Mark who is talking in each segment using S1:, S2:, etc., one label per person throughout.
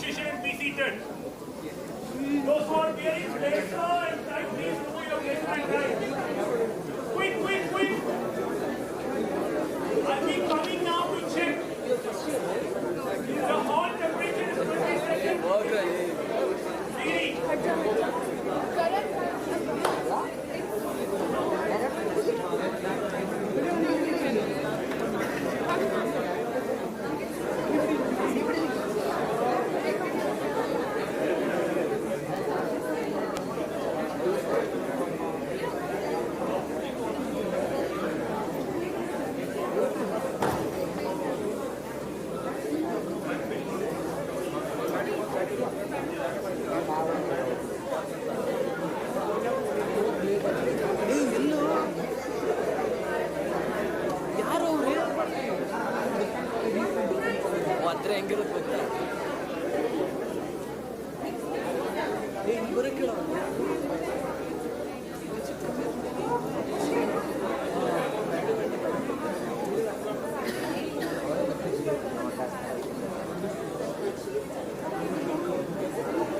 S1: position, be seated. Those who are wearing blazer and tie, please remove your blazer and tie. Quick, quick, quick. I'll be coming now to check. The hall temperature is 27.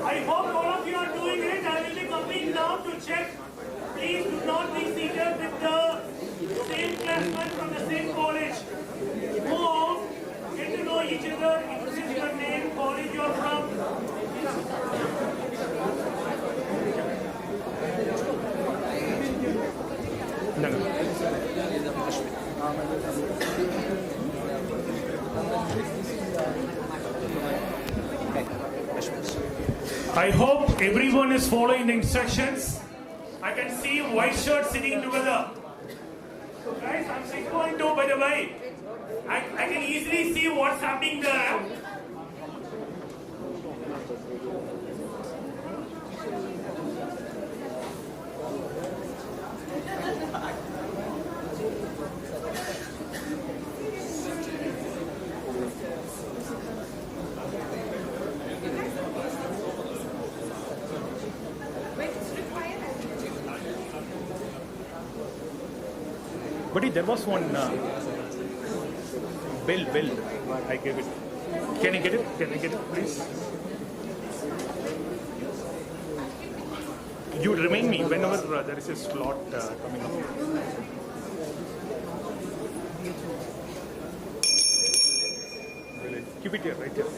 S1: I hope all of you are doing it. I will be coming now to check. Please do not be seated with the same classmates from the same college. Go out, get to know each other, introduce your name, college you are from. I hope everyone is following the instructions. I can see white shirts sitting together. Guys, I'm 6.2 by the way. I can easily see what's happening there.
S2: Buddy, there was one bill. I gave it. Can I get it? Can I get it, please? You remind me whenever there is a slot coming up. Really? Keep it here, right here.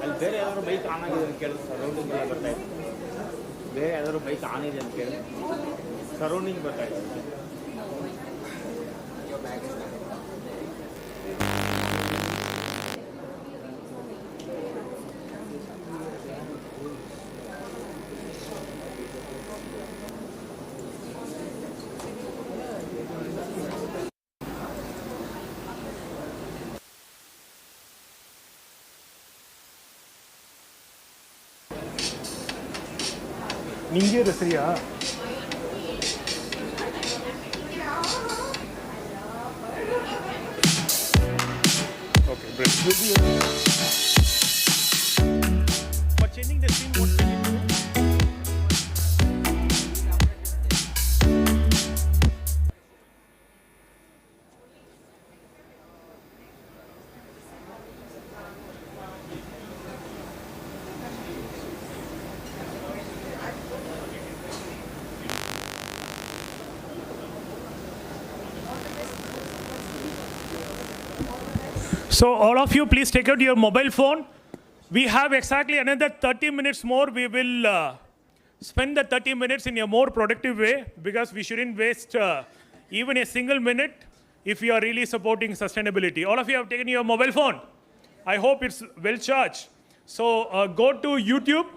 S3: ಅಲ್ಲಿ ಬೇರೆ ಯಾವ್ದಾದ್ರು bike on ಆಗಿದೆ ಅಂತ ಕೇಳಿ surrounding ಬರ್ತಾ ಇದೆ. ಬೇರೆ ಯಾವ್ದಾದ್ರು ಬೈಕ್ ಆನ್ ಇದೆ ಅಂತ ಕೇಳಿ ಸರೌಂಡಿಂಗ್ ಬರ್ತಾ ಇದೆ.
S2: நீங்க சரியா? Okay, great. For changing the scene, what we need to do?
S1: So all of you, please take out your mobile phone. We have exactly another 30 minutes more. We will
S2: spend the 30 minutes in a more productive way, because we shouldn't waste even a single minute if you are really supporting sustainability. All of you have taken your mobile phone. I hope it's well charged. So go to YouTube.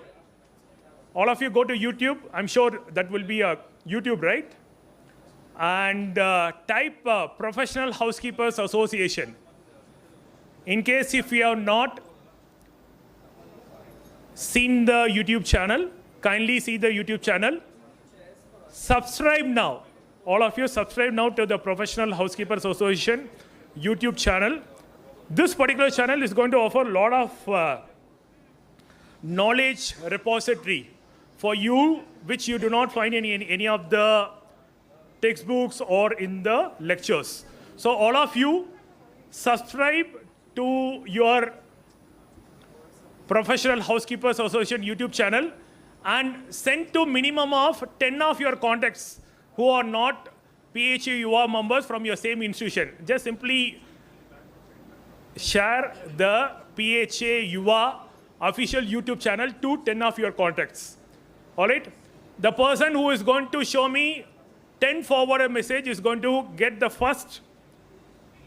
S2: All of you go to YouTube. I'm sure that will be YouTube, right? And type Professional Housekeepers Association. In case if you have not seen the YouTube channel, kindly see the YouTube channel. Subscribe now. All of you subscribe now to the Professional Housekeepers Association YouTube channel. This particular channel is going to offer a lot of knowledge repository for you, which you do not find in any of the textbooks or in the lectures. So all of you subscribe to your Professional Housekeepers Association YouTube channel and send to minimum of 10 of your contacts who are not PHA Yuva members from your same institution. Just simply share the PHA Yuva official YouTube channel to 10 of your contacts. All right? The person who is going to show me 10 forwarded message is going to get the first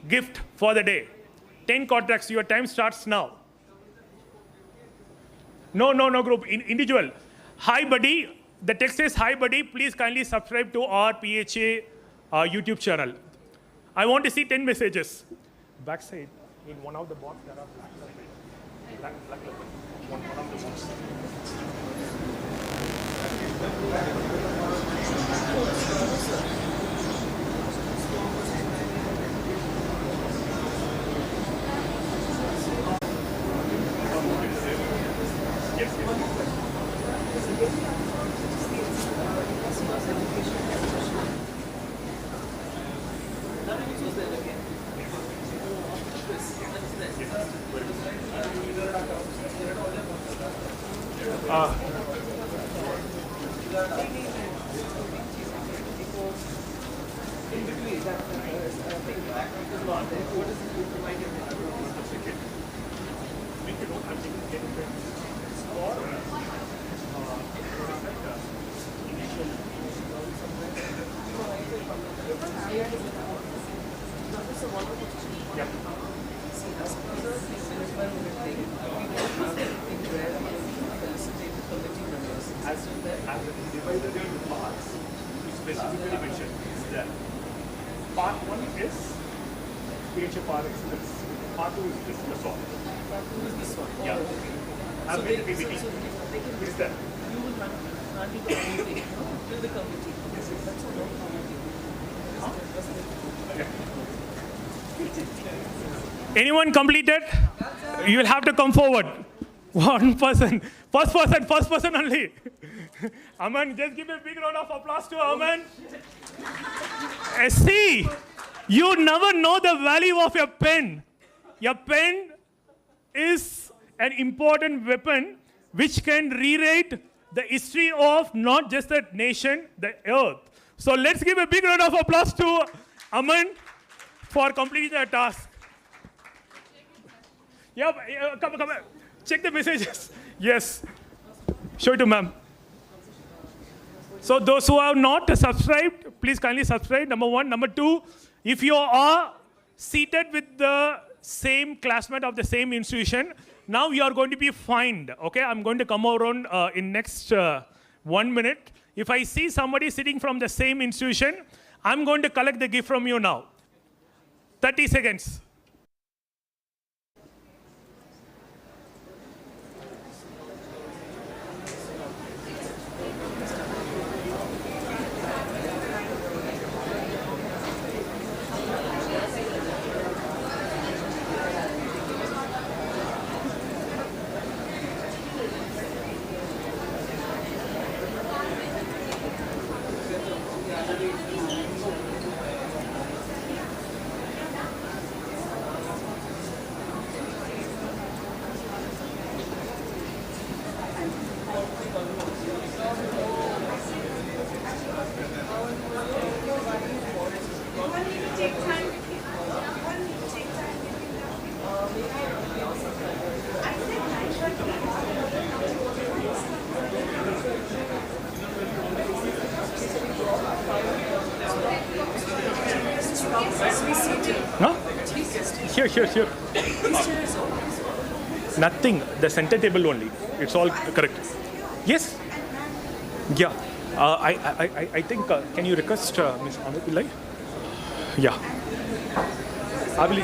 S2: gift for the day. 10 contacts, your time starts now. No group, individual. Hi buddy, the text is hi buddy, please kindly subscribe to our PHA YouTube channel. I want to see 10 messages. Backside, in one of the box, there are black. One of the box. Part 1 is PHA par excellence. Part 2 is this one.
S4: Part 2 is this one.
S2: Yeah.
S4: So
S2: I've made the PPT.
S4: so they can
S2: Is that?
S4: you will handle the whole thing, no? With the committee. Yes, that's a long committee.
S2: Anyone completed? You will have to come forward. One person. First person only. Aman, just give a big round of applause to Aman. See, you never know the value of your pen. Your pen is an important weapon which can rewrite the history of not just the nation, the earth. So let's give a big round of applause to Aman for completing the task. Yeah, come. Check the messages. Yes. Show it to ma'am. So those who have not subscribed, please kindly subscribe, number 1. Number 2, if you are seated with the same classmate of the same institution, now you are going to be fined. Okay, I'm going to come around in next 1 minute. If I see somebody sitting from the same institution, I'm going to collect the gift from you now. 30 seconds. Here. Nothing. The center table only. It's all correct. Yes. Yeah. I think. Can you request Ms. Anand Pillai? Yeah. I will.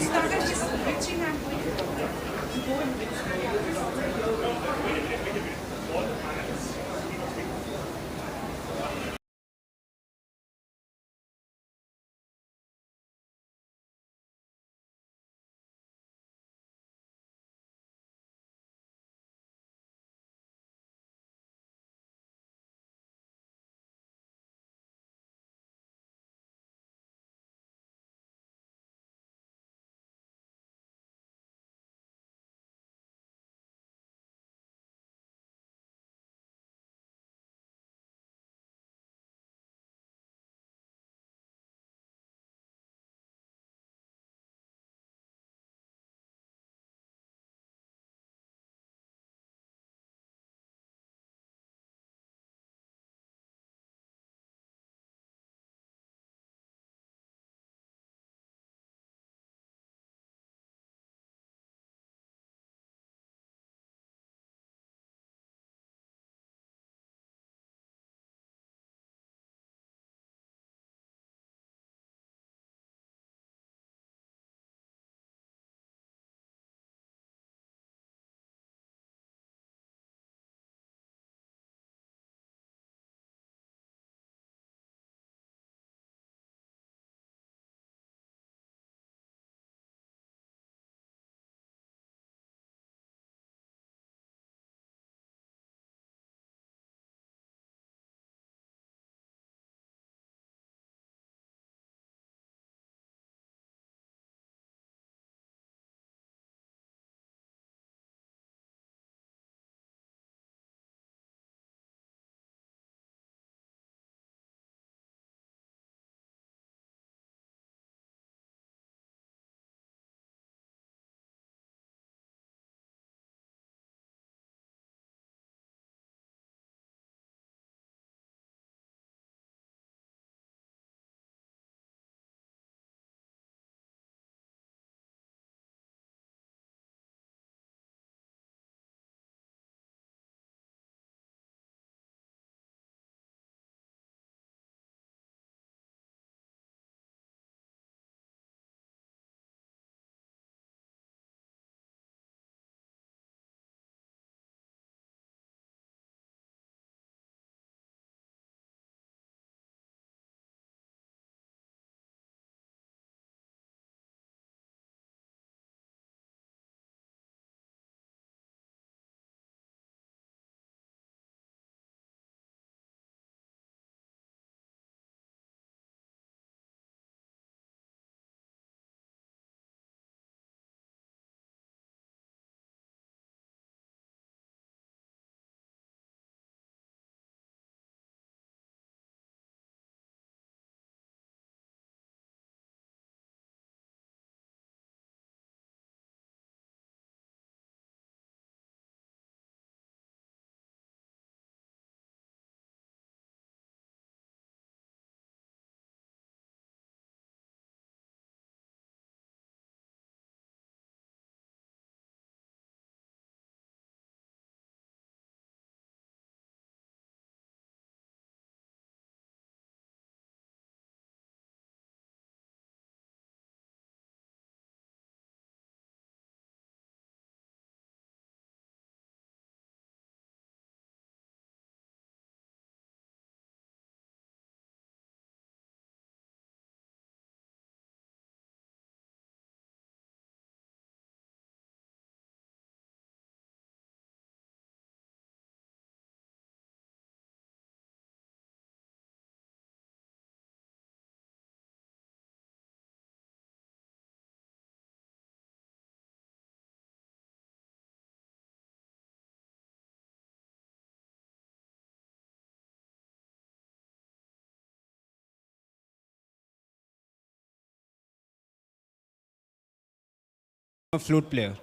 S5: A flute player.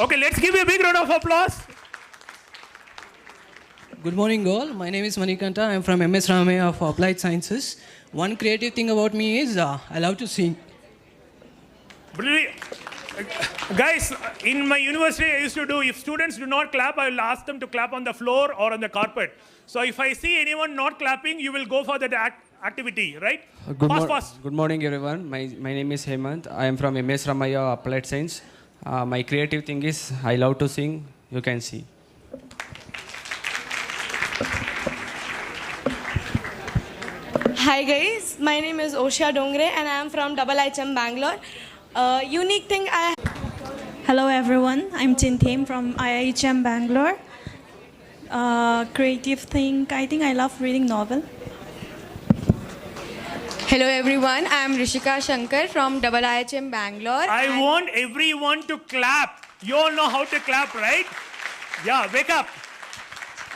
S2: Okay, let's give a big round of applause.
S6: Good morning all. My name is Manikanta. I am from MS Ramaya of Applied Sciences. One creative thing about me is I love to sing.
S2: Really, guys, in my university, I used to do, if students do not clap, I will ask them to clap on the floor or on the carpet. So if I see anyone not clapping, you will go for that activity, right? Fast.
S5: Good morning, everyone. My name is Hemant. I am from MS Ramaya Applied Science. My creative thing is I love to sing. You can see.
S7: Hi guys, my name is Osha Dongre and I am from HOUSEKEEPING Bangalore. Unique thing
S8: Hello everyone, I'm Chinthim from IIHM Bangalore. Creative thing, I think I love reading novel.
S9: Hello everyone, I am Rishika Shankar from IIHM Bangalore.
S2: I want everyone to clap. You all know how to clap, right? Yeah, wake up.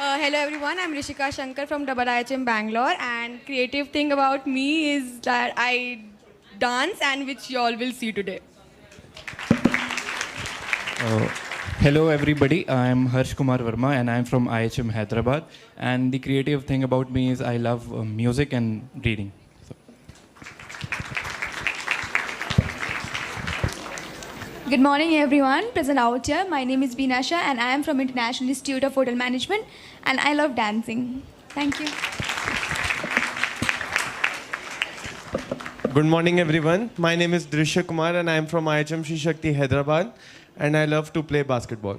S9: Hello everyone, I'm Rishika Shankar from IIHM Bangalore, and creative thing about me is that I dance, and which you all will see today.
S10: Hello everybody, I am Harsh Kumar Verma and I am from IHM Hyderabad, and the creative thing about me is I love music and reading.
S9: Good morning everyone, present out here. My name is Binasha and I am from International Institute of Hotel Management, and I love dancing. Thank you.
S11: Good morning everyone. My name is Drishya Kumar and I am from IHM Shri Shakti Hyderabad, and I love to play basketball.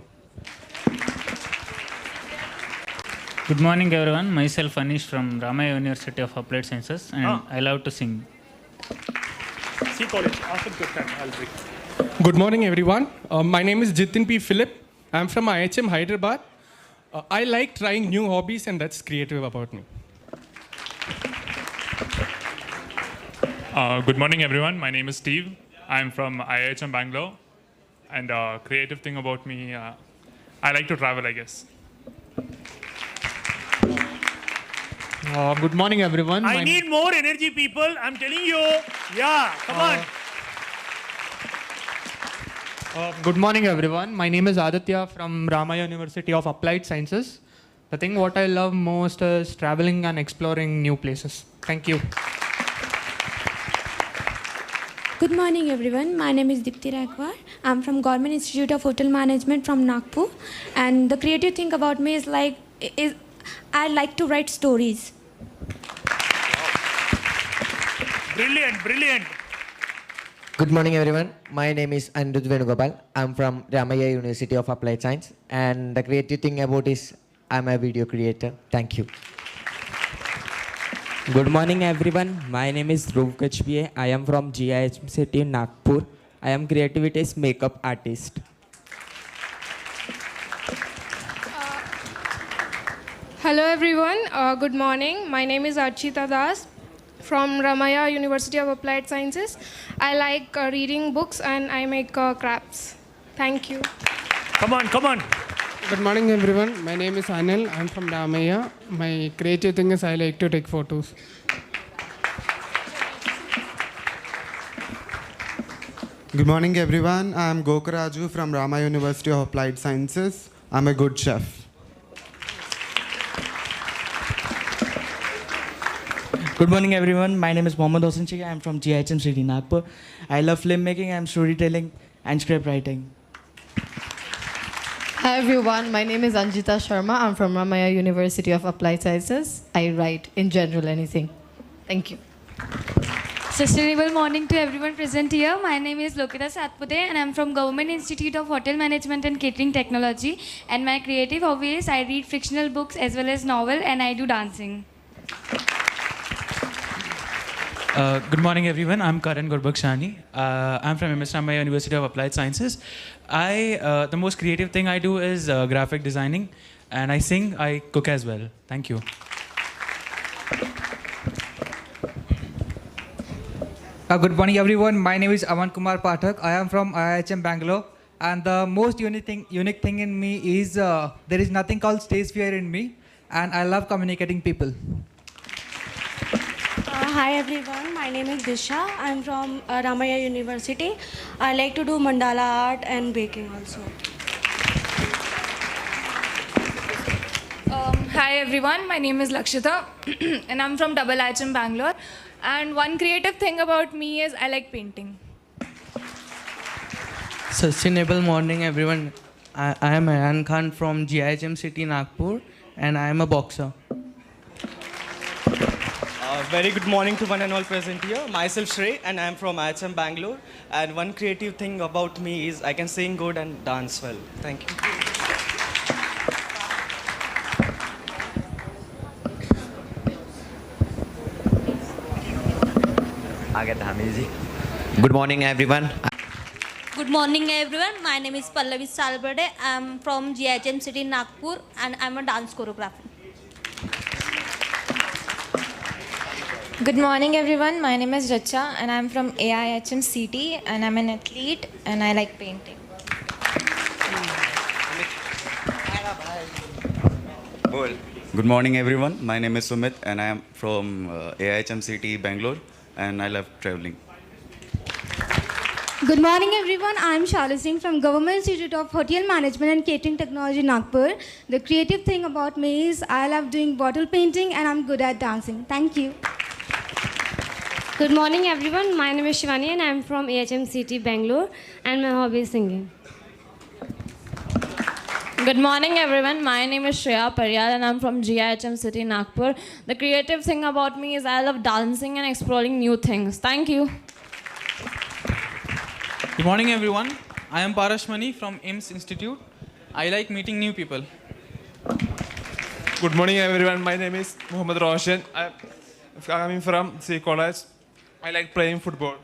S12: Good morning everyone. Myself Anish from Ramaya University of Applied Sciences, and I love to sing.
S2: C College, awesome question. I'll break.
S13: Good morning, everyone. My name is Jitin P. Philip. I'm from IHM Hyderabad. I like trying new hobbies, and that's creative about me.
S14: Good morning, everyone. My name is Steve. I'm from IIHM Bangalore. And creative thing about me, I like to travel, I guess.
S15: Good morning, everyone.
S2: I need more energy, people. I'm telling you. Yeah, come on.
S15: Good morning, everyone. My name is Aditya from Ramaya University of Applied Sciences. The thing what I love most is traveling and exploring new places. Thank you.
S16: Good morning, everyone. My name is Dipti Rakwar. I'm from Government Institute of Hotel Management from Nagpur. And the creative thing about me is I like to write stories.
S2: Brilliant, brilliant.
S17: Good morning, everyone. My name is Anand Venugopal. I'm from Ramaya University of Applied Science. And the creative thing about is I'm a video creator. Thank you.
S18: Good morning, everyone. My name is Dhruv Kachpiye. I am from GIHM City, Nagpur. I am creativity makeup artist.
S19: Hello, everyone. Good morning. My name is Archita Das from Ramaya University of Applied Sciences. I like reading books and I make crafts. Thank you.
S2: Come on, come on.
S20: Good morning, everyone. My name is Anil. I'm from Ramaya. My creative thing is I like to take photos.
S21: Good morning, everyone. I'm Gokaraju from Ramaya University of Applied Sciences. I'm a good chef.
S22: Good morning, everyone. My name is Mohammad Hossain Sheikh. I am from GIHM City, Nagpur. I love filmmaking and storytelling and script writing.
S23: Hi, everyone. My name is Anjita Sharma. I'm from Ramaya University of Applied Sciences. I write, in general, anything. Thank you.
S24: Sustainable morning to everyone present here. My name is Lokita Satpute and I'm from Government Institute of Hotel Management and Catering Technology. And my creative hobby is I read fictional books as well as novel, and I do dancing.
S25: Good morning, everyone. I'm Karan Gurbakshani. I'm from MS Ramaya University of Applied Sciences. The most creative thing I do is graphic designing, and I sing, I cook as well. Thank you.
S26: Good morning, everyone. My name is Aman Kumar Pathak. I am from IIHM Bangalore. And the most unique thing in me is there is nothing called stage fear in me, and I love communicating people.
S7: Hi everyone, my name is Disha. I'm from Ramaya University. I like to do mandala art and baking also.
S24: Hi everyone, my name is Lakshita and I'm from IIHM Bangalore. And one creative thing about me is I like painting.
S22: Sustainable morning, everyone. I am Ayan Khan from GIHM City, Nagpur, and I am a boxer.
S1: Very good morning to one and all present here. Myself Shrey, and I am from IHM Bangalore. And one creative thing about me is I can sing good and dance well. Thank you.
S3: Good morning, everyone.
S4: Good morning, everyone. My name is Pallavi Salbade. I'm from GHM City, Nagpur, and I'm a dance choreographer.
S5: Good morning, everyone. My name is Racha, and I'm from AIHM City, and I'm an athlete, and I like painting.
S6: Good morning, everyone. My name is Sumit, and I am from AIHM City, Bangalore, and I love traveling.
S8: Good morning, everyone. I'm Shala Singh from Government Institute of Hotel Management and Catering Technology, Nagpur. The creative thing about me is I love doing bottle painting and I'm good at dancing. Thank you.
S27: Good morning, everyone. My name is Shivani and I'm from AHM City, Bangalore, and my hobby is singing.
S28: Good morning, everyone. My name is Shreya Paryal and I'm from GIHM City, Nagpur. The creative thing about me is I love dancing and exploring new things. Thank you.
S29: Good morning, everyone. I am Parashmani from AIMS Institute. I like meeting new people.
S11: Good morning, everyone. My name is Muhammad Roshan. I'm from C College. I like playing football.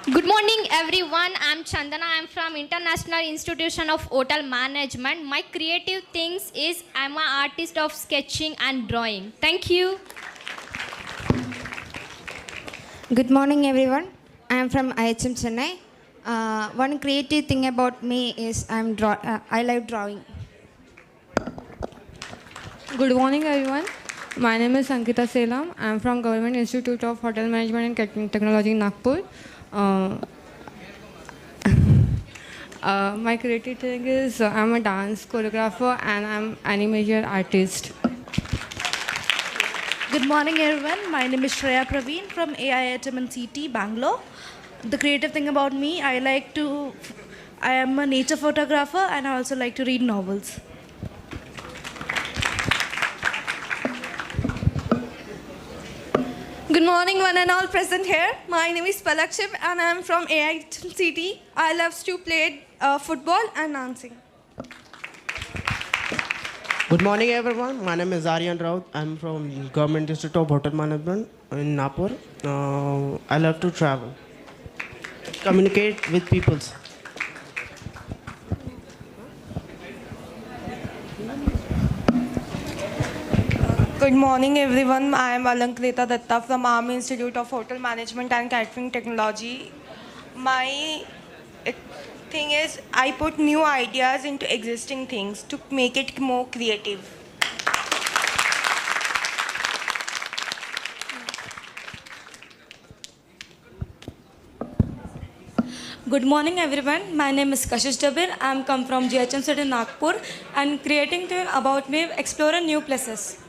S30: Good morning, everyone. I'm Chandana. I'm from International Institution of Hotel Management. My creative things is I'm an artist of sketching and drawing. Thank you.
S5: Good morning, everyone. I am from IHM Chennai. One creative thing about me is I like drawing.
S31: Good morning, everyone. My name is Ankita Selam. I am from Government Institute of Hotel Management and Catering Technology, Nagpur. My creative thing is I'm a dance choreographer and I'm animation artist.
S32: Good morning, everyone. My name is Shreya Praveen from AIHM and CT, Bangalore. The creative thing about me, I am a nature photographer and I also like to read novels.
S33: Good morning, one and all present here. My name is Palakship and I am from AIHM City. I love to play football and dancing.
S34: Good morning, everyone. My name is Aryan Raut. I'm from Government Institute of Hotel Management in Nagpur. I love to travel, communicate with people.
S35: Good morning, everyone. I am Alankrita Datta from Army Institute of Hotel Management and Catering Technology. My thing is I put new ideas into existing things to make it more creative.
S32: Good morning, everyone. My name is Kashish Dabir. I'm come from GHM City, Nagpur, and creating thing about me, exploring new places.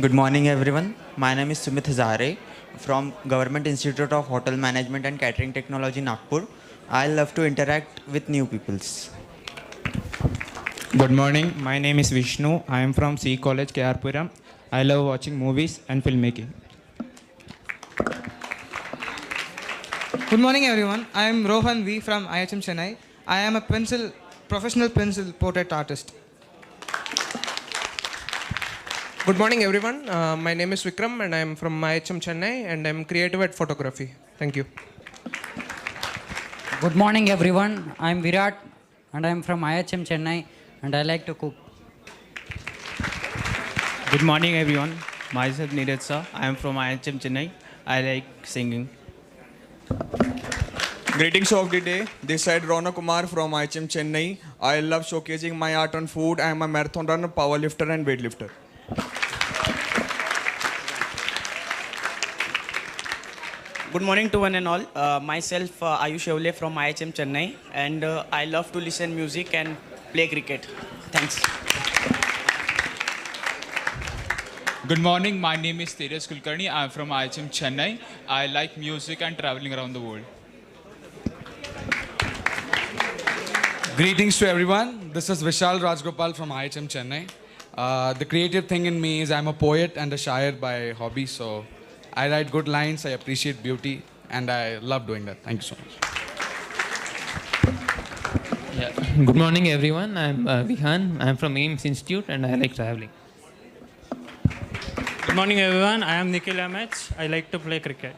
S36: Good morning, everyone. My name is Sumit Hazare from Government Institute of Hotel Management and Catering Technology, Nagpur. I love to interact with new peoples.
S37: Good morning. My name is Vishnu. I am from C College, KR-Puram. I love watching movies and filmmaking.
S26: Good morning, everyone. I am Rohan V from IHM Chennai. I am a professional pencil portrait artist.
S38: Good morning, everyone. My name is Vikram and I am from IHM Chennai and I am creative at photography. Thank you.
S39: Good morning, everyone. I am Virat and I am from IHM Chennai and I like to cook.
S40: Good morning, everyone. Myself Neeraj Shah. I am from IHM Chennai. I like singing.
S41: Greetings of the day. This side Rona Kumar from IHM Chennai. I love showcasing my art on food. I am a marathon runner, power lifter and weightlifter.
S42: Good morning to one and all. Myself Ayush Evle from IHM Chennai and I love to listen music and play cricket. Thanks.
S1: Good morning, my name is Tejas Kulkarni. I'm from IHM Chennai. I like music and traveling around the world.
S2: Greetings to everyone. This is Vishal Rajgopal from IHM Chennai. The creative thing in me is I'm a poet and a shair by hobby, so I write good lines, I appreciate beauty, and I love doing that. Thank you so much.
S3: Yeah. Good morning, everyone. I'm Vihan. I'm from AIMS Institute, and I like traveling.
S4: Good morning, everyone. I am Nikhil Ahmed. I like to play cricket.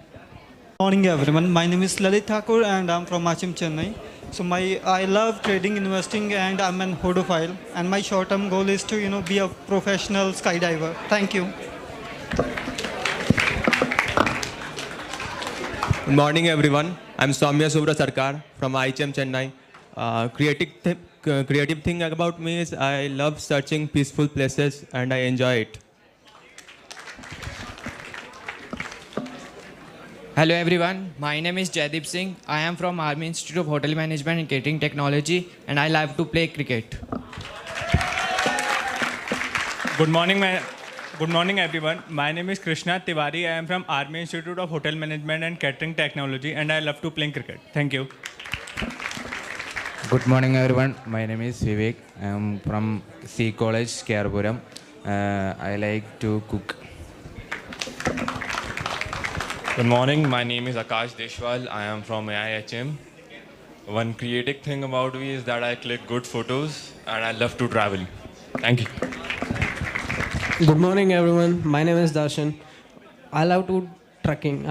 S6: Morning, everyone. My name is Lalit Thakur, and I'm from IHM Chennai. So I love trading, investing, and I'm an hodophile. And my short-term goal is to be a professional skydiver. Thank you.
S7: Good morning, everyone. I'm Soumya Subra Sarkar from IHM Chennai. Creative thing about me is I love searching peaceful places and I enjoy it.
S9: Hello everyone, my name is Jaideep Singh. I am from Army Institute of Hotel Management and Catering Technology, and I love to play cricket.
S4: Good morning, everyone. My name is Krishna Tiwari. I am from Army Institute of Hotel Management and Catering Technology, and I love to play cricket. Thank you.
S10: Good morning, everyone. My name is Vivek. I am from C College, Kerpuram. I like to cook.
S12: Good morning, my name is Akash Deshwal. I am from AIHM. One creative thing about me is that I click good photos and I love to travel. Thank you.
S13: Good morning, everyone. My name is Darshan. I love trekking.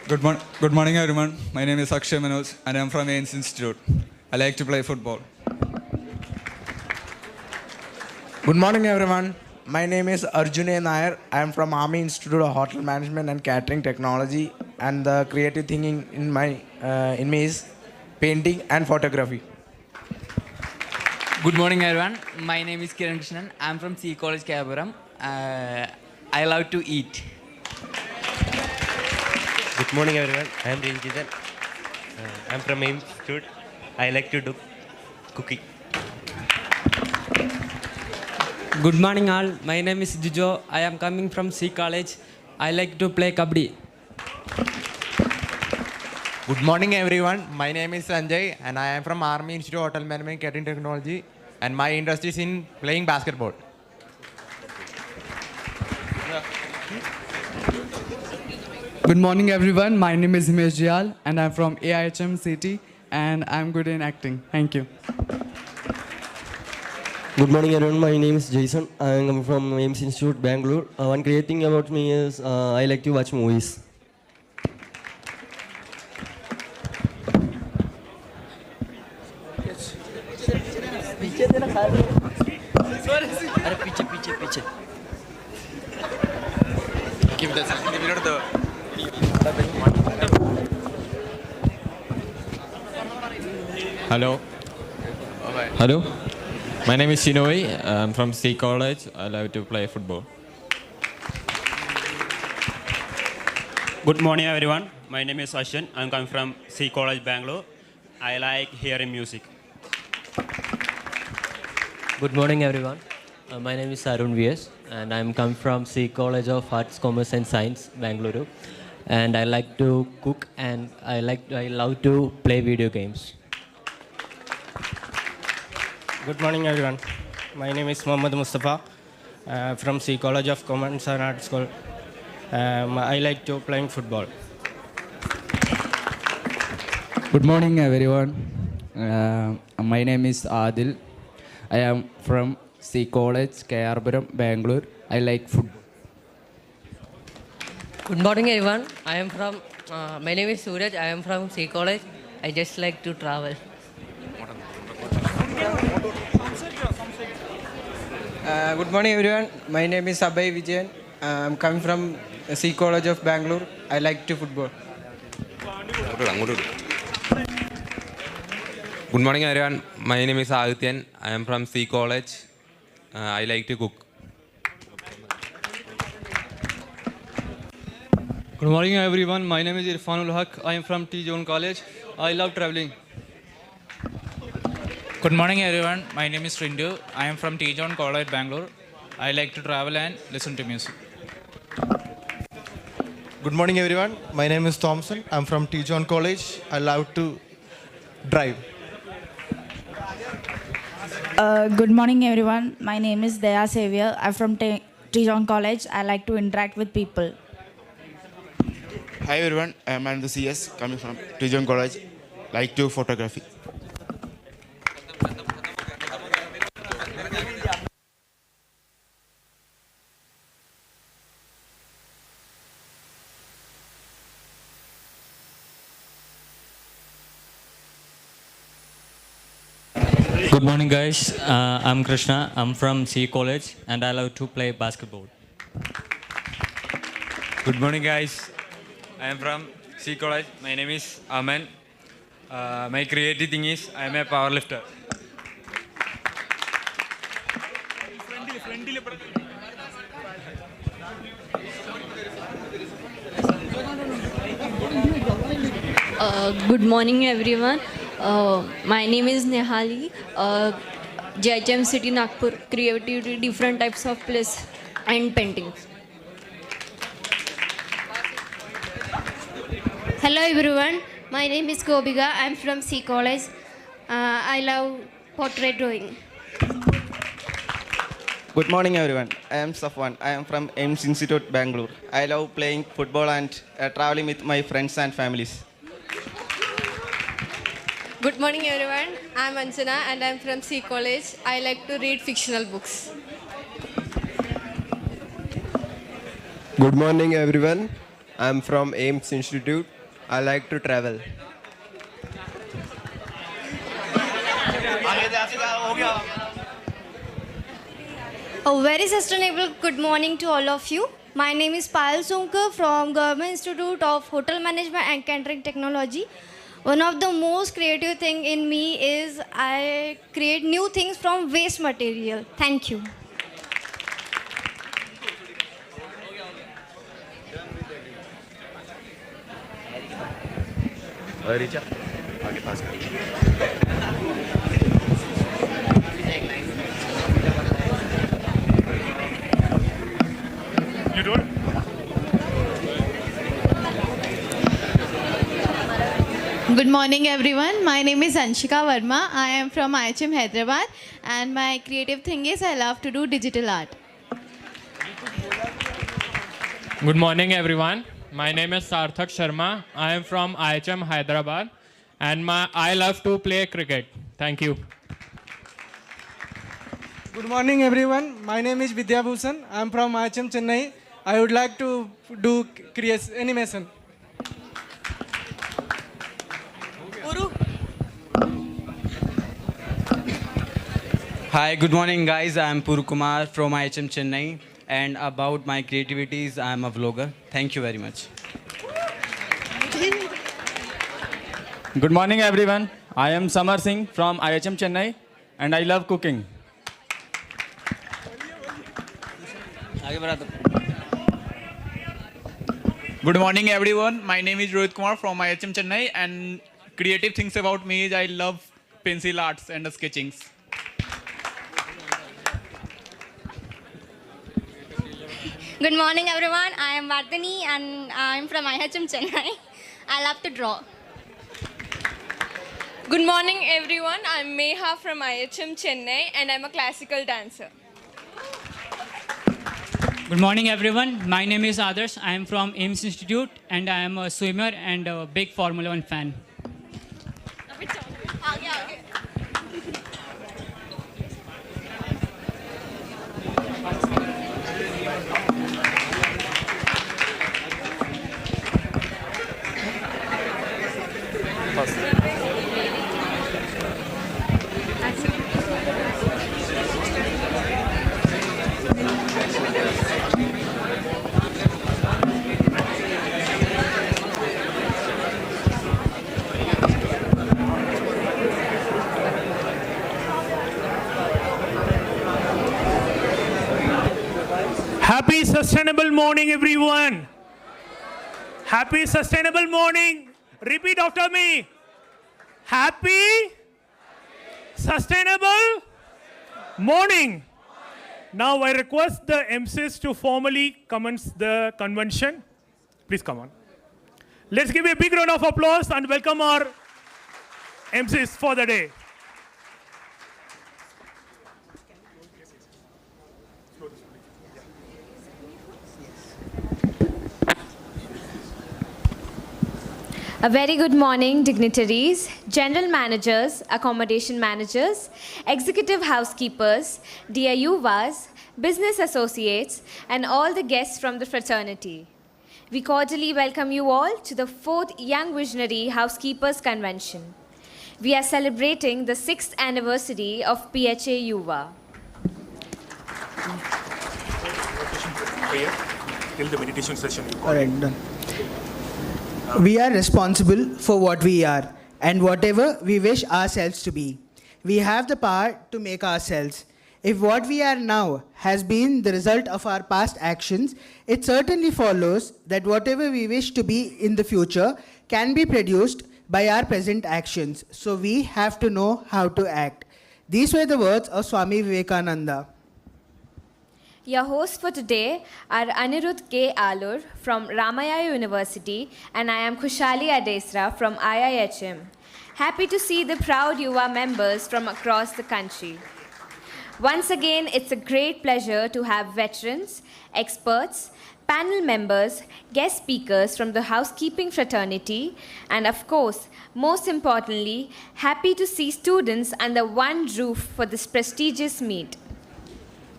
S14: Good morning, everyone. My name is Akshay Manoj and I am from AIMS Institute. I like to play football.
S34: Good morning, everyone. My name is Arjun Nair. I am from Army Institute of Hotel Management and Catering Technology, and the creative thinking in me is painting and photography.
S9: Good morning, everyone. My name is Kiran Krishnan. I am from C College, Kerpuram. I love to eat.
S15: Good morning, everyone. I am Rinjitan. I am from AIMS Institute. I like to do cooking.
S16: Good morning, all. My name is Jijo. I am coming from C College. I like to play kabaddi.
S17: Good morning, everyone. My name is Sanjay, and I am from Army Institute of Hotel Management and Catering Technology, and my interest is in playing basketball.
S18: Good morning, everyone. My name is Himesh Jial, and I'm from AIHM City, and I'm good in acting. Thank you.
S19: Good morning, everyone. My name is Jason. I am from AIMS Institute, Bengaluru. One great thing about me is I like to watch movies.
S9: पीछे
S12: Give it the.
S15: Hello. Hello. My name is Shinoy. I'm from C College. I love to play football.
S20: Good morning, everyone. My name is Ashan. I'm coming from C College, Bangalore. I like hearing music.
S21: Good morning, everyone. My name is Arun VS, and I'm come from C College of Arts, Commerce and Science, Bengaluru. And I like to cook, and I love to play video games.
S13: Good morning, everyone. My name is Mohammad Mustafa from C College of Commerce and Arts School. I like to playing football.
S18: Good morning, everyone. My name is Adil. I am from C College, Kerpuram, Bangalore. I like food.
S22: Good morning, everyone. My name is Suraj. I am from C College. I just like to travel.
S13: Good morning, everyone. My name is Abhay Vijayan. I'm coming from C College of Bangalore. I like to football.
S15: Good morning, everyone. My name is Adityan. I am from C College. I like to cook.
S23: Good morning, everyone. My name is Irfanul Haq. I am from T Zone College. I love traveling.
S1: Good morning, everyone. My name is Rindu. I am from T. John College, Bangalore. I like to travel and listen to music.
S5: Good morning, everyone. My name is Thompson. I'm from T. John College. I love to drive.
S8: Good morning, everyone. My name is Daya Xavier. I'm from T. John College. I like to interact with people.
S11: Hi, everyone. I'm Anand, the CS, coming from T. John College. Like to photography.
S24: Good morning, guys. I'm Krishna. I'm from C College, and I love to play basketball.
S25: Good morning, guys. I am from C College. My name is Aman. My creative thing is I am a powerlifter.
S26: Good morning, everyone. My name is Nehali. JHM City, Nagpur. Creativity, different types of plays and paintings.
S27: Hello everyone, my name is Gobiga. I'm from C College. I love portrait drawing.
S28: Good morning, everyone. I am Safwan. I am from AIMS Institute, Bangalore. I love playing football and traveling with my friends and families.
S29: Good morning, everyone. I'm Anjana and I'm from C College. I like to read fictional books.
S30: Good morning, everyone. I'm from AIMS Institute. I like to travel.
S27: A very sustainable good morning to all of you. My name is Payal Sonkar from Government Institute of Hotel Management and Catering Technology. One of the most creative thing in me is I create new things from waste material. Thank you.
S11: Richa आगे पास कर
S31: You do it?
S32: Good morning, everyone. My name is Anshika Verma. I am from IHM Hyderabad, and my creative thing is I love to do digital art.
S33: Good morning, everyone. My name is Sarthak Sharma. I am from IHM Hyderabad, and I love to play cricket. Thank you.
S35: Good morning, everyone. My name is Vidya Bhusan. I am from IHM Chennai. I would like to do animation.
S36: Hi, good morning, guys. I am Puru Kumar from IHM Chennai. And about my creativities, I am a vlogger. Thank you very much.
S37: Good morning, everyone. I am Samar Singh from IHM Chennai, and I love cooking.
S38: Good morning, everyone. My name is Rohit Kumar from IHM Chennai, and creative things about me is I love pencil arts and sketchings.
S27: Good morning, everyone. I am Vardhani and I am from IHM Chennai. I love to draw.
S29: Good morning, everyone. I'm Meha from IHM Chennai and I'm a classical dancer.
S37: Good morning, everyone. My name is Adarsh. I am from AIMS Institute and I am a swimmer and a big Formula 1 fan.
S38: Happy sustainable morning, everyone. Happy sustainable morning. Repeat after me. Happy
S2: Sustainable morning. Now I request the MCs to formally commence the convention. Please come on. Let's give a big round of applause and welcome our MCs for the day.
S3: A very good morning, dignitaries, general managers, accommodation managers, executive housekeepers, dear Yuvas, business associates, and all the guests from the fraternity. We cordially welcome you all to the 4th Young Visionary Housekeepers Convention. We are celebrating the 6th anniversary of PHA Yuva.
S2: Till the meditation session.
S4: All right, done. We are responsible for what we are and whatever we wish ourselves to be. We have the power to make ourselves. If what we are now has been the result of our past actions, it certainly follows that whatever we wish to be in the future can be produced by our present actions. So we have to know how to act. These were the words of Swami Vivekananda.
S3: Your hosts for today are Anirudh K. Alur from Ramaya University, and I am Khushali Adesra from IIHM. Happy to see the proud Yuva members from across the country. Once again, it's a great pleasure to have veterans, experts, panel members, guest speakers from the housekeeping fraternity, and of course, most importantly, happy to see students under one roof for this prestigious meet.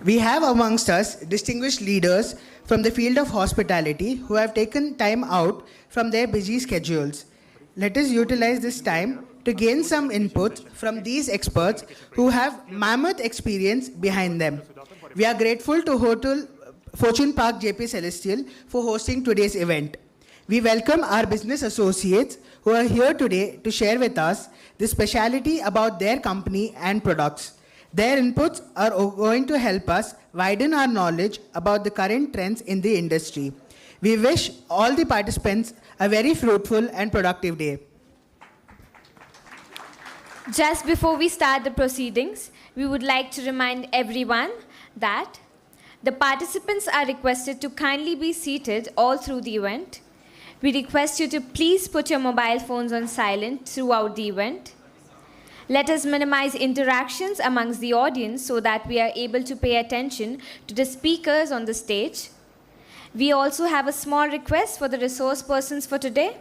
S4: We have amongst us distinguished leaders from the field of hospitality who have taken time out from their busy schedules. Let us utilize this time to gain some input from these experts who have mammoth experience behind them. We are grateful to Hotel Fortune Park JP Celestial for hosting today's event. We welcome our business associates who are here today to share with us the speciality about their company and products. Their inputs are going to help us widen our knowledge about the current trends in the industry. We wish all the participants a very fruitful and productive day.
S3: Just before we start the proceedings, we would like to remind everyone that the participants are requested to kindly be seated all through the event. We request you to please put your mobile phones on silent throughout the event. Let us minimize interactions amongst the audience so that we are able to pay attention to the speakers on the stage. We also have a small request for the resource persons for today.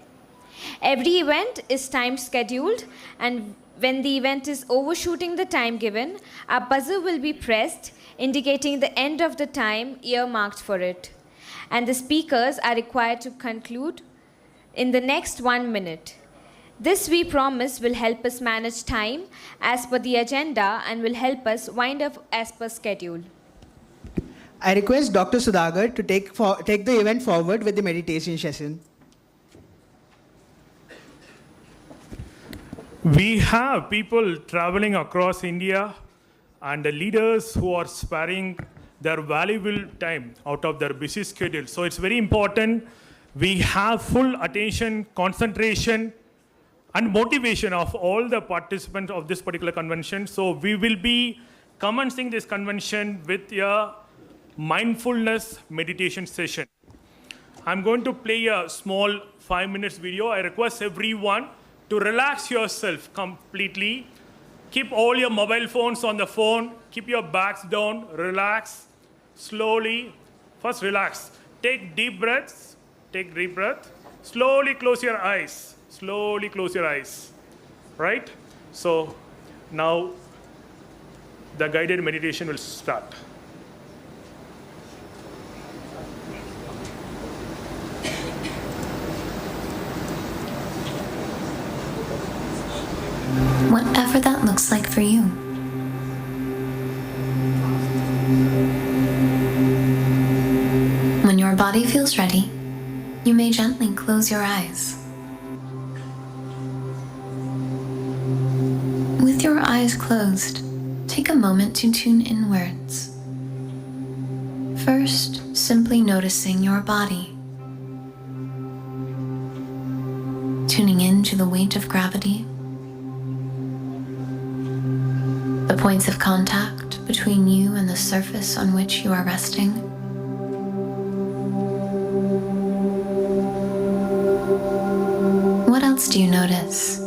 S3: Every event is time scheduled, and when the event is overshooting the time given, a buzzer will be pressed indicating the end of the time earmarked for it. And the speakers are required to conclude in the next 1 minute. This, we promise, will help us manage time as per the agenda and will help us wind up as per schedule.
S4: I request Dr. Sudhagar to take the event forward with the meditation session.
S2: We have people traveling across India and the leaders who are sparing their valuable time out of their busy schedule. So it's very important we have full attention, concentration, and motivation of all the participants of this particular convention. So we will be commencing this convention with a mindfulness meditation session. I'm going to play a small 5 minutes video. I request everyone to relax yourself completely. Keep all your mobile phones on the phone. Keep your backs down. Relax slowly. First, relax. Take deep breaths. Take deep breath. Slowly close your eyes. Slowly close your eyes, right? So now the guided meditation will start.
S6: Whatever that looks like for you. When your body feels ready, you may gently close your eyes. With your eyes closed, take a moment to tune inwards. First, simply noticing your body. Tuning in to the weight of gravity. the points of contact between you and the surface on which you are resting. What else do you notice?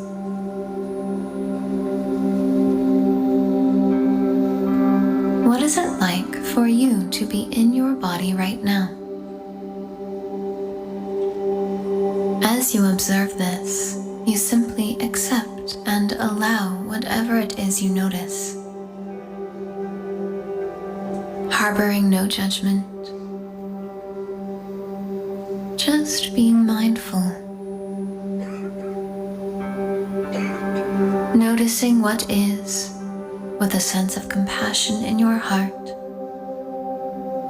S6: What is it like for you to be in your body right now? As you observe this, you simply accept and allow whatever it is you notice, harboring no judgment, just being mindful, noticing what is with a sense of compassion in your heart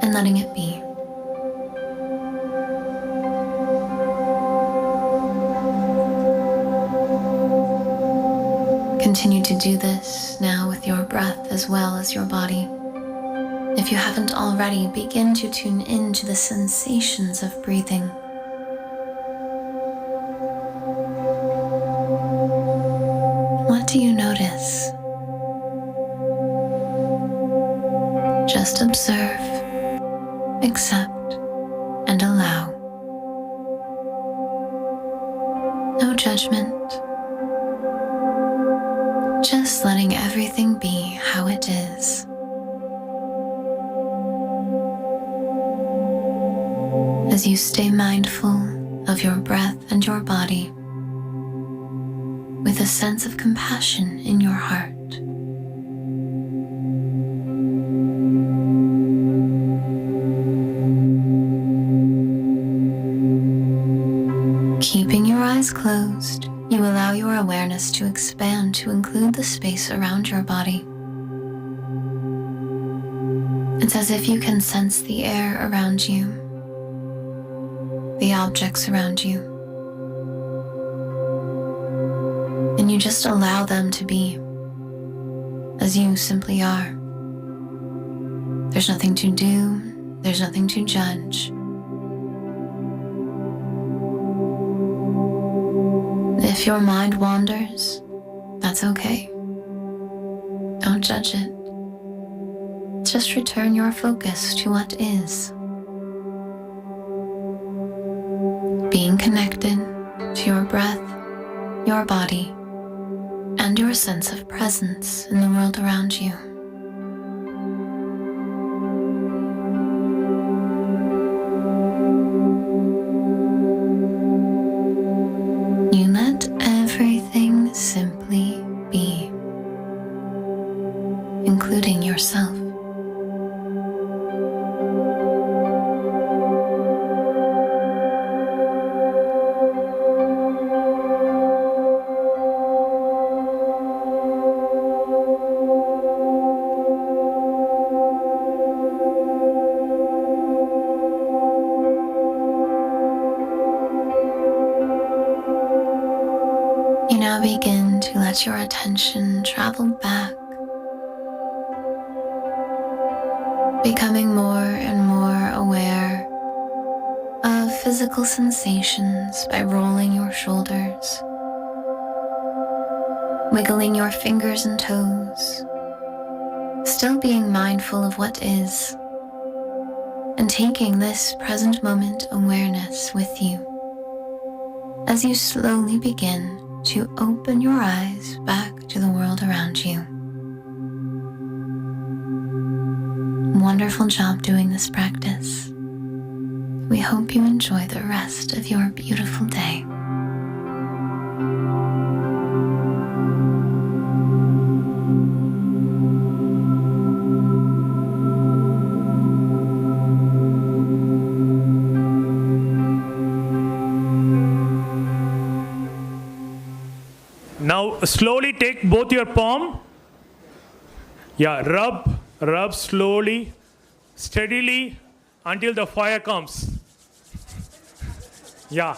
S6: and letting it be. Continue to do this now with your breath as well as your body. If you haven't already, begin to tune into the sensations of breathing. What do you notice? Just observe, accept, and allow. No judgment. Just letting everything be how it is. As you stay mindful of your breath and your body, with a sense of compassion in your heart. Keeping your eyes closed, you allow your awareness to expand to include the space around your body. It's as if you can sense the air around you, the objects around you, and you just allow them to be as you simply are. There's nothing to do, there's nothing to judge. If your mind wanders, that's okay. Don't judge it. Just return your focus to what is. Being connected to your breath, your body, and your sense of presence in the world around you. You let everything simply be, including yourself. You now begin to let your attention travel back, becoming more and more aware of physical sensations by rolling your shoulders, wiggling your fingers and toes, still being mindful of what is, and taking this present moment awareness with you as you slowly begin to open your eyes back to the world around you. Wonderful job doing this practice. We hope you enjoy the rest of your beautiful day.
S2: Now slowly take both your palm. Yeah, rub slowly, steadily until the fire comes. Yeah.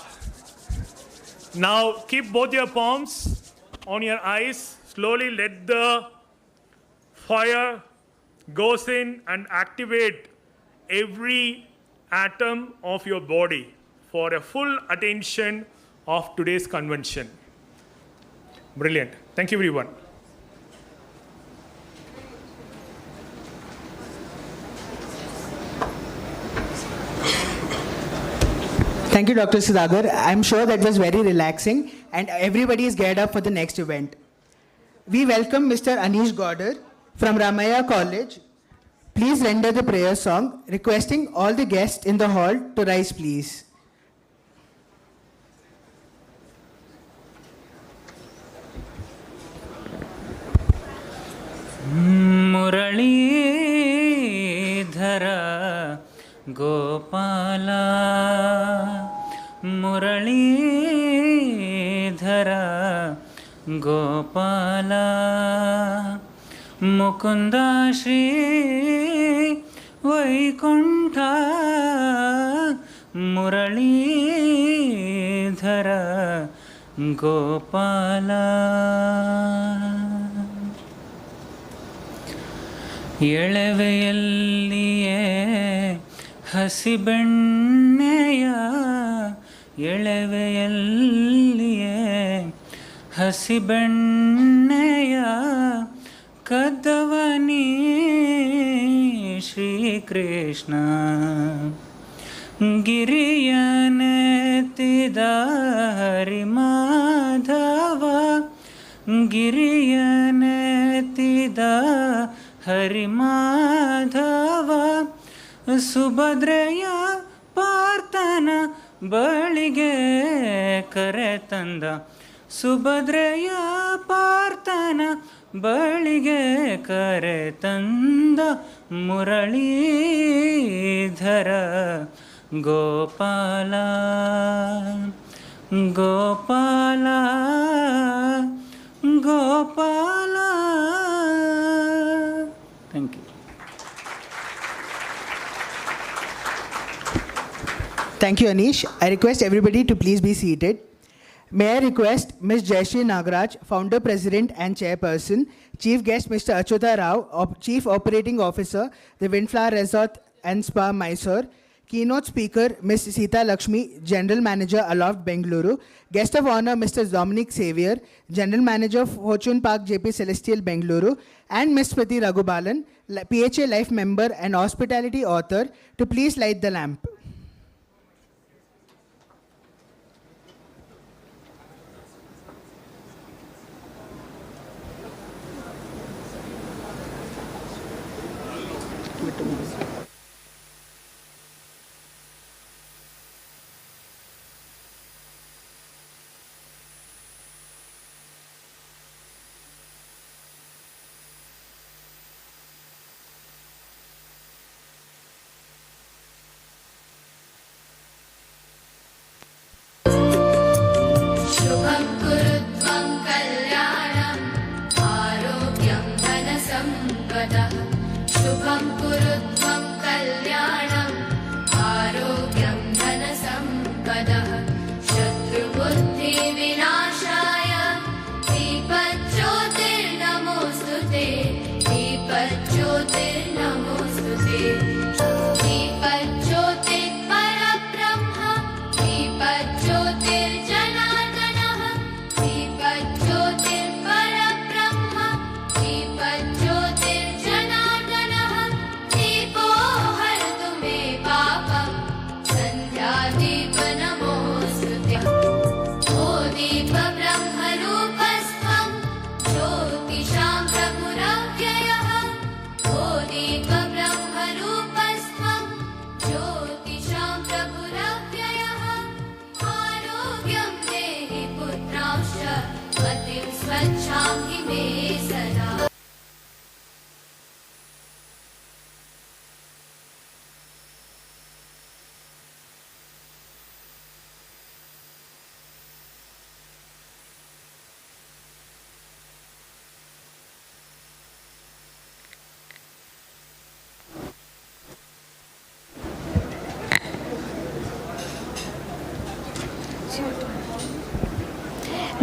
S2: Now keep both your palms on your eyes. Slowly let the fire goes in and activate every atom of your body for a full attention of today's convention. Brilliant. Thank you, everyone.
S4: Thank you, Dr. Sudhakar. I'm sure that was very relaxing and everybody is geared up for the next event. We welcome Mr. Anish Gauder from Ramaya College. Please render the prayer song, requesting all the guests in the hall to rise, please.
S1: Muralidhara Gopala Muralidhara Gopala Mukunda Shri Vaikuntha Muralidhara Gopala ಎಳವೆಯಲ್ಲಿಯೇ ಹಸಿಬೆಣ್ಣೆಯ ಎಳವೆಯಲ್ಲಿಯೇ ಹಸಿಬೆಣ್ಣೆಯ ಕದ್ದವನಿ Shrikrishna ಗಿರಿಯನೆತ್ತಿದ ಹರಿಮಾಧವ ಗಿರಿಯನೆತ್ತಿದ ಹರಿಮಾಧವ ಸುಭದ್ರೆಯ ಪಾರ್ಥನ ಬಳಿಗೆ ಕರೆತಂದ ಸುಭದ್ರೆಯ ಪಾರ್ಥನ ಬಳಿಗೆ ಕರೆತಂದ Muralidhar Gopala Gopala Gopala. Thank you.
S4: Thank you, Anish. I request everybody to please be seated. May I request Ms. Jayashree Nagaraj, Founder, President and Chairperson, Chief Guest Mr. Achyuta Rao, Chief Operating Officer, The Windflower Resort and Spa, Mysore, Keynote Speaker Ms. Sita Lakshmi, General Manager, Aloft, Bengaluru, Guest of Honor Mr. Dominic Xavier, General Manager, Fortune Park JP Celestial, Bengaluru, and Ms. Priti Raghubalan, PHA Life Member and Hospitality Author, to please light the lamp.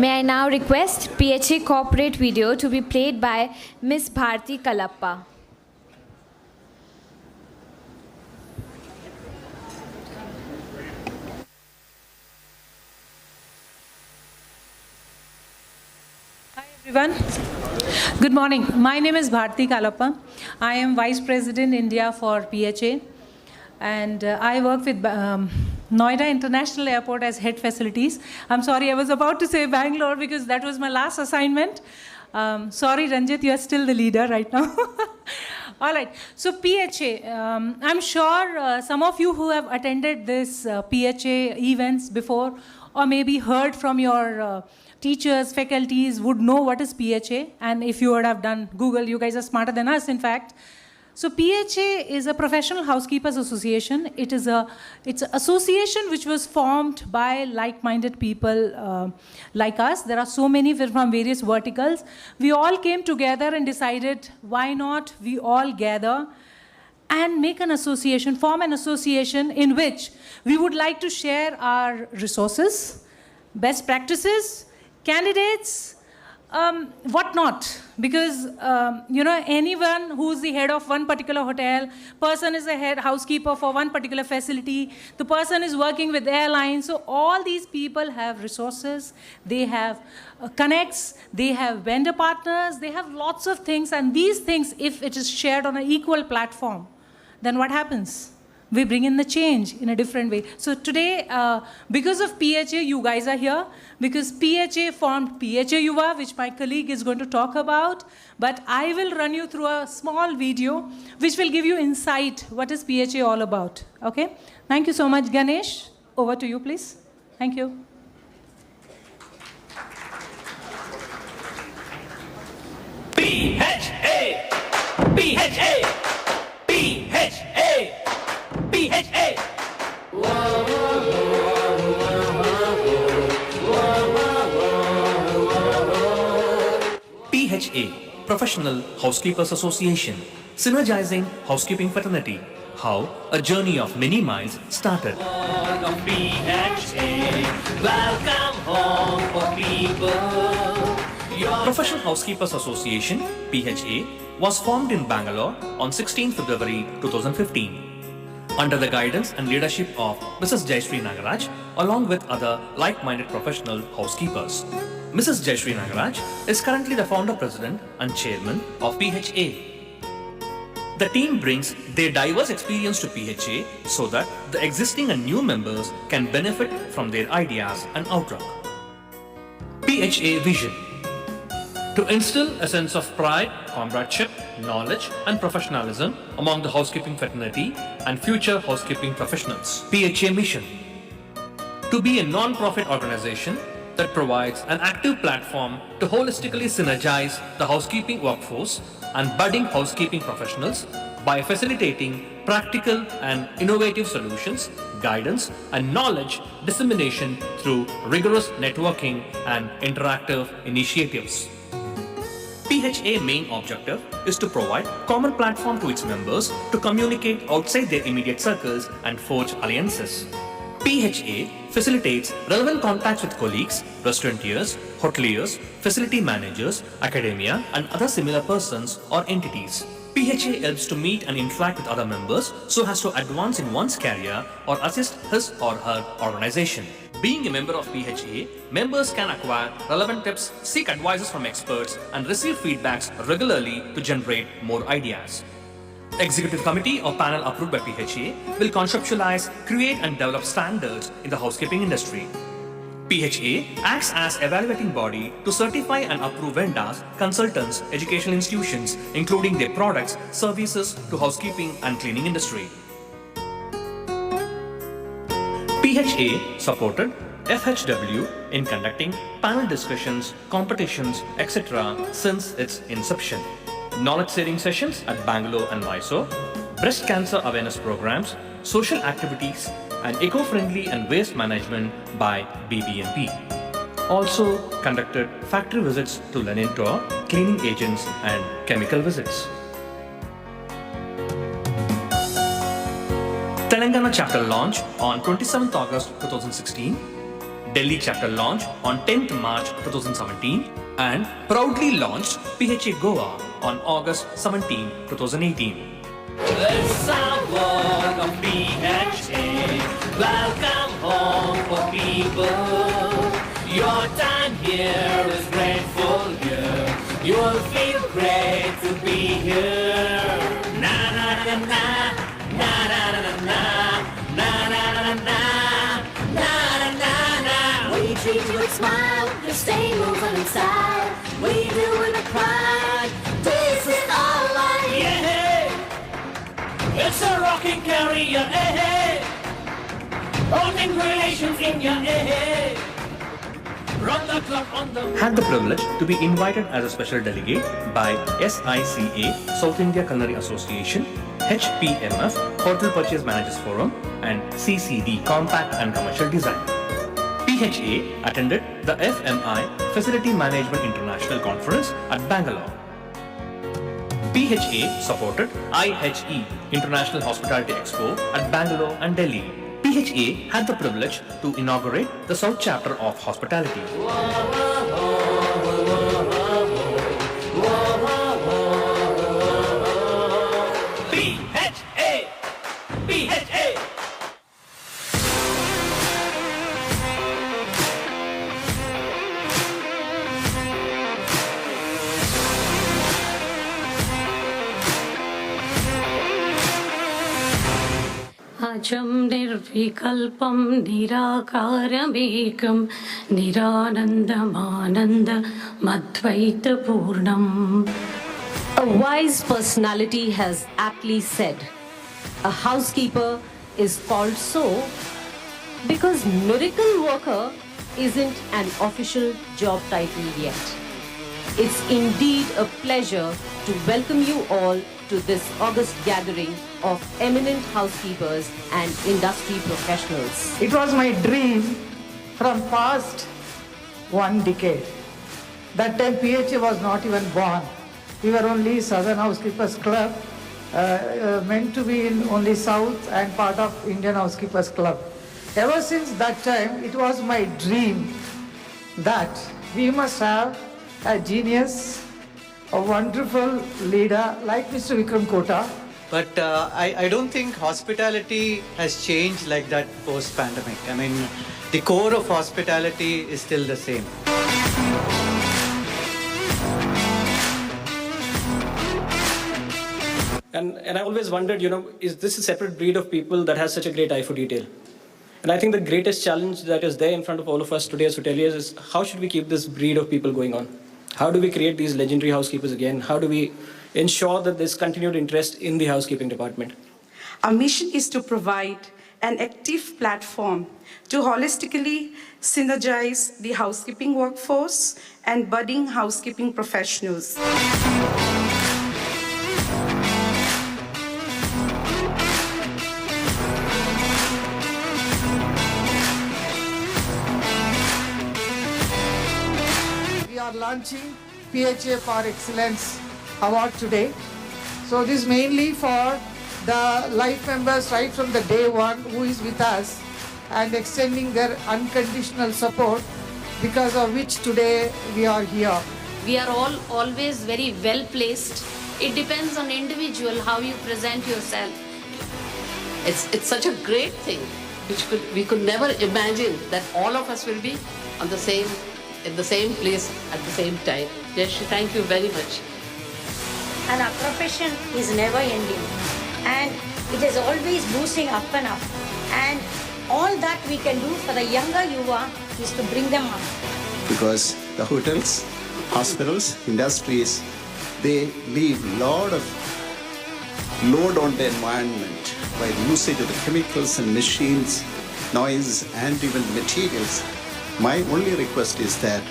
S3: May I now request PHA corporate video to be played by Ms. Bharti Kalappa.
S7: Hi everyone. Good morning. My name is Bharti Kalappa. I am Vice President India for PHA, and I work with Noida International Airport as head facilities. I'm sorry, I was about to say Bangalore because that was my last assignment. Sorry, Ranjit, you are still the leader right now. All right, so PHA. I'm sure some of you who have attended this PHA events before or maybe heard from your teachers, faculties would know what is PHA. And if you would have done Google, you guys are smarter than us, in fact. So PHA is a Professional Housekeepers Association. It's an association which was formed by like-minded people like us. There are so many from various verticals. We all came together and decided, why not we all gather and make an association, form an association in which we would like to share our resources, best practices, candidates, whatnot. Because, anyone who's the head of one particular hotel, person is a head housekeeper for one particular facility, the person is working with airlines. So all these people have resources, they have connects, they have vendor partners, they have lots of things. And these things, if it is shared on an equal platform, then what happens? We bring in the change in a different way. So today, because of PHA, you guys are here. Because PHA formed PHA Yuva, which my colleague is going to talk about. But I will run you through a small video, which will give you insight what is PHA all about. Okay? Thank you so much, Ganesh. Over to you, please. Thank you.
S5: PHA! PHA! PHA! PHA! PHA, Professional Housekeepers Association, Synergizing Housekeeping Fraternity. How a journey of many miles started. Welcome home for people. Professional Housekeepers Association, PHA, was formed in Bangalore on 16 February 2015. Under the guidance and leadership of Mrs. Jayashree Nagaraj, along with other like-minded professional housekeepers. Mrs. Jayashree Nagaraj is currently the founder, president and chairman of PHA. The team brings their diverse experience to PHA so that the existing and new members can benefit from their ideas and outlook. PHA vision: to instill a sense of pride, comradeship, knowledge and professionalism among the housekeeping fraternity and future housekeeping professionals. PHA mission: to be a non-profit organization that provides an active platform to holistically synergize the housekeeping workforce and budding housekeeping professionals by facilitating practical and innovative solutions, guidance and knowledge dissemination through rigorous networking and interactive initiatives. PHA main objective is to provide common platform to its members to communicate outside their immediate circles and forge alliances. PHA facilitates relevant contacts with colleagues, restaurateurs, hoteliers, facility managers, academia and other similar persons or entities. PHA helps to meet and interact with other members so as to advance in one's career or assist his or her organization. Being a member of PHA, members can acquire relevant tips, seek advices from experts, and receive feedbacks regularly to generate more ideas. Executive committee or panel approved by PHA will conceptualize, create and develop standards in the housekeeping industry. PHA acts as evaluating body to certify and approve vendors, consultants, educational institutions, including their products, services to housekeeping and cleaning industry. PHA supported FHW in conducting panel discussions, competitions, etc. since its inception. Knowledge sharing sessions at Bangalore and Mysore, breast cancer awareness programs, social activities, and eco-friendly and waste management by BBMP. Also conducted factory visits to linen tour, cleaning agents, and chemical visits. Telangana chapter launch on 27th August 2016, Delhi chapter launch on 10th March 2017, and proudly launched PHA Goa on August 17, 2018. The sound of PHA, welcome home for people. Your time here is grateful here. You'll feel great to be here. Na na na na na na na na na na na na.
S8: side. We do it with pride. This is our life.
S5: Yeah, it's a rocking career. Bonding relations in your head. Run the clock on the. Had the privilege to be invited as a special delegate by SICA, South India Culinary Association, HPMF, Hotel Purchase Managers Forum, and CCD, Compact and Commercial Design. PHA attended the FMI, Facility Management International Conference at Bangalore. PHA supported IHE, International Hospitality Expo at Bangalore and Delhi. PHA had the privilege to inaugurate the South Chapter of Hospitality. PHA! PHA!
S8: अजं निर्विकल्पं निराकारमेकं निरानन्दमानन्दमद्वैतपूर्णम्.
S9: A wise personality has aptly said, a housekeeper is called so because miracle worker isn't an official job title yet. It's indeed a pleasure to welcome you all to this august gathering of eminent housekeepers and industry professionals.
S10: It was my dream from past 1 decade. That time PHA was not even born. We were only Southern Housekeepers Club, meant to be in only South and part of Indian Housekeepers Club. Ever since that time, it was my dream that we must have a genius, a wonderful leader like Mr. Vikram Kota.
S12: But I don't think hospitality has changed like that post-pandemic. I mean, the core of hospitality is still the same.
S13: And I always wondered, is this a separate breed of people that has such a great eye for detail? And I think the greatest challenge that is there in front of all of us today as hoteliers is how should we keep this breed of people going on? How do we create these legendary housekeepers again? How do we ensure that there's continued interest in the housekeeping department?
S14: Our mission is to provide an active platform to holistically synergize the housekeeping workforce and budding housekeeping professionals.
S10: We are launching PHA for Excellence Award today. So this is mainly for the life members right from the day one who is with us and extending their unconditional support, because of which today we are here.
S15: We are all always very well placed. It depends on individual how you present yourself.
S16: It's such a great thing, which we could never imagine that all of us will be in the same place at the same time. Jayesh, thank you very much.
S17: And our profession is never ending, and it is always boosting up and up. And all that we can do for the younger Yuva is to bring them up.
S18: Because the hotels, hospitals, industries, they leave a lot of load on the environment by the usage of the chemicals and machines, noise, and even materials. My only request is that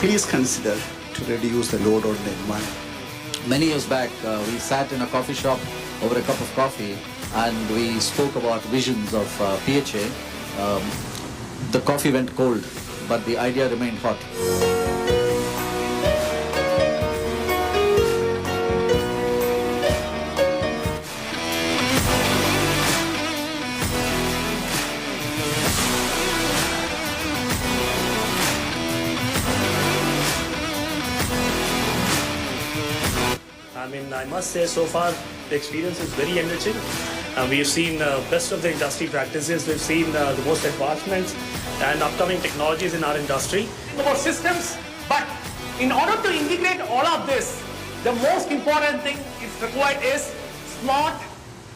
S18: please consider to reduce the load on the environment.
S19: Many years back, we sat in a coffee shop over a cup of coffee and we spoke about visions of PHA. The coffee went cold, but the idea remained hot.
S20: I must say so far the experience is very enriching. We've seen best of the industry practices, we've seen the most advancements and upcoming technologies in our industry.
S21: About systems, but in order to integrate all of this, the most important thing is required is smart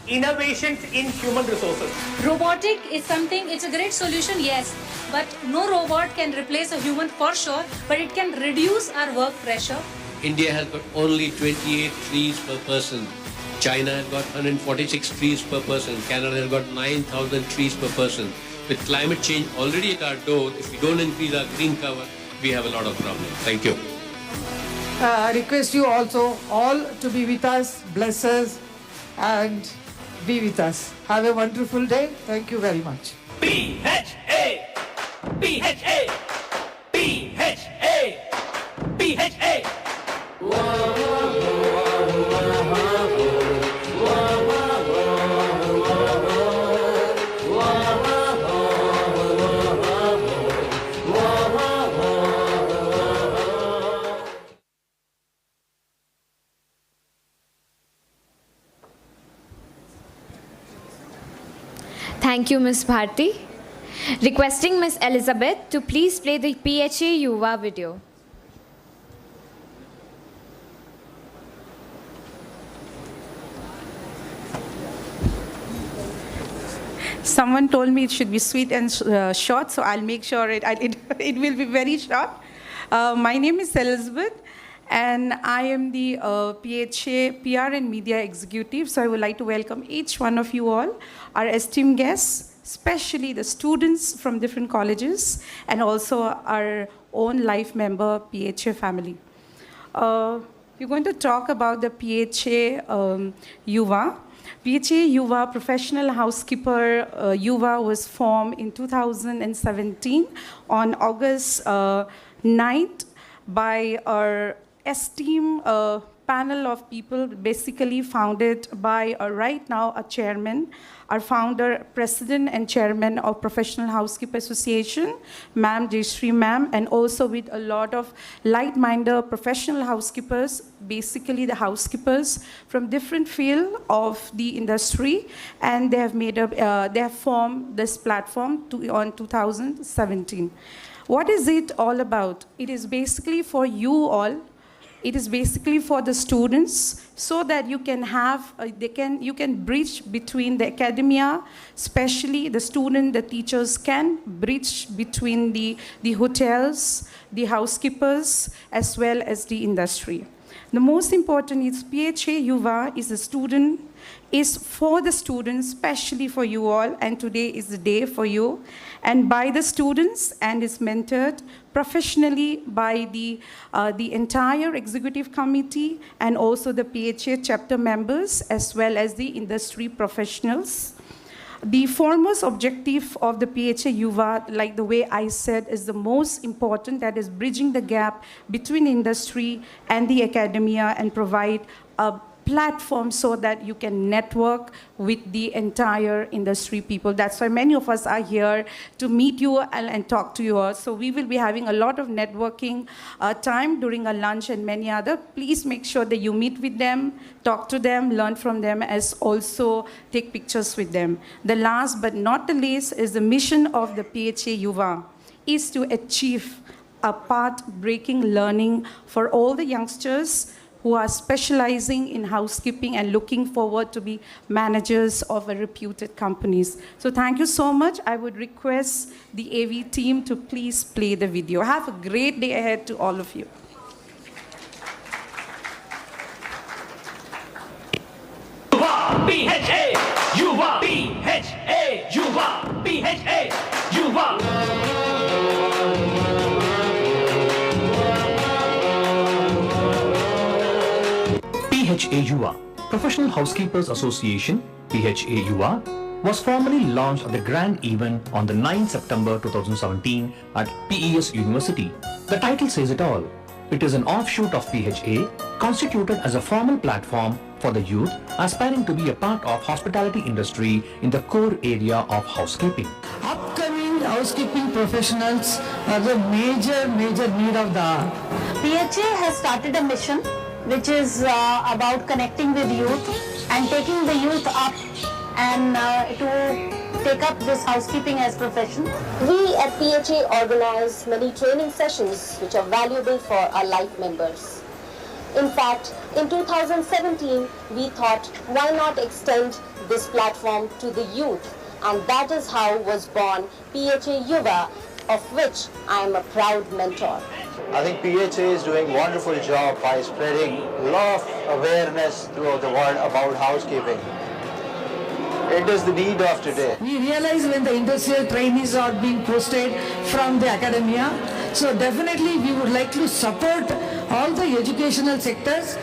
S21: innovations in human resources.
S7: Robotic is something, it's a great solution, yes. But no robot can replace a human for sure, but it can reduce our work pressure.
S11: India has got only 28 trees per person. China has got 146 trees per person. Canada has got 9,000 trees per person. With climate change already at our door, if we don't increase our green cover, we have a lot of problems. Thank you.
S10: I request you also all to be with us, bless us, and be with us. Have a wonderful day. Thank you very much.
S21: PHA! PHA! PHA! PHA!
S3: Thank you, Ms. Bharti. Requesting Ms. Elizabeth to please play the PHA Yuva video.
S14: Someone told me it should be sweet and short, so I'll make sure it will be very short. My name is Elizabeth, and I am the PHA PR and Media Executive, so I would like to welcome each one of you all, our esteemed guests, especially the students from different colleges, and also our own life member, PHA family. We're going to talk about the PHA Yuva. PHA Yuva, Professional Housekeeper Yuva, was formed in 2017 on August 9th by our esteemed panel of people, basically founded by right now a chairman, our founder, president and chairman of Professional Housekeeper Association, Ma'am Jayashree Ma'am, and also with a lot of like-minded professional housekeepers, basically the housekeepers from different fields of the industry, and they have formed this platform on 2017. What is it all about? It is basically for you all. It is basically for the students, so that you can have, you can bridge between the academia, especially the student, the teachers can bridge between the hotels, the housekeepers, as well as the industry. The most important is PHA Yuva is for the students, especially for you all, and today is the day for you, and by the students, and is mentored professionally by the entire executive committee, and also the PHA chapter members, as well as the industry professionals. The foremost objective of the PHA Yuva, like the way I said, is the most important, that is bridging the gap between industry and the academia and provide a platform so that you can network with the entire industry people. That's why many of us are here, to meet you and talk to you all. So we will be having a lot of networking time during a lunch and many other. Please make sure that you meet with them, talk to them, learn from them, as also take pictures with them. The last but not the least is the mission of the PHA Yuva is to achieve a path-breaking learning for all the youngsters who are specializing in housekeeping and looking forward to be managers of reputed companies. So thank you so much. I would request the AV team to please play the video. Have a great day ahead to all of you.
S21: PHA Yuva, PHA Yuva, PHA Yuva.
S5: PHA Yuva, Professional Housekeepers Association, PHA Yuva, was formally launched at the grand event on the 9th September 2017 at PES University. The title says it all. It is an offshoot of PHA, constituted as a formal platform for the youth aspiring to be a part of hospitality industry in the core area of housekeeping.
S10: Upcoming housekeeping professionals are the major need of the hour.
S17: PHA has started a mission which is about connecting with youth and taking the youth up and to take up this housekeeping as profession.
S22: We at PHA organize many training sessions which are valuable for our life members.
S6: In fact, in 2017, we thought, why not extend this platform to the youth? And that is how was born PHA Yuva, of which I am a proud mentor.
S22: I think PHA is doing a wonderful job by spreading a lot of awareness throughout the world about housekeeping. It is the need of today.
S10: We realize when the industrial trainees are being posted from the academia, so definitely we would like to support all the educational sectors.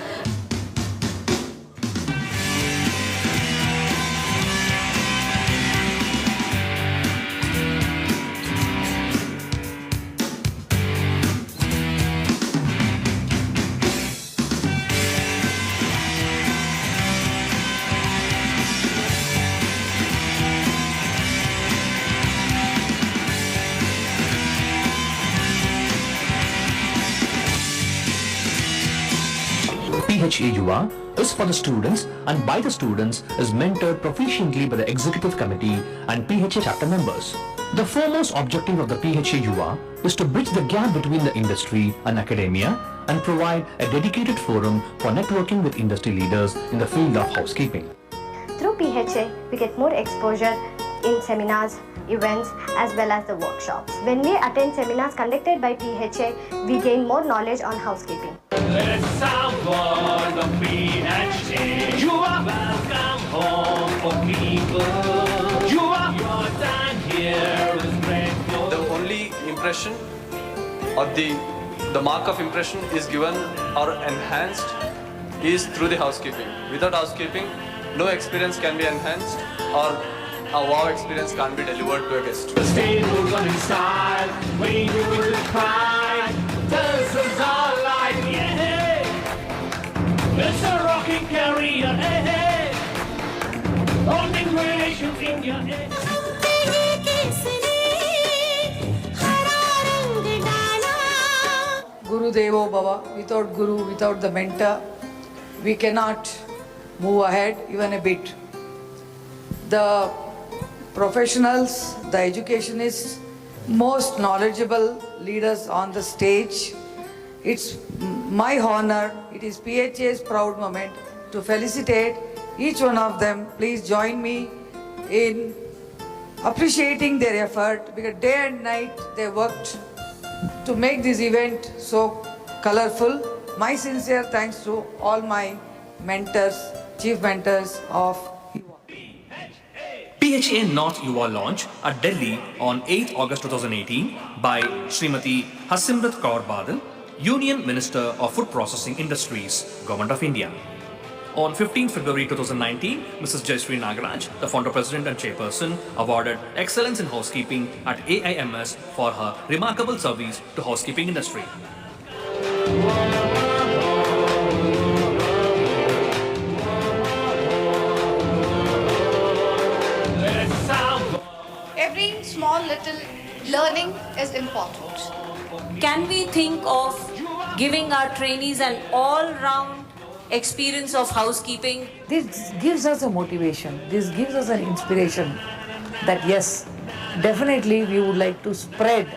S5: PHA Yuva is for the students and by the students is mentored proficiently by the executive committee and PHA chapter members. The foremost objective of the PHA Yuva is to bridge the gap between the industry and academia and provide a dedicated forum for networking with industry leaders in the field of housekeeping.
S23: Through PHA, we get more exposure in seminars, events, as well as the workshops. When we attend seminars conducted by PHA, we gain more knowledge on housekeeping.
S21: Let's someone of PHA. You are welcome home for people. You are your time here is grateful.
S24: The only impression or the mark of impression is given or enhanced is through the housekeeping. Without housekeeping, no experience can be enhanced or a wow experience can't be delivered to a guest.
S21: Stay rules on inside, when you will cry. This is our life, yeah. It's a rocking career, hey. Holding relations in your head.
S10: Guru Devo Bhava, without Guru, without the mentor, we cannot move ahead even a bit. The professionals, the educationists, most knowledgeable leaders on the stage. It's my honor, it is PHA's proud moment to felicitate each one of them. Please join me in appreciating their effort because day and night they worked to make this event so colorful. My sincere thanks to all my mentors, chief mentors of
S5: PHA North Yuva launch at Delhi on 8th August 2018 by Srimati Harsimrat Kaur Badal, Union Minister of Food Processing Industries, Government of India. On 15th February 2019, Mrs. Jayashree Nagaraj, the founder president and chairperson, awarded Excellence in Housekeeping at AIMS for her remarkable service to housekeeping industry.
S25: Every small little learning is important.
S9: Can we think of giving our trainees an all-round experience of housekeeping?
S10: This gives us a motivation, this gives us an inspiration that yes, definitely we would like to spread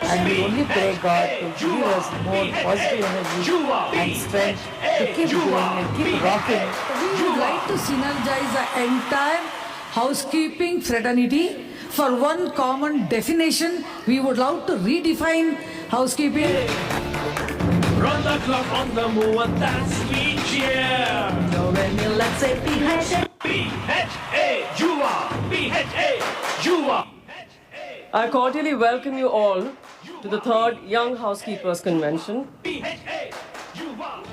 S10: and we only pray God to give us more positive energy and strength to keep going and keep rocking. We would like to synergize the entire housekeeping fraternity for one common definition. We would love to redefine housekeeping.
S21: Run the clock on the move and that's we cheer.
S25: Let's say PHA.
S21: PHA Yuva. PHA Yuva.
S26: I cordially welcome you all to the 3rd Young Housekeepers Convention.
S21: PHA Yuva.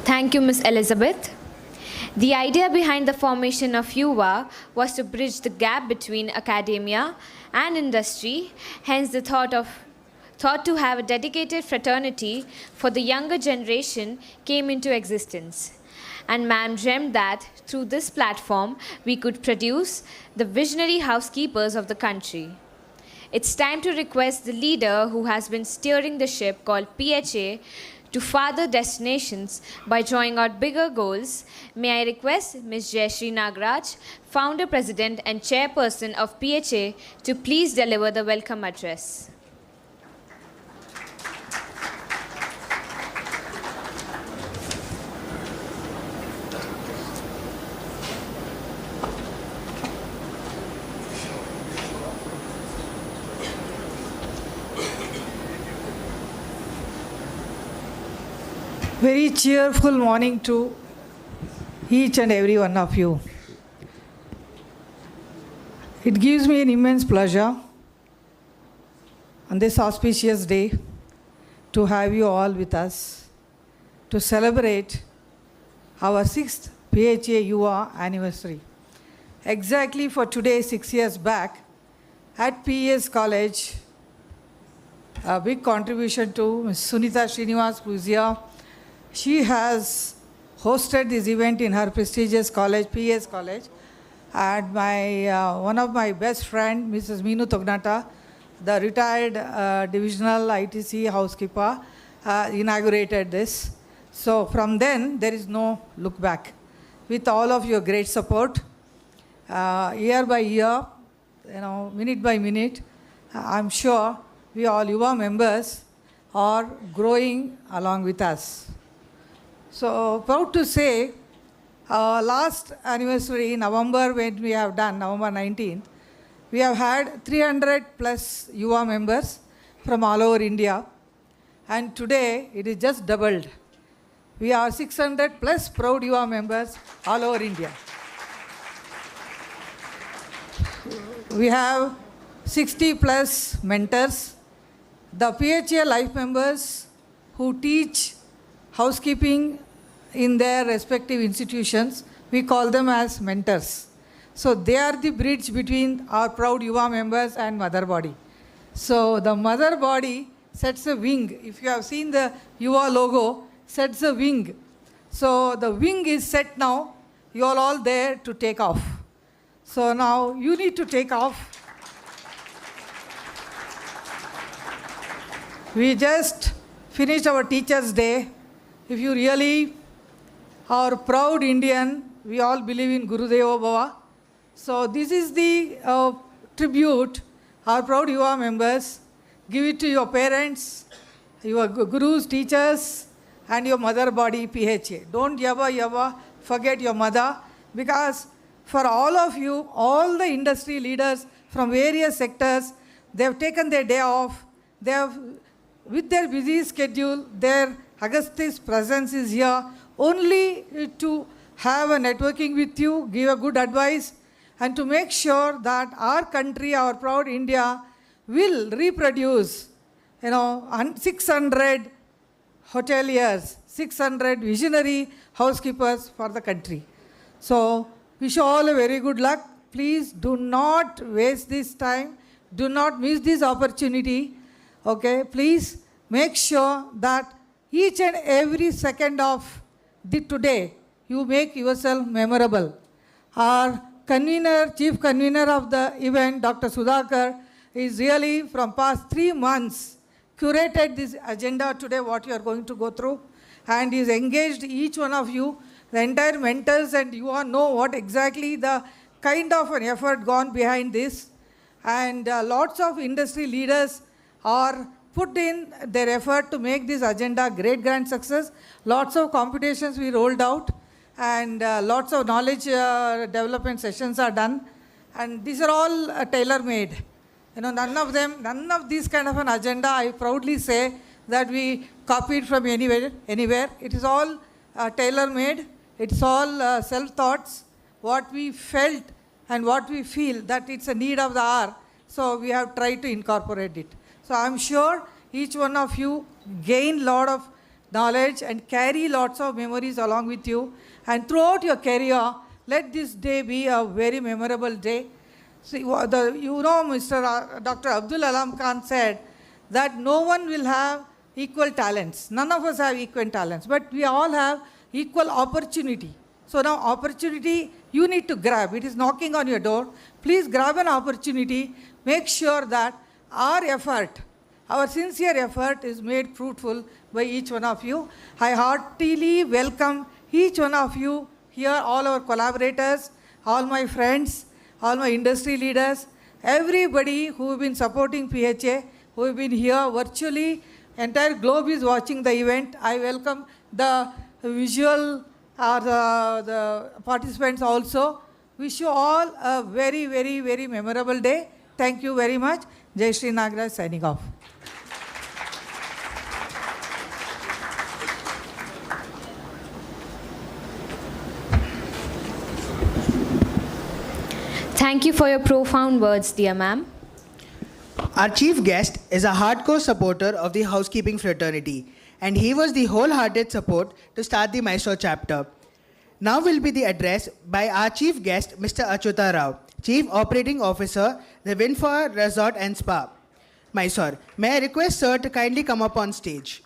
S3: Thank you, Ms. Elizabeth. The idea behind the formation of Yuva was to bridge the gap between academia and industry, hence the thought to have a dedicated fraternity for the younger generation came into existence. And ma'am dreamt that through this platform we could produce the visionary housekeepers of the country. It's time to request the leader who has been steering the ship called PHA to farther destinations by drawing out bigger goals. May I request Ms. Jayashree Nagaraj, Founder, President and Chairperson of PHA, to please deliver the welcome address.
S10: Very cheerful morning to each and every one of you. It gives me an immense pleasure on this auspicious day to have you all with us to celebrate our 6th PHA Yuva anniversary. Exactly for today, 6 years back, at PES College, a big contribution to Ms. Sunita Srinivas, who is here. She has hosted this event in her prestigious college, PES College, and one of my best friend, Mrs. Meenu Tognata, the retired divisional ITC housekeeper, inaugurated this. So from then, there is no look back. With all of your great support, year by year, minute by minute, I'm sure we all Yuva members are growing along with us. So proud to say, last anniversary, November, when we have done, November 19th, we have had 300 plus Yuva members from all over India. And today, it is just doubled. We are 600 plus proud Yuva members all over India. We have 60 plus mentors. The PHA life members who teach housekeeping in their respective institutions, we call them as mentors. So they are the bridge between our proud Yuva members and mother body. So the mother body sets a wing. If you have seen the Yuva logo, sets a wing. So the wing is set now. You are all there to take off. So now you need to take off. We just finished our Teachers' Day. If you really are proud Indian, we all believe in Gurudeva Bhava. So this is the tribute our proud Yuva members. Give it to your parents, your gurus, teachers, and your mother body, PHA. Don't ever forget your mother, because for all of you, all the industry leaders from various sectors, they have taken their day off. They have, with their busy schedule, their Augustus presence is here only to have a networking with you, give a good advice, and to make sure that our country, our proud India, will reproduce, 600 hoteliers, 600 visionary housekeepers for the country. So, wish you all a very good luck. Please do not waste this time. Do not miss this opportunity. Okay, please make sure that each and every second of today, you make yourself memorable. Our convener, chief convener of the event, Dr. Sudhakar, is really from past 3 months curated this agenda today, what you are going to go through, and is engaged each one of you, the entire mentors, and you all know what exactly the kind of an effort gone behind this. And lots of industry leaders are put in their effort to make this agenda great grand success. Lots of competitions we rolled out, and lots of knowledge development sessions are done, and these are all tailor-made. None of these kind of an agenda, I proudly say that we copied from anywhere. It is all tailor-made. It's all self-thoughts, what we felt and what we feel that it's a need of the hour. So we have tried to incorporate it. So I'm sure each one of you gain a lot of knowledge and carry lots of memories along with you. And throughout your career, let this day be a very memorable day. See, Mr. Dr. Abdul Alam Khan said that no one will have equal talents. None of us have equal talents, but we all have equal opportunity. So now opportunity you need to grab. It is knocking on your door. Please grab an opportunity. Make sure that our effort, our sincere effort is made fruitful by each one of you. I heartily welcome each one of you here, all our collaborators, all my friends, all my industry leaders, everybody who have been supporting PHA, who have been here virtually. Entire globe is watching the event. I welcome the visual or the participants also. Wish you all a very, very, very memorable day. Thank you very much. Jai Shri Nagaraj signing off.
S3: Thank you for your profound words, dear ma'am.
S1: Our chief guest is a hardcore supporter of the housekeeping fraternity, and he was the wholehearted support to start the Mysore chapter. Now will be the address by our chief guest, Mr. Achyuta Rao, Chief Operating Officer, the Windflower Resort and Spa, Mysore. May I request sir to kindly come up on stage.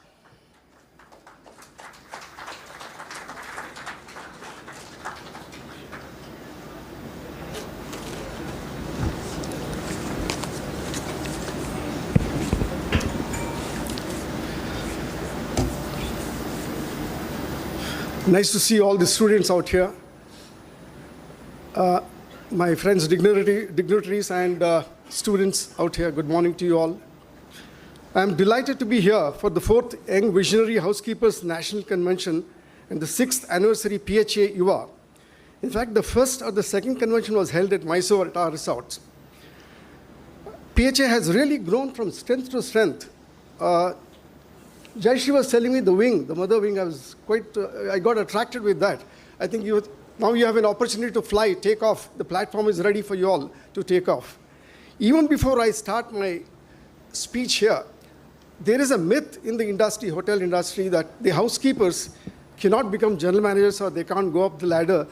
S2: Nice to see all the students out here. My friends, dignitaries and students out here, good morning to you all. I'm delighted to be here for the 4th Young Visionary Housekeepers National Convention and the 6th anniversary PHA Yuva. In fact, the first or the second convention was held at Mysore at our resorts. PHA has really grown from strength to strength. Jayashree was telling me the wing, the mother wing, I got attracted with that. I think now you have an opportunity to fly, take off. The platform is ready for you all to take off. Even before I start my speech here, there is a myth in the industry, hotel industry, that the housekeepers cannot become general managers or they can't go up the ladder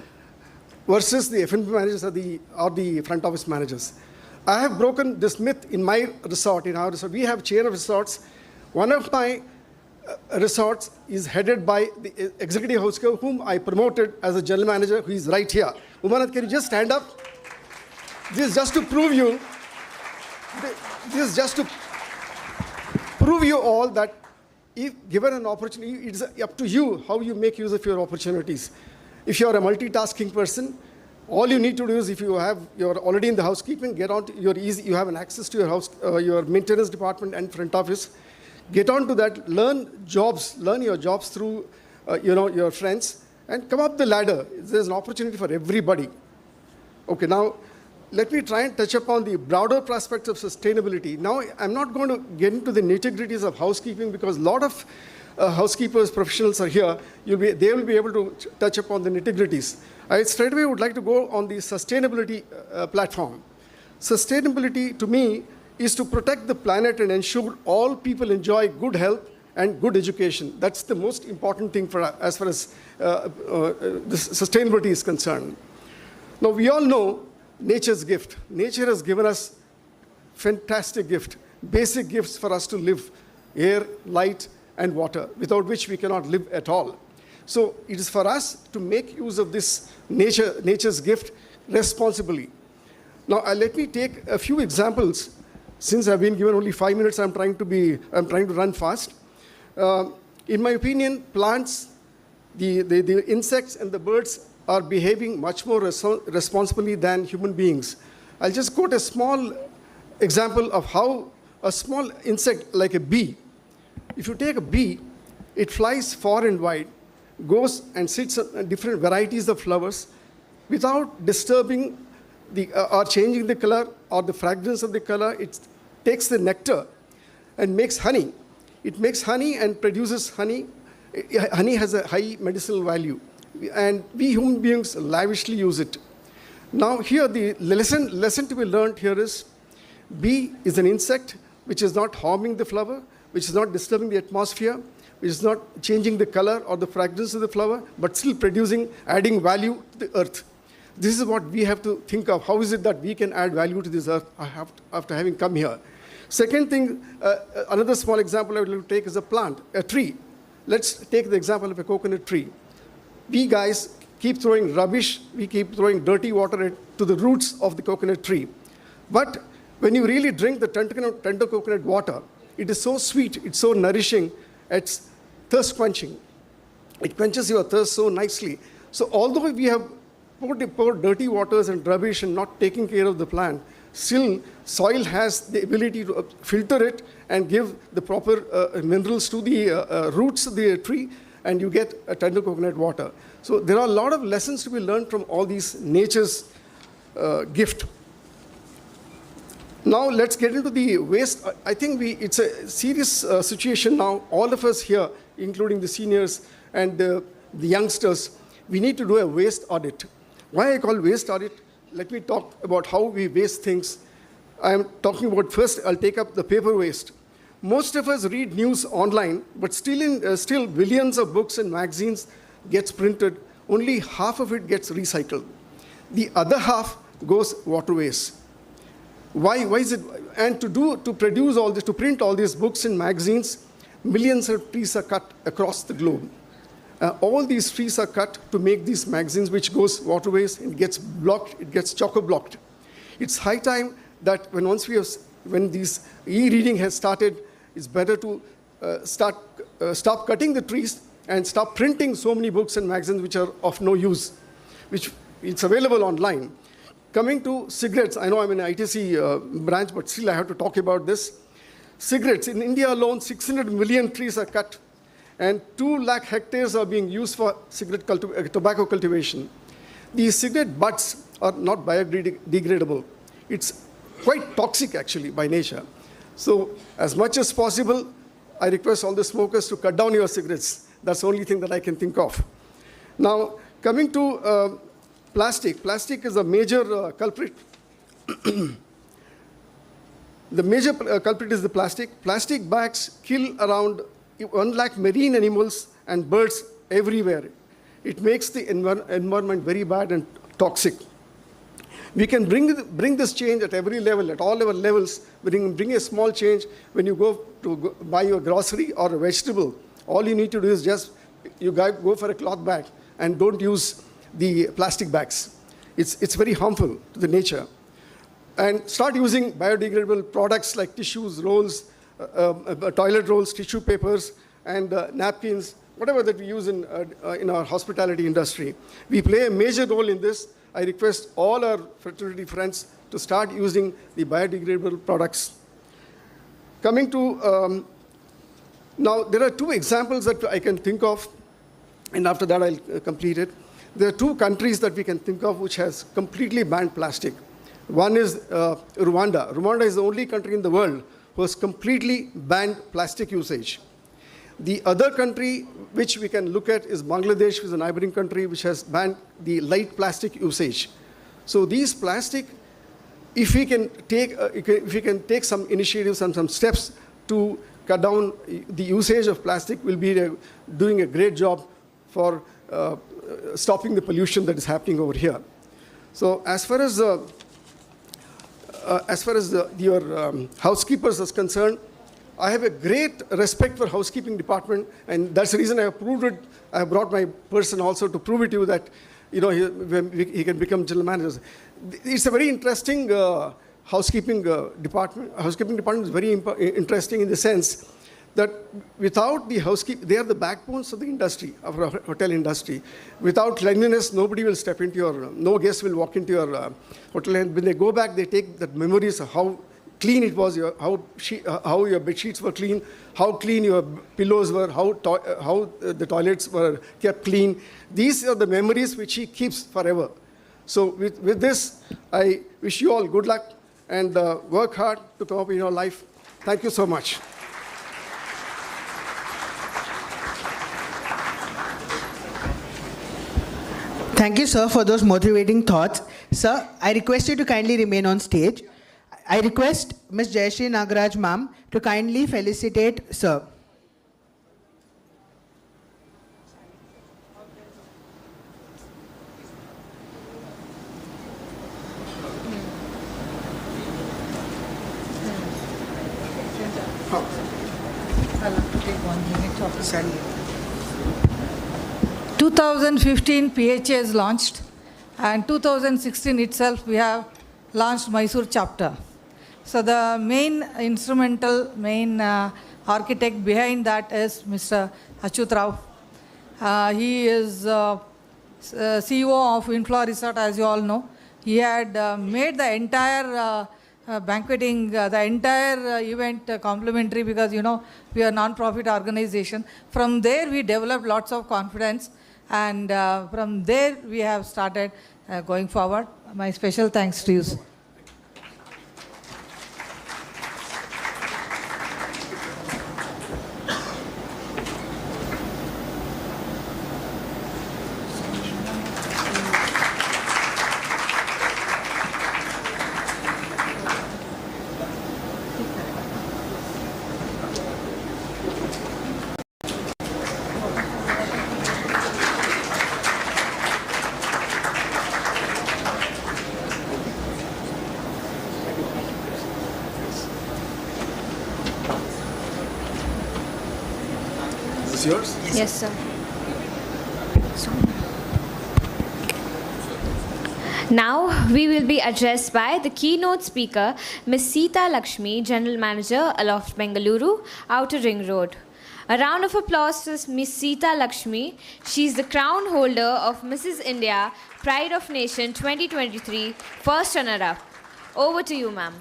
S2: versus the F&B managers or the front office managers. I have broken this myth in my resort, in our resort. We have a chain of resorts. One of my resorts is headed by the executive housekeeper whom I promoted as a general manager, who is right here. Umanat, can you just stand up? This is just to prove you, all that if given an opportunity, it's up to you how you make use of your opportunities. If you are a multitasking person, all you need to do is, if you're already in the housekeeping, get on to you have an access to your house, your maintenance department and front office. Get on to that, learn your jobs through your friends, and come up the ladder. There's an opportunity for everybody. Okay, now let me try and touch upon the broader prospects of sustainability. Now, I'm not going to get into the nitty-gritties of housekeeping because a lot of housekeepers, professionals are here. They will be able to touch upon the nitty-gritties. I straight away would like to go on the sustainability platform. Sustainability, to me, is to protect the planet and ensure all people enjoy good health and good education. That's the most important thing as far as sustainability is concerned. Now, we all know nature's gift. Nature has given us fantastic gift, basic gifts for us to live: air, light, and water, without which we cannot live at all. So it is for us to make use of this nature's gift responsibly. Now, let me take a few examples. Since I've been given only 5 minutes, I'm trying to run fast. In my opinion, plants, the insects and the birds are behaving much more responsibly than human beings. I'll just quote a small example of how a small insect like a bee, if you take a bee, it flies far and wide, goes and sits on different varieties of flowers without disturbing or changing the color or the fragrance of the color. It takes the nectar and makes honey. It makes honey and produces honey. Honey has a high medicinal value, and we human beings lavishly use it. Now here the lesson to be learned here is, bee is an insect which is not harming the flower, which is not disturbing the atmosphere, which is not changing the color or the fragrance of the flower, but still adding value to the earth. This is what we have to think of. How is it that we can add value to this earth after having come here? Second thing, another small example I would like to take is a plant, a tree. Let's take the example of a coconut tree. We guys keep throwing rubbish, we keep throwing dirty water to the roots of the coconut tree. But when you really drink the tender coconut water, it is so sweet, it's so nourishing, it's thirst quenching. It quenches your thirst so nicely. So although we have poured dirty waters and rubbish and not taking care of the plant, still soil has the ability to filter it and give the proper minerals to the roots of the tree, and you get a tender coconut water. So there are a lot of lessons to be learned from all these nature's gift. Now let's get into the waste. I think it's a serious situation now. All of us here, including the seniors and the youngsters, we need to do a waste audit. Why I call waste audit? Let me talk about how we waste things. I'm talking about, first I'll take up the paper waste. Most of us read news online, but still billions of books and magazines gets printed. Only half of it gets recycled. The other half goes waterways. Why is it? And to produce all this, to print all these books and magazines, millions of trees are cut across the globe. All these trees are cut to make these magazines, which goes waterways, and gets blocked, it gets choco-blocked. It's high time that when this e-reading has started, it's better to stop cutting the trees and stop printing so many books and magazines which are of no use, which it's available online. Coming to cigarettes, I know I'm in ITC branch, but still I have to talk about this. Cigarettes, in India alone, 600 million trees are cut, and 2 lakh hectares are being used for tobacco cultivation. These cigarette butts are not biodegradable. It's quite toxic, actually, by nature. So as much as possible, I request all the smokers to cut down your cigarettes. That's the only thing that I can think of. Now, coming to plastic. Plastic is a major culprit. The major culprit is the plastic. Plastic bags kill around 1 lakh marine animals and birds everywhere. It makes the environment very bad and toxic. We can bring this change at every level, at all our levels. We can bring a small change when you go to buy your grocery or a vegetable. All you need to do is just go for a cloth bag and don't use the plastic bags. It's very harmful to the nature. And start using biodegradable products like tissues, rolls, toilet rolls, tissue papers, and napkins, whatever that we use in our hospitality industry. We play a major role in this. I request all our fraternity friends to start using the biodegradable products. Coming to, now there are 2 examples that I can think of, and after that I'll complete it. There are 2 countries that we can think of which has completely banned plastic. One is Rwanda. Rwanda is the only country in the world who has completely banned plastic usage. The other country which we can look at is Bangladesh, which is a neighboring country which has banned the light plastic usage. So these plastic, if we can take some initiatives and some steps to cut down the usage of plastic, we'll be doing a great job for stopping the pollution that is happening over here. So as far as your housekeepers is concerned, I have a great respect for housekeeping department, and that's the reason I have proved it. I have brought my person also to prove it to you that he can become general managers. It's a very interesting housekeeping department. Housekeeping department is very interesting in the sense that without the housekeeping, they are the backbones of the industry, of our hotel industry. Without cleanliness, nobody will step into no guest will walk into your hotel. And when they go back, they take the memories of how clean it was, how your bed sheets were clean, how clean your pillows were, how the toilets were kept clean. These are the memories which he keeps forever. So with this, I wish you all good luck and work hard to come up in your life. Thank you so much.
S1: Thank you, sir, for those motivating thoughts. Sir, I request you to kindly remain on stage. I request Ms. Jayashree Nagaraj ma'am to kindly felicitate sir.
S10: I'll have to take 1 minute of the study. 2015 PHA is launched, and 2016 itself we have launched Mysore chapter. So the main architect behind that is Mr. Achyut Rao. He is CEO of Inflow Resort, as you all know. He had made the entire banqueting, the entire event complimentary because, you know, we are a non-profit organization. From there, we developed lots of confidence, and from there, we have started going forward. My special thanks to you, sir.
S2: Yours?
S3: Yes, sir. Now we will be addressed by the keynote speaker, Ms. Sita Lakshmi, General Manager, Aloft Bengaluru, Outer Ring Road. A round of applause to Ms. Sita Lakshmi. She is the crown holder of Mrs. India Pride of Nation 2023, first runner-up. Over to you, ma'am.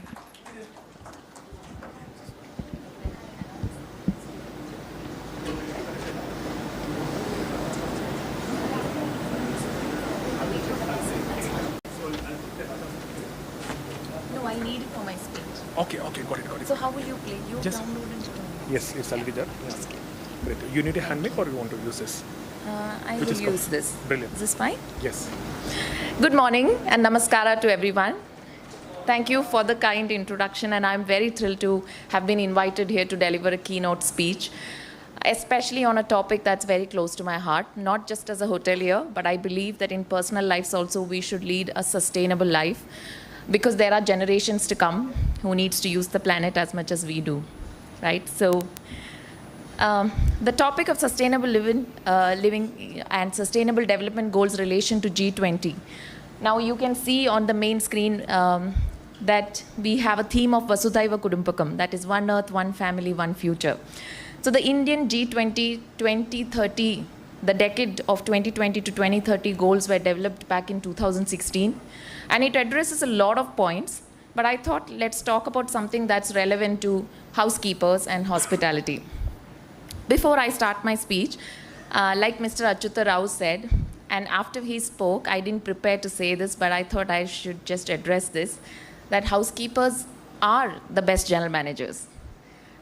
S4: I need it for my speech.
S8: Okay, got it.
S4: So how will you play? You
S8: Just-
S4: download and
S8: Yes, it's already there. Great. You need a hand mic or you want to use this?
S4: I
S8: Which
S4: will
S8: is
S4: use this.
S8: Brilliant.
S4: Is this fine?
S8: Yes.
S4: Good morning and namaskara to everyone. Thank you for the kind introduction, and I'm very thrilled to have been invited here to deliver a keynote speech, especially on a topic that's very close to my heart, not just as a hotelier, but I believe that in personal lives also we should lead a sustainable life, because there are generations to come who needs to use the planet as much as we do, right? So the topic of sustainable living and sustainable development goals relation to G20. Now you can see on the main screen that we have a theme of Vasudhaiva Kudumpakam, that is one earth, one family, one future. So the Indian G20 2030, the decade of 2020 to 2030 goals were developed back in 2016, and it addresses a lot of points, but I thought let's talk about something that's relevant to housekeepers and hospitality. Before I start my speech, like Mr. Achyut Rao said, and after he spoke, I didn't prepare to say this, but I thought I should just address this, that housekeepers are the best general managers.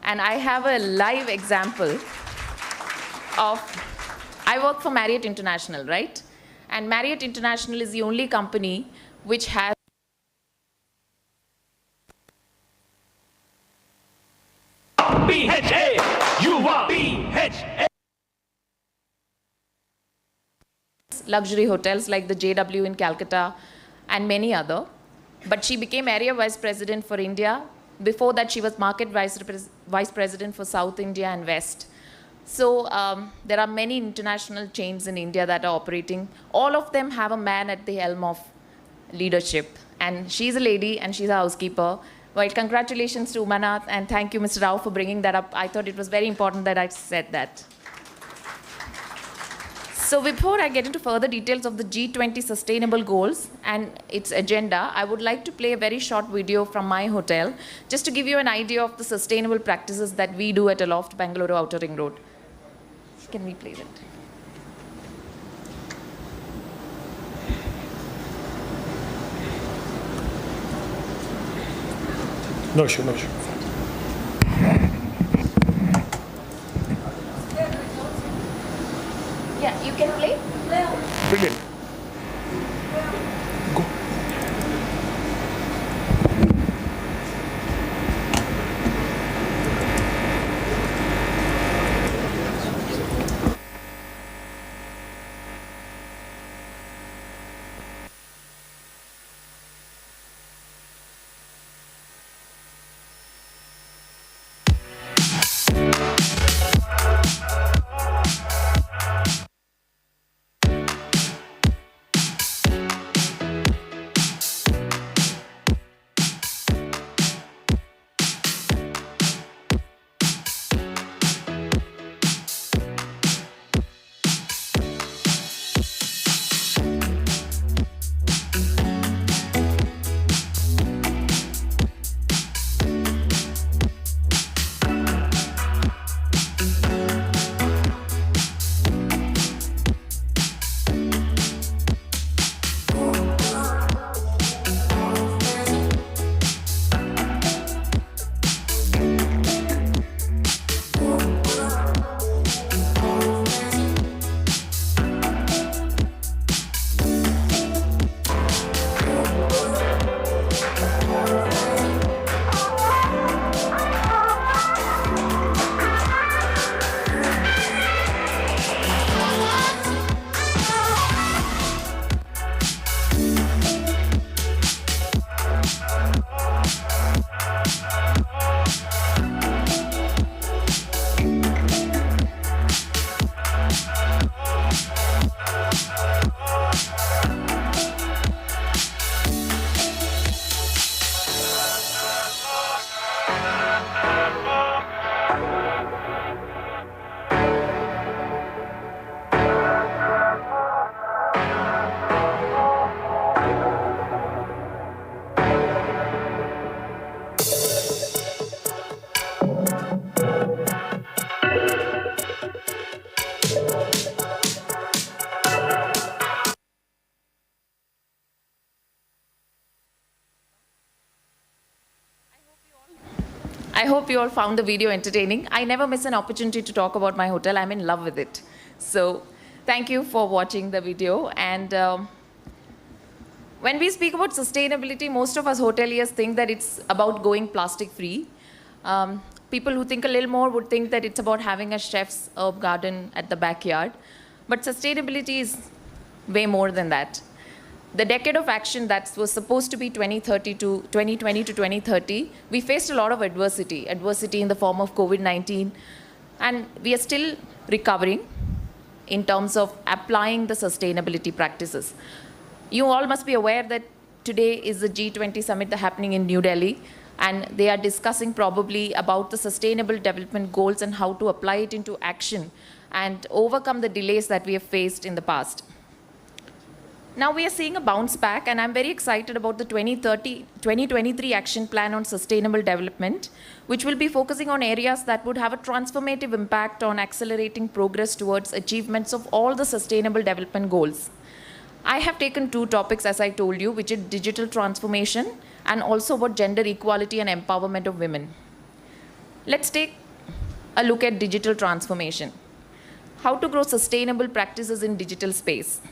S4: And I have a live example of, I work for Marriott International, right? And Marriott International is the only company which has
S21: PHA Yuva, PHA.
S4: luxury hotels like the JW in Calcutta and many other. But she became Area Vice President for India. Before that, she was Market Vice President for South India and West. So there are many international chains in India that are operating. All of them have a man at the helm of leadership. And she's a lady and she's a housekeeper. Well, congratulations to Umanath, and thank you, Mr. Rao, for bringing that up. I thought it was very important that I said that. So before I get into further details of the G20 sustainable goals and its agenda, I would like to play a very short video from my hotel, just to give you an idea of the sustainable practices that we do at Aloft Bengaluru Outer Ring Road. Can we play that?
S8: No issue.
S4: Yeah, you can play.
S8: Brilliant.
S4: hope you all found the video entertaining. I never miss an opportunity to talk about my hotel. I'm in love with it. So thank you for watching the video. And when we speak about sustainability, most of us hoteliers think that it's about going plastic free. People who think a little more would think that it's about having a chef's herb garden at the backyard. But sustainability is way more than that. The decade of action that was supposed to be 2020 to 2030, we faced a lot of adversity in the form of COVID-19, and we are still recovering in terms of applying the sustainability practices. You all must be aware that today is the G20 summit happening in New Delhi, and they are discussing probably about the sustainable development goals and how to apply it into action and overcome the delays that we have faced in the past. Now we are seeing a bounce back, and I'm very excited about the 2023 action plan on sustainable development, which will be focusing on areas that would have a transformative impact on accelerating progress towards achievements of all the sustainable development goals. I have taken two topics, as I told you, which is digital transformation and also about gender equality and empowerment of women. Let's take a look at digital transformation. How to grow sustainable practices in digital space.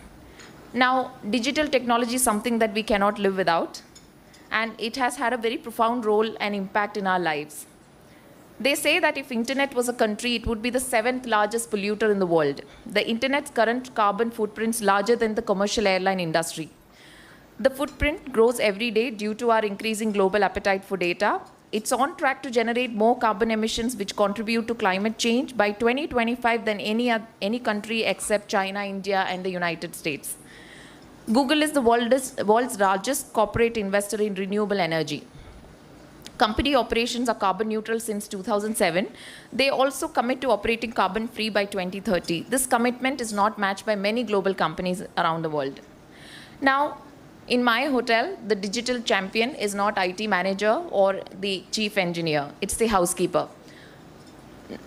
S4: Now, digital technology is something that we cannot live without, and it has had a very profound role and impact in our lives. They say that if internet was a country, it would be the 7th largest polluter in the world. The internet's current carbon footprint is larger than the commercial airline industry. The footprint grows every day due to our increasing global appetite for data. It's on track to generate more carbon emissions which contribute to climate change by 2025 than any country except China, India, and the United States. Google is the world's largest corporate investor in renewable energy. Company operations are carbon neutral since 2007. They also commit to operating carbon free by 2030. This commitment is not matched by many global companies around the world. Now, in my hotel, the digital champion is not IT manager or the chief engineer. It's the housekeeper.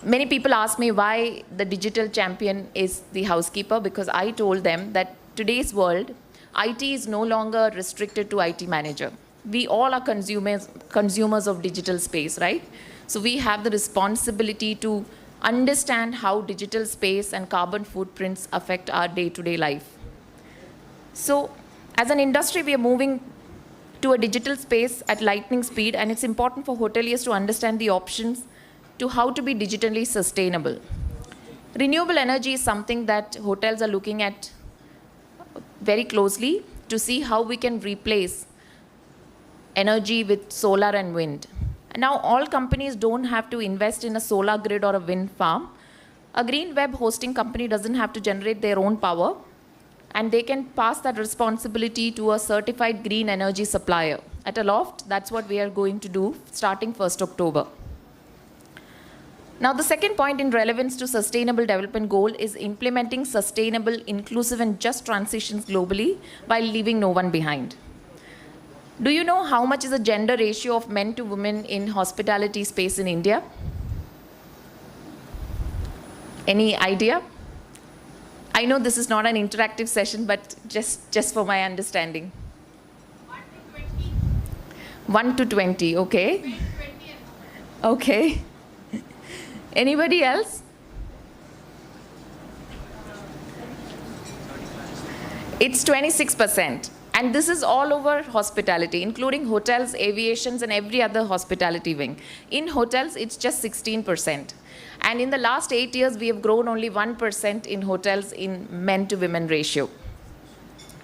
S4: Many people ask me why the digital champion is the housekeeper, because I told them that today's world, IT is no longer restricted to IT manager. We all are consumers of digital space, right? So we have the responsibility to understand how digital space and carbon footprints affect our day-to-day life. So as an industry, we are moving to a digital space at lightning speed, and it's important for hoteliers to understand the options to how to be digitally sustainable. Renewable energy is something that hotels are looking at very closely to see how we can replace energy with solar and wind. And now all companies don't have to invest in a solar grid or a wind farm. A green web hosting company doesn't have to generate their own power, and they can pass that responsibility to a certified green energy supplier. At Aloft, that's what we are going to do starting 1st October. Now, the second point in relevance to Sustainable Development Goal is implementing sustainable, inclusive, and just transitions globally while leaving no one behind. Do you know how much is the gender ratio of men to women in hospitality space in India? Any idea? I know this is not an interactive session, but just for my understanding. 1 to 20, okay. Okay. Anybody else? It's 26%. And this is all over hospitality, including hotels, aviations, and every other hospitality wing. In hotels, it's just 16%. And in the last 8 years, we have grown only 1% in hotels in men to women ratio.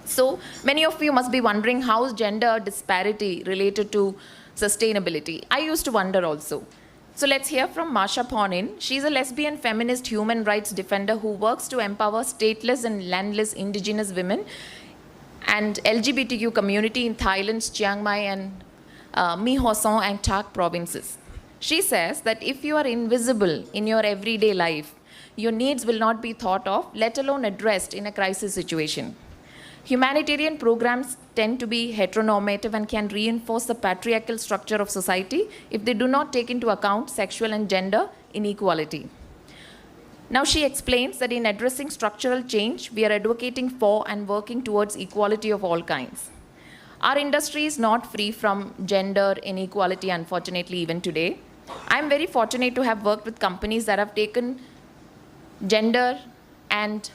S4: So many of you must be wondering how is gender disparity related to sustainability. I used to wonder also. So let's hear from Masha Ponin. She's a lesbian feminist human rights defender who works to empower stateless and landless indigenous women and LGBTQ community in Thailand's Chiang Mai and My Ho Son and Tak provinces. She says that if you are invisible in your everyday life, your needs will not be thought of, let alone addressed in a crisis situation. Humanitarian programs tend to be heteronormative and can reinforce the patriarchal structure of society if they do not take into account sexual and gender inequality. Now she explains that in addressing structural change, we are advocating for and working towards equality of all kinds. Our industry is not free from gender inequality, unfortunately, even today. I'm very fortunate to have worked with companies that have taken gender and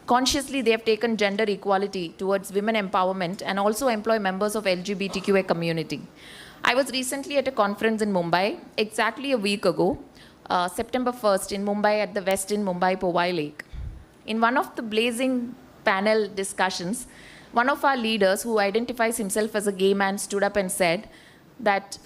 S4: consciously they have taken gender equality towards women empowerment and also employ members of LGBTQA community. I was recently at a conference in Mumbai, exactly a week ago, September 1st in Mumbai at the Westin Mumbai Powai Lake. In one of the blazing panel discussions, one of our leaders who identifies himself as a gay man stood up and said that,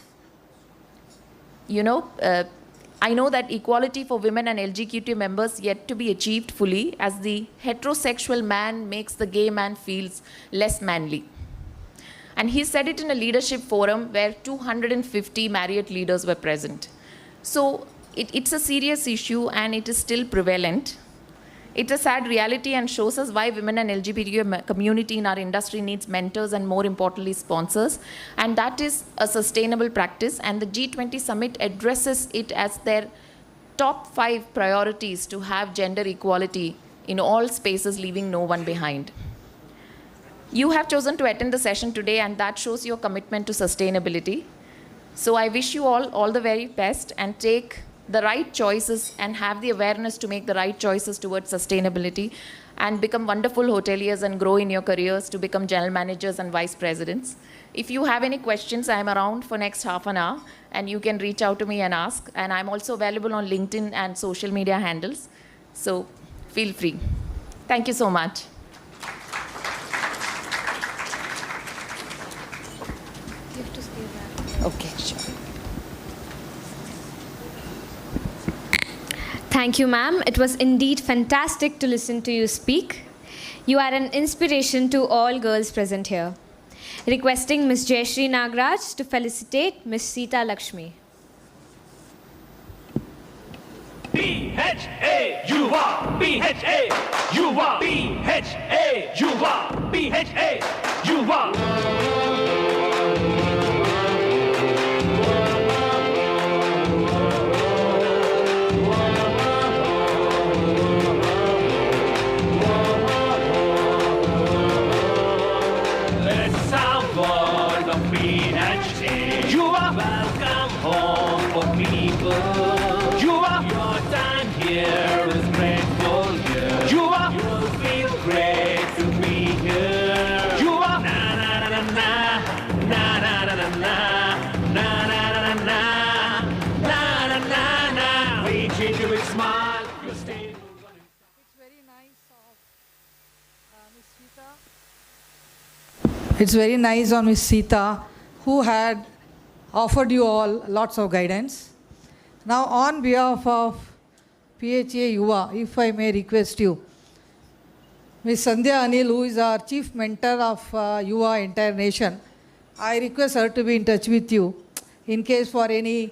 S4: I know that equality for women and LGBTQ members yet to be achieved fully as the heterosexual man makes the gay man feels less manly. And he said it in a leadership forum where 250 Marriott leaders were present. So it's a serious issue and it is still prevalent. It's a sad reality and shows us why women and LGBTQ community in our industry needs mentors and more importantly sponsors. And that is a sustainable practice, and the G20 summit addresses it as their top 5 priorities to have gender equality in all spaces, leaving no one behind. You have chosen to attend the session today, and that shows your commitment to sustainability. So I wish you all the very best and take the right choices and have the awareness to make the right choices towards sustainability and become wonderful hoteliers and grow in your careers to become general managers and vice presidents. If you have any questions, I'm around for next half an hour and you can reach out to me and ask. And I'm also available on LinkedIn and social media handles. So feel free. Thank you so much.
S3: You have to stay there.
S4: Okay, sure.
S3: Thank you, ma'am. It was indeed fantastic to listen to you speak. You are an inspiration to all girls present here. Requesting Ms. Jayashree Nagraj to felicitate Ms. Sita Lakshmi.
S21: PHA Yuva, PHA Yuva, PHA Yuva, PHA Yuva. Welcome home for people. Yuva, your time here is grateful here. Yuva, you'll feel great to be here. Yuva, na na na na na na na na na na na na na na na na na. We treat you with smile. You'll stay.
S10: It's very nice of Miss Sita. It's very nice of Miss Sita, who had offered you all lots of guidance. Now, on behalf of PHA Yuva, if I may request you, Ms. Sandhya Anil, who is our chief mentor of Yuva entire nation, I request her to be in touch with you in case for any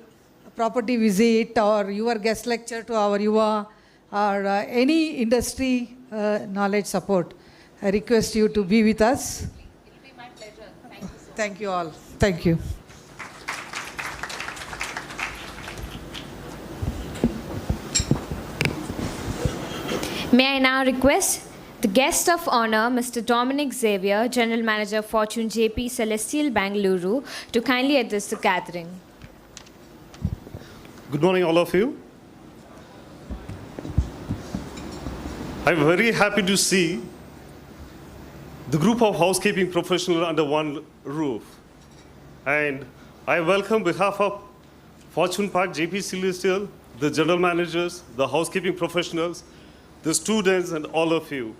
S10: property visit or your guest lecture to our Yuva or any industry knowledge support. I request you to be with us.
S4: It will be my pleasure. Thank you so much.
S10: Thank you all. Thank you.
S3: May I now request the guest of honor, Mr. Dominic Xavier, General Manager, Fortune JP Celestial, Bengaluru, to kindly address the gathering.
S12: Good morning, all of you. I'm very happy to see the group of housekeeping professionals under one roof. And I welcome on behalf of Fortune Park JP Celestial, the general managers, the housekeeping professionals, the students, and all of you.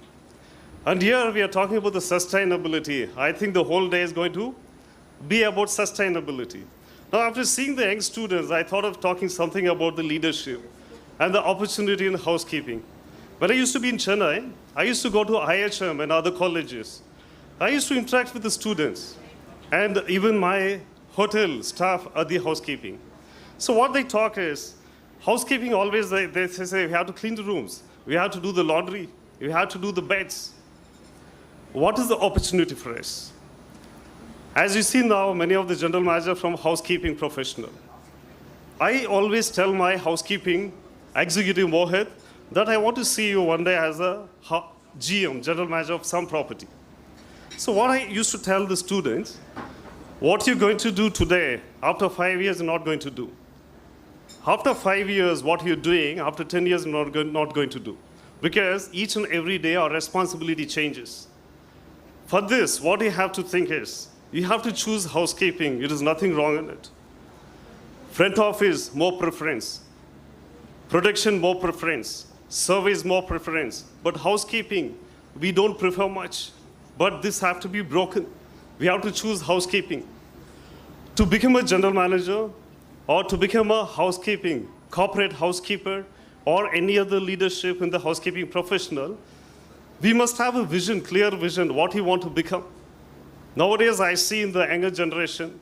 S12: And here we are talking about the sustainability. I think the whole day is going to be about sustainability. Now, after seeing the young students, I thought of talking something about the leadership and the opportunity in housekeeping. When I used to be in Chennai, I used to go to IHM and other colleges. I used to interact with the students and even my hotel staff at the housekeeping. So what they talk is, housekeeping always, they say, we have to clean the rooms. We have to do the laundry. We have to do the beds. What is the opportunity for us? As you see now, many of the general managers from housekeeping professional. I always tell my housekeeping executive Mohit that I want to see you one day as a GM, general manager of some property. So what I used to tell the students, What you're going to do today, after 5 years, you're not going to do. After 5 years, what you're doing, after 10 years, you're not going to do. Because each and every day, our responsibility changes. For this, what you have to think is, you have to choose housekeeping. There is nothing wrong in it. Front office, more preference. Production, more preference. Service, more preference. But housekeeping, we don't prefer much. But this has to be broken. We have to choose housekeeping. To become a general manager, or to become a housekeeping, corporate housekeeper, or any other leadership in the housekeeping professional, we must have a vision, clear vision, what you want to become. Nowadays, I see in the younger generation,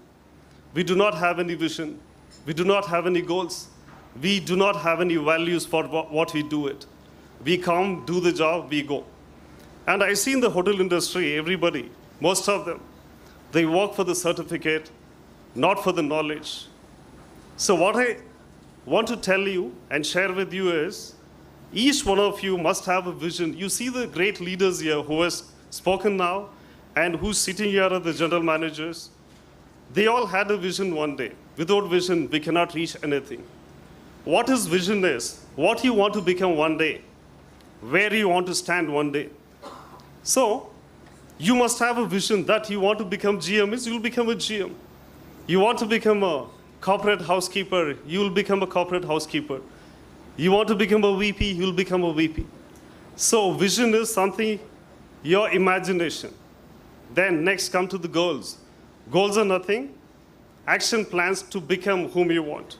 S12: we do not have any vision. We do not have any goals. We do not have any values for what we do it. We come, do the job, we go. And I see in the hotel industry, everybody, most of them, they work for the certificate, not for the knowledge. So what I want to tell you and share with you is, each one of you must have a vision. You see the great leaders here who has spoken now and who's sitting here are the general managers. They all had a vision one day. Without vision, we cannot reach anything. What his vision is, what you want to become one day, where you want to stand one day. So, you must have a vision that you want to become GM, is you'll become a GM. You want to become a corporate housekeeper, you'll become a corporate housekeeper. You want to become a VP, you'll become a VP. So vision is something, your imagination. Then next come to the goals. Goals are nothing, action plans to become whom you want.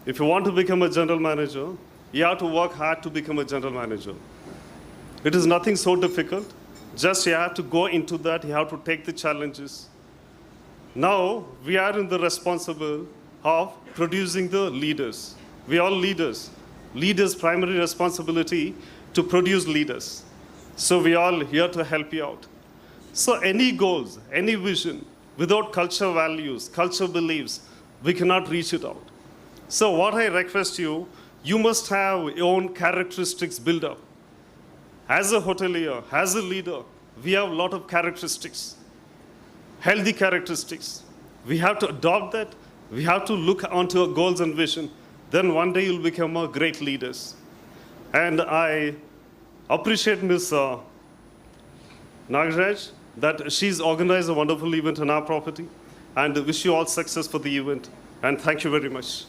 S12: If you want to become a general manager, you have to work hard to become a general manager. It is nothing so difficult. Just you have to go into that, you have to take the challenges. Now, we are in the responsible of producing the leaders. We are all leaders. Leaders' primary responsibility to produce leaders. So we are all here to help you out. So any goals, any vision, without culture values, culture beliefs, we cannot reach it out. So what I request you, you must have your own characteristics built up. As a hotelier, as a leader, we have a lot of characteristics, healthy characteristics. We have to adopt that. We have to look onto our goals and vision. Then one day you'll become a great leaders. And I appreciate Ms. Nagaraj that she's organized a wonderful event on our property, and wish you all success for the event. And thank you very much.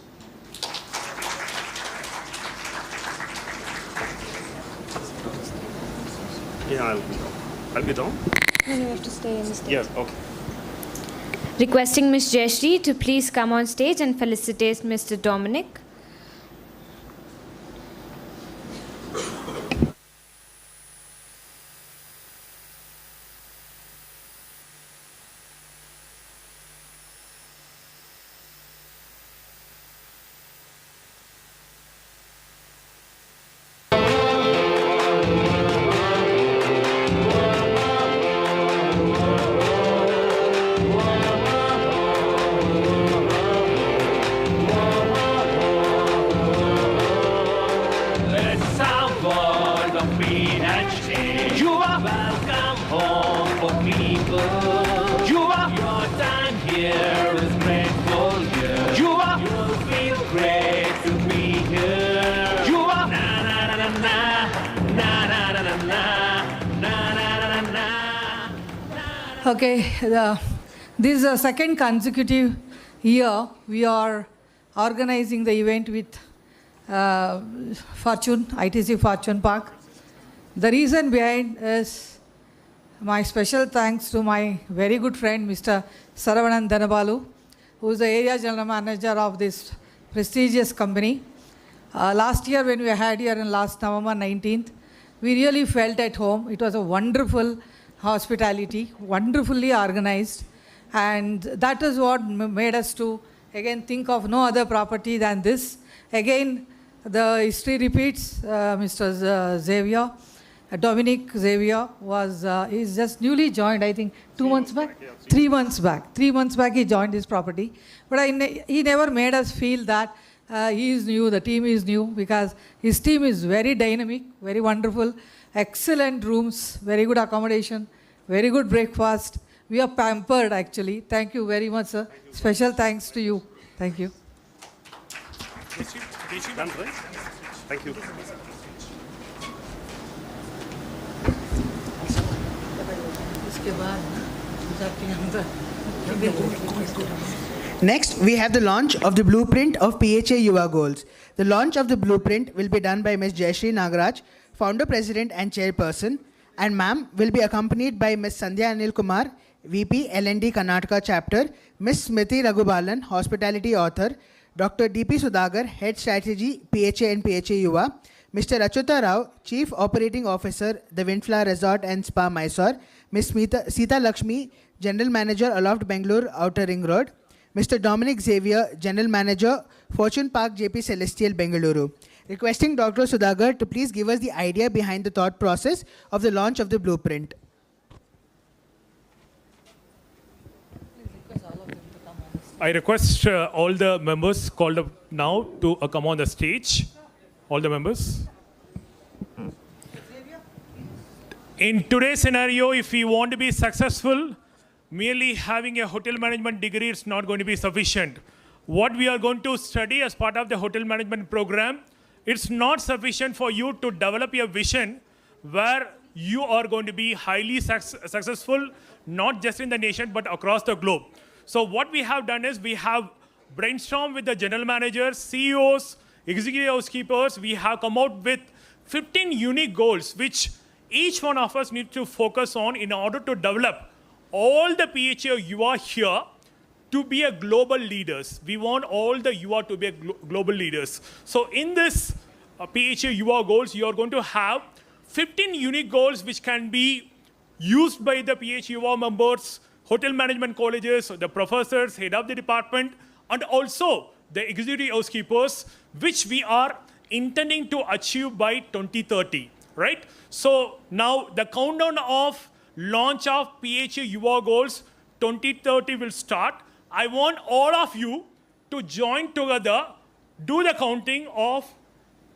S12: Yeah, I'll be down.
S3: No, you have to stay in the stage.
S12: Yes, okay.
S3: Requesting Ms. Jayashree to please come on stage and felicitate Mr. Dominic.
S21: Let's have all the PHA Yuva. Welcome home for people. Yuva, your time here is grateful here. Yuva, you'll feel great to be here. Yuva, na na na na na na na na na na na na na.
S10: Okay, this is the second consecutive year we are organizing the event with Fortune, ITC Fortune Park. The reason behind is my special thanks to my very good friend, Mr. Saravanan Dhanabalu, who is the area general manager of this prestigious company. Last year when we had here in last November 19th, we really felt at home. It was a wonderful hospitality, wonderfully organized, and that is what made us to again think of no other property than this. Again, the history repeats. Mr. Xavier, Dominic Xavier is just newly joined, I think 2 months back? 3 months back. 3 months back he joined this property. But he never made us feel that he is new, the team is new, because his team is very dynamic, very wonderful, excellent rooms, very good accommodation, very good breakfast. We are pampered, actually. Thank you very much, sir. Special thanks to you. Thank you.
S12: Done, right? Thank you.
S1: Next, we have the launch of the blueprint of PHA Yuva goals. The launch of the blueprint will be done by Ms. Jayashree Nagaraj, Founder, President and Chairperson, and ma'am will be accompanied by Ms. Sandhya Anil Kumar, VP L&D Karnataka Chapter, Ms. Smriti Raghubalan, Hospitality Author, Dr. D.P. Sudagar, Head Strategy, PHA and PHA Yuva, Mr. Achyuta Rao, Chief Operating Officer, The Windflower Resort and Spa, Mysore, Ms. Sita Lakshmi, General Manager, Aloft Bengaluru, Outer Ring Road, Mr. Dominic Xavier, General Manager, Fortune Park, JP Celestial, Bengaluru. Requesting Dr. Sudagar to please give us the idea behind the thought process of the launch of the blueprint.
S13: I request all the members called up now to come on the stage. All the members. In today's scenario, if we want to be successful, merely having a hotel management degree is not going to be sufficient. What we are going to study as part of the hotel management program, it's not sufficient for you to develop a vision where you are going to be highly successful, not just in the nation, but across the globe. So what we have done is we have brainstormed with the general managers, CEOs, executive housekeepers. We have come out with 15 unique goals, which each one of us needs to focus on in order to develop all the PHA Yuva here to be a global leaders. We want all the Yuva to be a global leaders. So in this PHA Yuva goals, you are going to have 15 unique goals which can be used by the PHA Yuva members, hotel management colleges, the professors, head of the department, and also the executive housekeepers, which we are intending to achieve by 2030, right? So now the countdown of launch of PHA Yuva goals 2030 will start. I want all of you to join together, do the counting of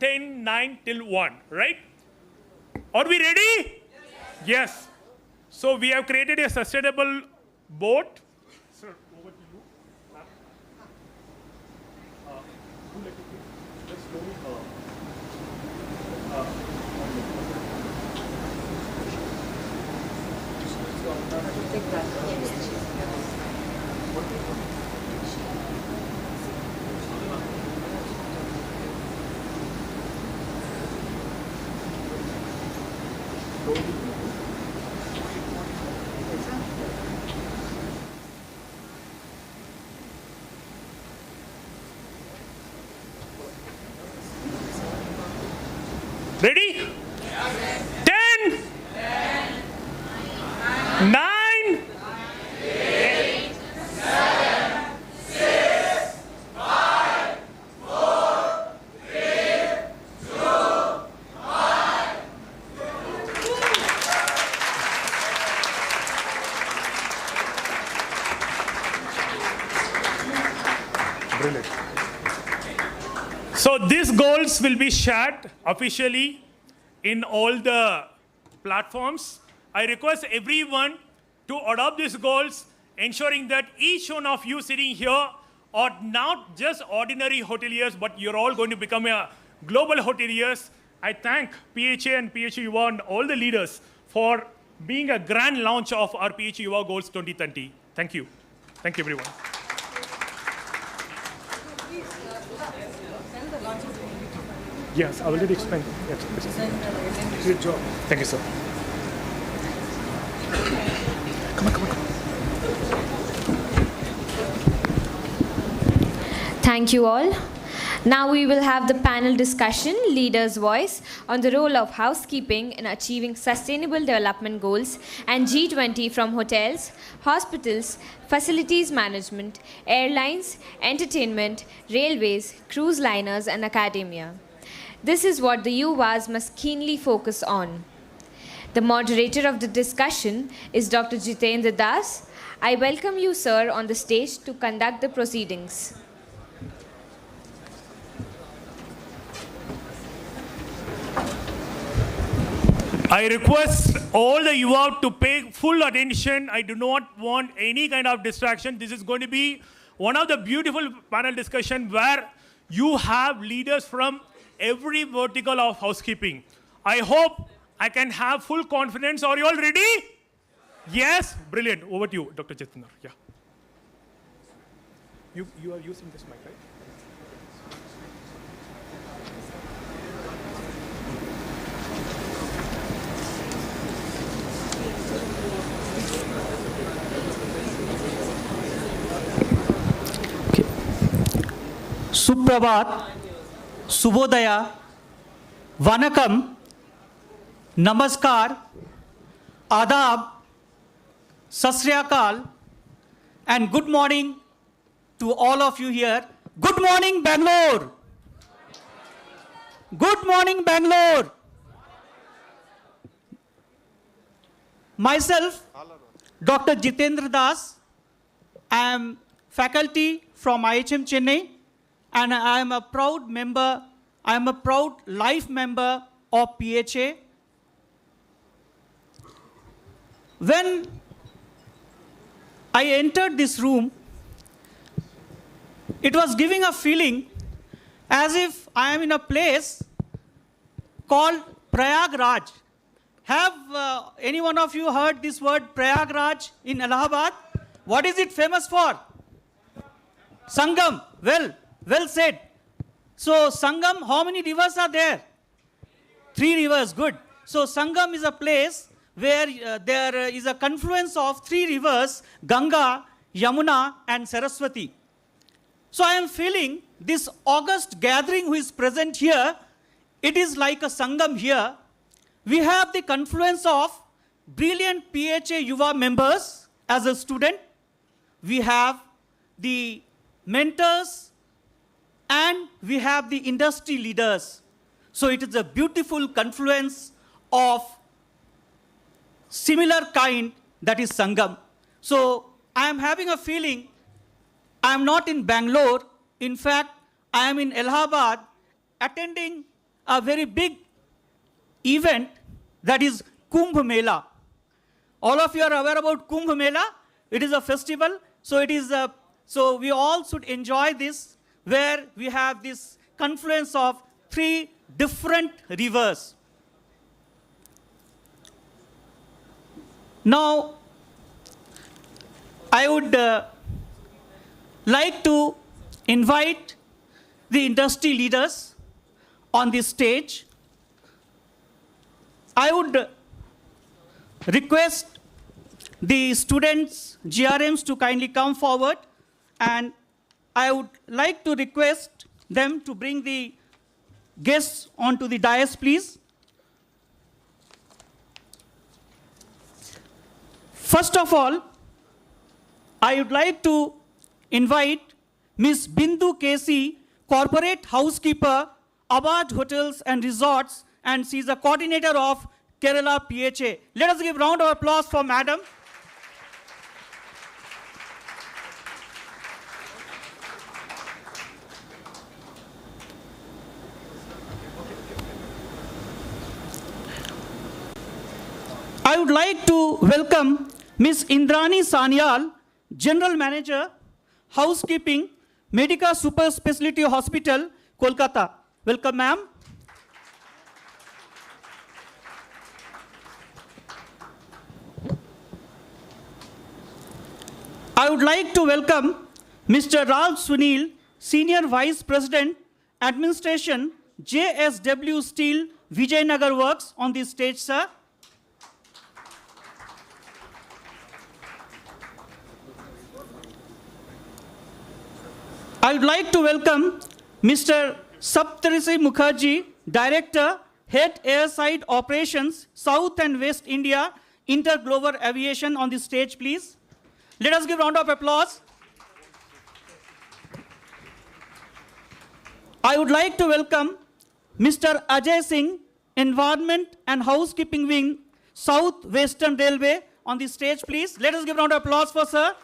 S13: 10, 9 till 1, right? Are we ready? Yes. So we have created a sustainable board. Sir, over to you. Ready? 10, 9, 8, 7, 6, 5, 4, 3, 2, 1. Brilliant. So these goals will be shared officially in all the platforms. I request everyone to adopt these goals, ensuring that each one of you sitting here are not just ordinary hoteliers, but you're all going to become a global hoteliers. I thank PHA and PHA Yuva and all the leaders for being a grand launch of our PHA Yuva Goals 2030. Thank you. Thank you, everyone. Yes, I already explained. Yes, good job. Thank you, sir. Come on.
S3: Thank you all. Now we will have the panel discussion, Leader's Voice, on the role of housekeeping in achieving sustainable development goals and G20 from hotels, hospitals, facilities management, airlines, entertainment, railways, cruise liners, and academia. This is what the Yuvas must keenly focus on. The moderator of the discussion is Dr. Jitendra Das. I welcome you, sir, on the stage to conduct the proceedings.
S13: I request all the Yuva to pay full attention. I do not want any kind of distraction. This is going to be one of the beautiful panel discussion where you have leaders from every vertical of housekeeping. I hope I can have full confidence. Are you all ready? Yes? Brilliant. Over to you, Dr. Jitendra. Yeah. You are using this mic, right?
S7: Suprabhat, Subodaya, Vanakam, Namaskar, Adab, Sasriyakal, and good morning to all of you here. Good morning, Bangalore. Good morning, Bangalore. Myself, Dr. Jitendra Das. I am faculty from IHM Chennai, and I am a proud member, I am a proud life member of PHA. When I entered this room, it was giving a feeling as if I am in a place called Prayagraj. Have any one of you heard this word Prayagraj in Allahabad? What is it famous for? Sangam. Well said. So Sangam, how many rivers are there? 3 rivers, good. So Sangam is a place where there is a confluence of 3 rivers, Ganga, Yamuna and Saraswati. So I am feeling this august gathering who is present here, it is like a Sangam here. We have the confluence of brilliant PHA Yuva members as a student. We have the mentors and we have the industry leaders. So it is a beautiful confluence of similar kind, that is Sangam. So I am having a feeling I am not in Bangalore. In fact, I am in Allahabad attending a very big event, that is Kumbh Mela. All of you are aware about Kumbh Mela. It is a festival. So it is so we all should enjoy this, where we have this confluence of 3 different rivers. Now, I would like to invite the industry leaders on this stage. I would request the students, GRMs, to kindly come forward, and I would like to request them to bring the guests onto the dais, please. First of all, I would like to invite Ms. Bindu Casey, Corporate Housekeeper, Abad Hotels and Resorts, and she is a coordinator of Kerala PHA. Let us give a round of applause for Madam. I would like to welcome Ms. Indrani Sanyal, General Manager, Housekeeping, Medica Super Speciality Hospital, Kolkata. Welcome, ma'am. I would like to welcome Mr. Ralph Sunil, Senior Vice President, Administration, JSW Steel, Vijayanagar Works, on this stage, sir. I would like to welcome Mr. Saptarisi Mukherjee, Director, Head Airside Operations, South and West India, Interglobal Aviation, on the stage, please. Let us give a round of applause. I would like to welcome Mr. Ajay Singh, Environment and Housekeeping Wing, South Western Railway, on the stage, please. Let us give a round of applause for sir.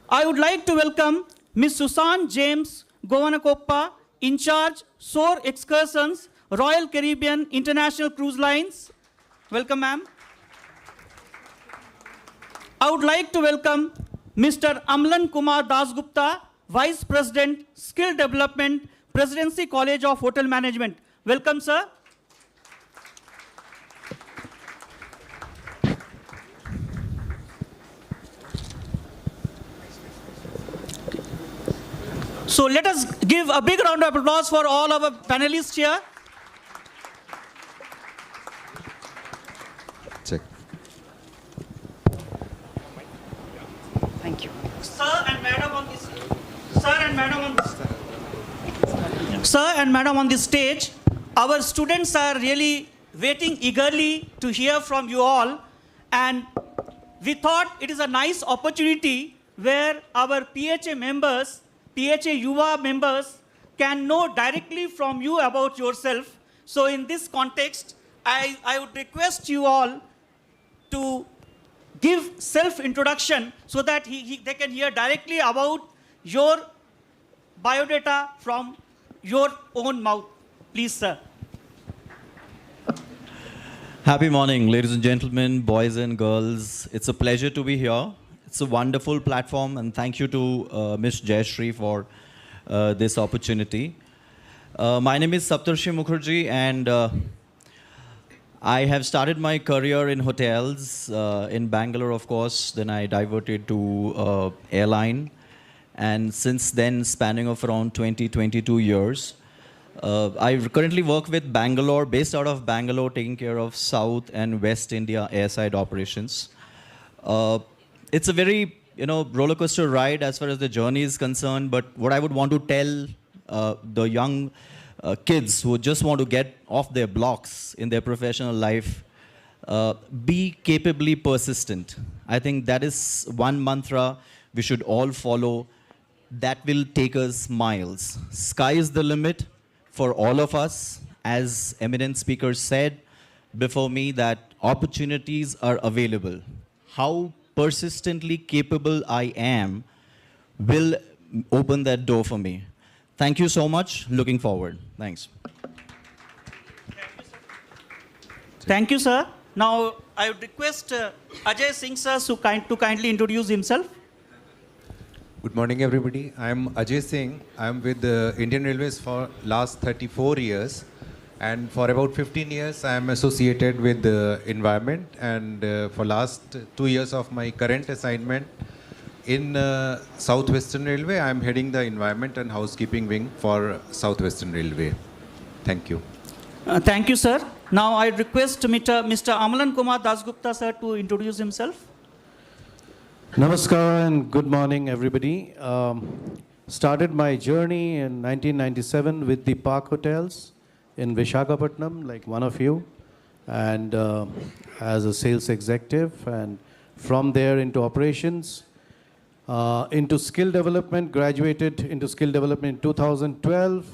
S7: I would like to welcome Ms. Susan James Gowanakoppa, in charge, Shore Excursions, Royal Caribbean International Cruise Lines. Welcome, ma'am. I would like to welcome Mr. Amlan Kumar Dasgupta, Vice President, Skill Development, Presidency College of Hotel Management. Welcome, sir. So let us give a big round of applause for all our panelists here.
S11: Check.
S7: Thank you. Sir and madam on this. Sir and madam on this. Sir and madam on this stage, our students are really waiting eagerly to hear from you all, and we thought it is a nice opportunity where our PHA members, PHA Yuva members can know directly from you about yourself. So in this context, I would request you all to give self-introduction so that they can hear directly about your biodata from your own mouth. Please, sir.
S15: Happy morning, ladies and gentlemen, boys and girls. It's a pleasure to be here. It's a wonderful platform, and thank you to Ms. Jayashree for this opportunity. My name is Saptarshi Mukherjee, and I have started my career in hotels in Bangalore, of course. Then I diverted to airline, and since then, spanning of around 22 years. I currently work with Bangalore, based out of Bangalore, taking care of South and West India airside operations. It's a very, roller coaster ride as far as the journey is concerned. But what I would want to tell the young kids who just want to get off their blocks in their professional life, be capably persistent. I think that is one mantra we should all follow. That will take us miles. Sky is the limit for all of us. As eminent speakers said before me, that opportunities are available. How persistently capable I am will open that door for me. Thank you so much. Looking forward. Thanks.
S7: Thank you, sir. Now, I would request Ajay Singh, sir, to kindly introduce himself.
S16: Good morning, everybody. I'm Ajay Singh. I'm with the Indian Railways for last 34 years. And for about 15 years, I am associated with the environment. And for last 2 years of my current assignment in Southwestern Railway, I am heading the environment and housekeeping wing for Southwestern Railway. Thank you.
S7: Thank you, sir. Now I request Mr. Amlan Kumar Dasgupta, sir, to introduce himself.
S18: Namaskar and good morning, everybody. Started my journey in 1997 with the Park Hotels in Visakhapatnam, like one of you, and as a sales executive, and from there into operations, into skill development, graduated into skill development in 2012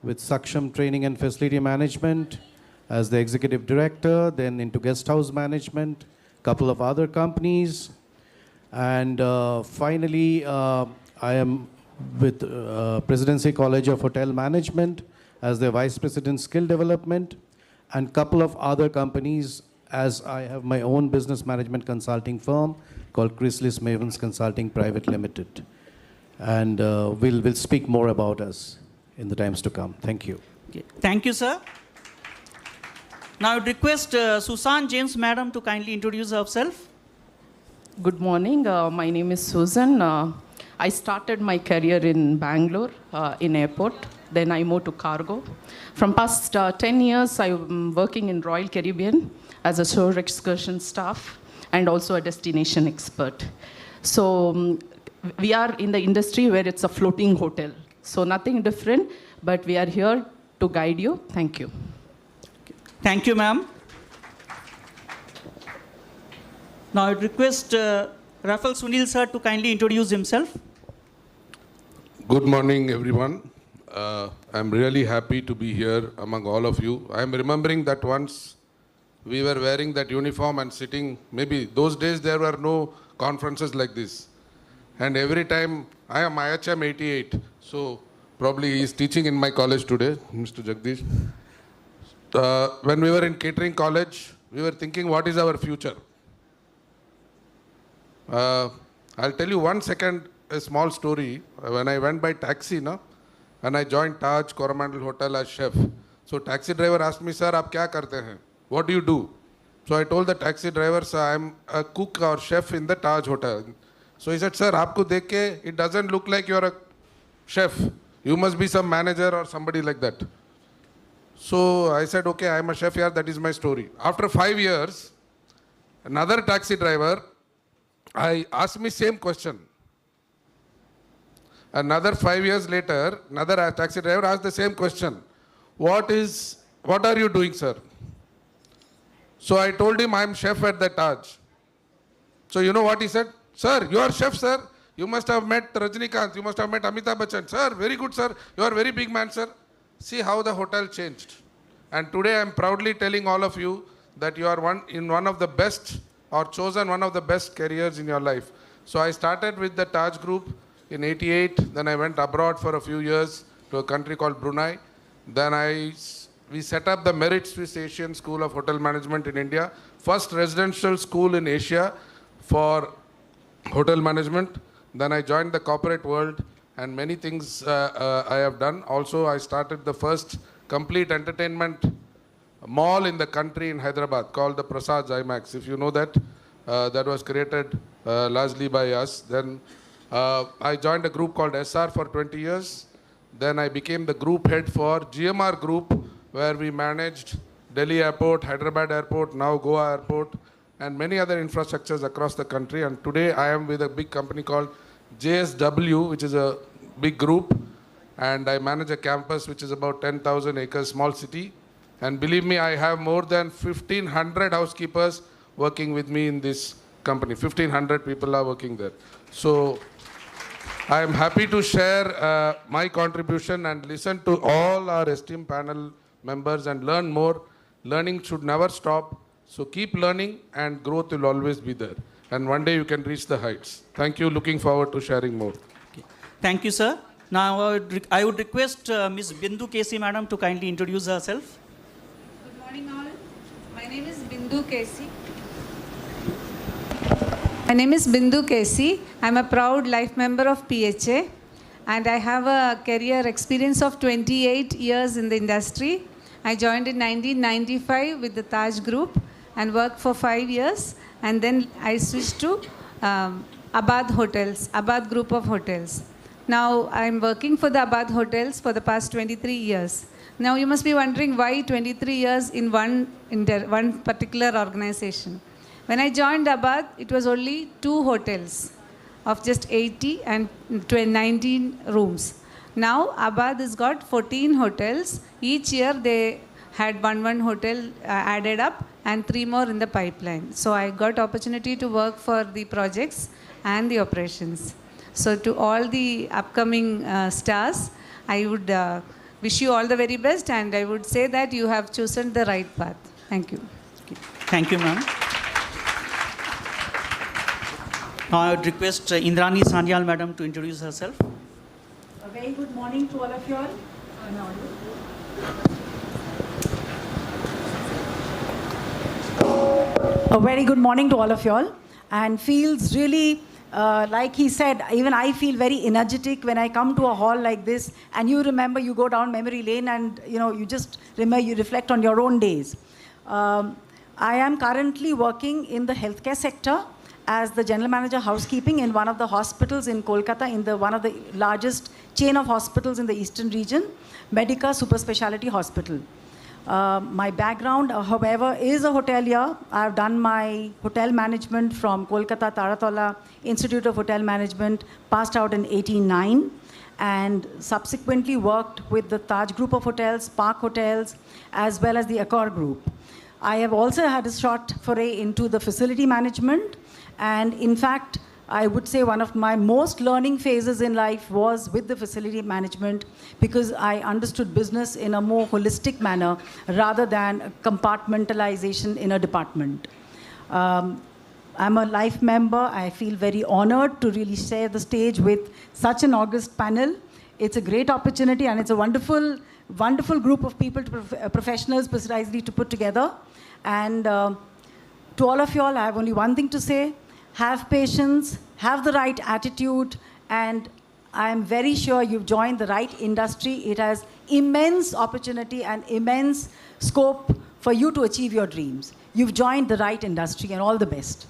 S18: with Saksham Training and Facility Management as the executive director, then into guest house management, couple of other companies, and finally I am with Presidency College of Hotel Management as the Vice President Skill Development, and couple of other companies, as I have my own business management consulting firm called Chrysalis Mavens Consulting Private Limited. And we'll speak more about us in the times to come. Thank you.
S7: Okay. Thank you, sir. Now I would request Susan James, madam, to kindly introduce herself.
S19: Good morning. My name is Susan. I started my career in Bangalore in airport. Then I moved to cargo. From past 10 years, I'm working in Royal Caribbean as a shore excursion staff and also a destination expert. So we are in the industry where it's a floating hotel. So nothing different, but we are here to guide you. Thank you.
S7: Thank you, ma'am. Now I request Rafael Sunil, sir, to kindly introduce himself.
S20: Good morning, everyone. I'm really happy to be here among all of you. I'm remembering that once we were wearing that uniform and sitting, maybe those days there were no conferences like this. And every time, I am IHM 88, so Probably he is teaching in my college today, Mr. Jagdish. When we were in catering college, we were thinking, what is our future? I'll tell you 1 second, a small story. When I went by taxi, and I joined Taj Coromandel Hotel as chef. So taxi driver asked me, sir, aap kya karte hain? What do you do? So I told the taxi driver, sir, I'm a cook or chef in the Taj Hotel. So he said, sir, aapko dekh ke, it doesn't look like you're a chef. You must be some manager or somebody like that. So I said, okay, I'm a chef here, that is my story. After 5 years, another taxi driver, I asked me same question. Another 5 years later, another taxi driver asked the same question. What are you doing, sir? So I told him, I'm chef at the Taj. So you know what he said? Sir, you are chef, sir. You must have met Rajnikant. You must have met Amitabh Bachchan. Sir, very good, sir. You are very big man, sir. See how the hotel changed. And today I'm proudly telling all of you that you are one of the best or chosen one of the best careers in your life. So I started with the Taj Group in '88. Then I went abroad for a few years to a country called Brunei. Then we set up the Merit Swiss Asian School of Hotel Management in India. First residential school in Asia for hotel management. Then I joined the corporate world and many things I have done. Also, I started the first complete entertainment mall in the country in Hyderabad called the Prasad's IMAX. If you know that, that was created largely by us. Then I joined a group called SR for 20 years. Then I became the group head for GMR Group, where we managed Delhi Airport, Hyderabad Airport, now Goa Airport, and many other infrastructures across the country. And today I am with a big company called JSW, which is a big group. And I manage a campus which is about 10,000 acres, small city. And believe me, I have more than 1,500 housekeepers working with me in this company. 1,500 people are working there. So I am happy to share my contribution and listen to all our esteemed panel members and learn more. Learning should never stop. So keep learning and growth will always be there. And one day you can reach the heights. Thank you. Looking forward to sharing more.
S7: Okay. Thank you, sir. Now I would request Ms. Bindu Kesi, madam, to kindly introduce herself.
S6: Good morning all. My name is Bindu Kesi. I'm a proud life member of PHA and I have a career experience of 28 years in the industry. I joined in 1995 with the Taj Group and worked for 5 years, and then I switched to Abad Hotels, Abad Group of Hotels. Now I'm working for the Abad Hotels for the past 23 years. Now you must be wondering why 23 years in one particular organization. When I joined Abad, it was only 2 hotels of just 80 and 19 rooms. Now Abad has got 14 hotels. Each year they had one hotel added up and 3 more in the pipeline. So I got opportunity to work for the projects and the operations. So to all the upcoming stars, I would wish you all the very best, and I would say that you have chosen the right path. Thank you.
S7: Okay. Thank you, ma'am. Now I would request Indrani Sanyal, madam, to introduce herself.
S11: A very good morning to all of you all. A very good morning to all of you all, and feels really like he said, even I feel very energetic when I come to a hall like this, and you remember, you go down memory lane and you just remember, you reflect on your own days. I am currently working in the healthcare sector as the general manager housekeeping in one of the hospitals in Kolkata, in one of the largest chain of hospitals in the eastern region, Medica Super Speciality Hospital. My background, however, is a hotelier. I've done my hotel management from Kolkata Taratola Institute of Hotel Management, passed out in '89, and subsequently worked with the Taj Group of Hotels, Park Hotels, as well as the Accor Group. I have also had a short foray into the facility management, and in fact, I would say one of my most learning phases in life was with the facility management, because I understood business in a more holistic manner rather than compartmentalization in a department. I'm a life member. I feel very honored to really share the stage with such an august panel. It's a great opportunity, and it's a wonderful, wonderful group of people, professionals precisely, to put together. And to all of you all, I have only one thing to say. Have patience, have the right attitude, and I am very sure you've joined the right industry. It has immense opportunity and immense scope for you to achieve your dreams. You've joined the right industry, and all the best.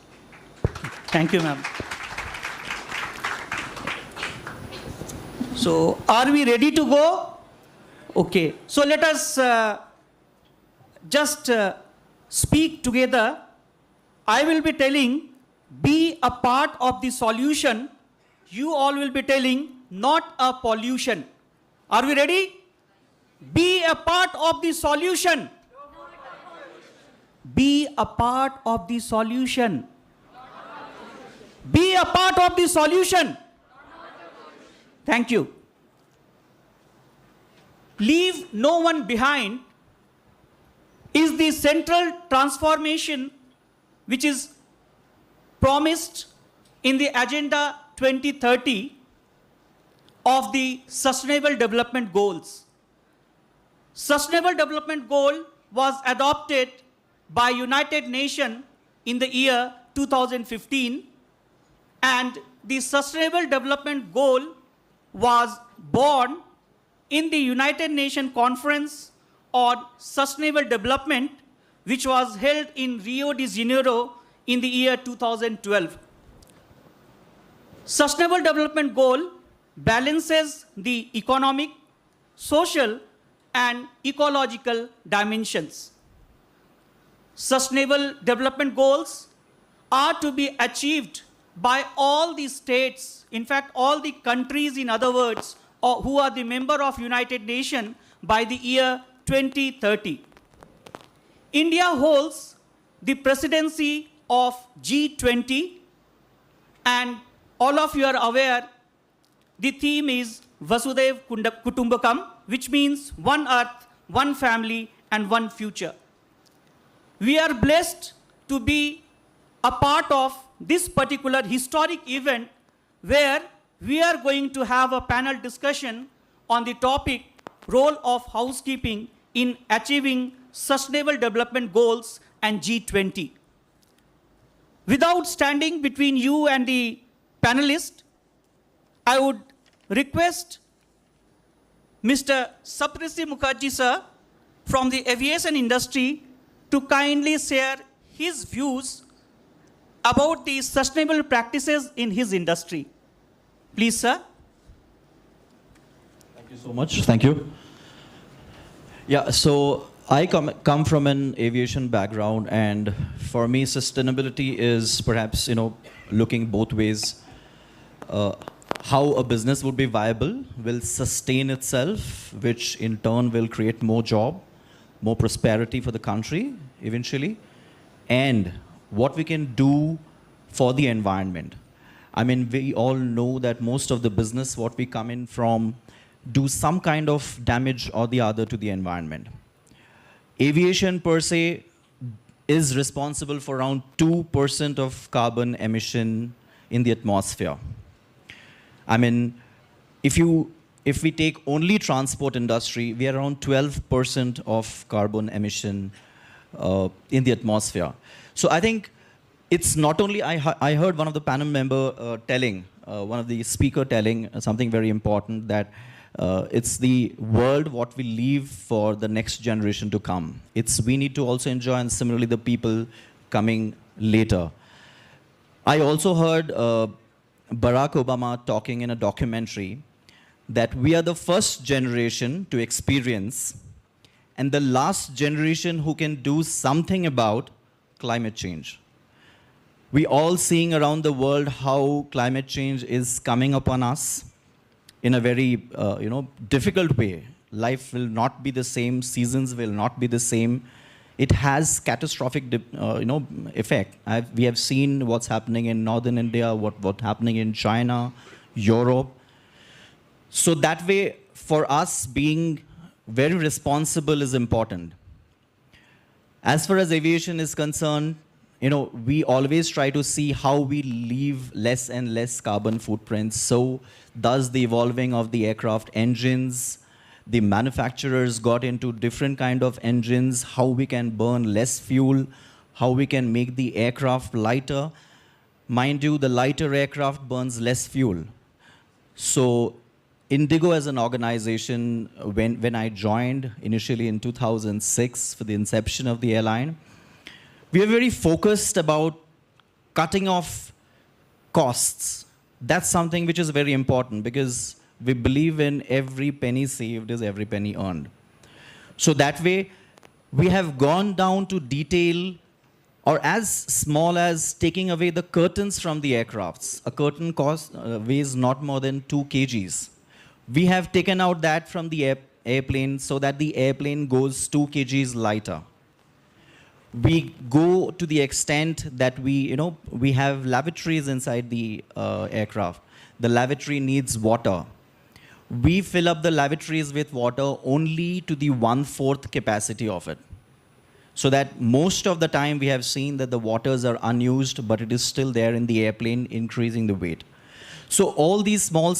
S7: Thank you, ma'am. So, are we ready to go? Okay. So, let us just speak together. I will be telling, be a part of the solution. You all will be telling, not a pollution. Are we ready? Be a part of the solution. Be a part of the solution. Be a part of the solution. Thank you. Leave no one behind is the central transformation which is promised in the Agenda 2030 of the Sustainable Development Goals. Sustainable Development Goal was adopted by United Nations in the year 2015, and the Sustainable Development Goal was born in the United Nations Conference on Sustainable Development, which was held in Rio de Janeiro in the year 2012. Sustainable Development Goal balances the economic, social, and ecological dimensions. Sustainable Development Goals are to be achieved by all the states, in fact, all the countries, in other words, who are the member of United Nations by the year 2030. India holds the presidency of G20, and all of you are aware the theme is Vasudhaiv Kutumbakam, which means one earth, one family, and one future. We are blessed to be a part of this particular historic event where we are going to have a panel discussion on the topic role of housekeeping in achieving Sustainable Development Goals and G20. Without standing between you and the panelists, I would request Mr. Saprisi Mukherjee sir from the aviation industry to kindly share his views about the sustainable practices in his industry. Please, sir.
S15: Thank you so much. Thank you. Yeah, so I come from an aviation background, and for me, sustainability is perhaps, looking both ways. How a business would be viable, will sustain itself, which in turn will create more job, more prosperity for the country eventually, and what we can do for the environment. I mean, we all know that most of the business, what we come in from, do some kind of damage or the other to the environment. Aviation per se is responsible for around 2% of carbon emission in the atmosphere. I mean, if we take only transport industry, we are around 12% of carbon emission in the atmosphere. So I think it's not only, I heard one of the panel member telling, one of the speaker telling something very important, that it's the world what we leave for the next generation to come. We need to also enjoy, and similarly the people coming later. I also heard Barack Obama talking in a documentary that we are the first generation to experience and the last generation who can do something about climate change. We all seeing around the world how climate change is coming upon us in a very difficult way. Life will not be the same, seasons will not be the same. It has catastrophic effect. We have seen what's happening in northern India, what's happening in China, Europe. So that way, for us, being very responsible is important. As far as aviation is concerned, we always try to see how we leave less and less carbon footprints. So thus the evolving of the aircraft engines, the manufacturers got into different kind of engines, how we can burn less fuel, how we can make the aircraft lighter. Mind you, the lighter aircraft burns less fuel. So Indigo as an organization, when I joined initially in 2006 for the inception of the airline, we are very focused about cutting off costs. That's something which is very important because we believe in every penny saved is every penny earned. So that way, we have gone down to detail or as small as taking away the curtains from the aircrafts. A curtain weighs not more than 2 kgs. We have taken out that from the airplane so that the airplane goes 2 kgs lighter. We go to the extent that we have lavatories inside the aircraft. The lavatory needs water. We fill up the lavatories with water only to the 1/4 capacity of it. So that most of the time we have seen that the waters are unused, but it is still there in the airplane, increasing the weight. So all these small,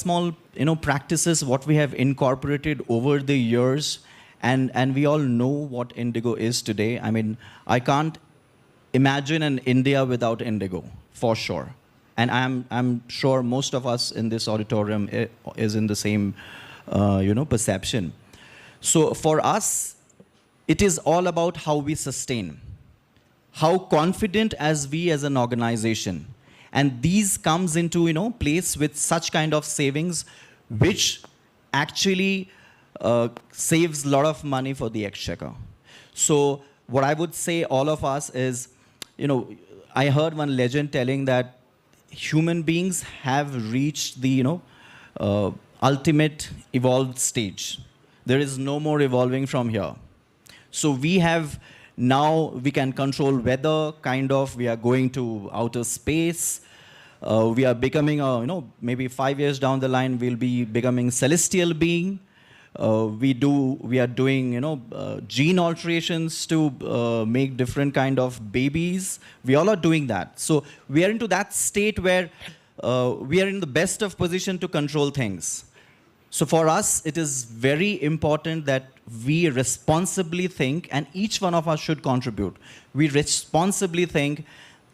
S15: practices, what we have incorporated over the years, and we all know what Indigo is today. I mean, I can't imagine an India without Indigo, for sure. And I'm sure most of us in this auditorium is in the same, perception. So for us, it is all about how we sustain, how confident as we as an organization. And these comes into, place with such kind of savings, which actually saves a lot of money for the exchequer. So what I would say all of us is, I heard one legend telling that human beings have reached the, ultimate evolved stage. There is no more evolving from here. So we have now, we can control weather, we are going to outer space. We are becoming, maybe 5 years down the line, we'll be becoming celestial being. We are doing, gene alterations to make different kind of babies. We all are doing that. So we are into that state where we are in the best of position to control things. So for us, it is very important that we responsibly think, and each one of us should contribute. We responsibly think,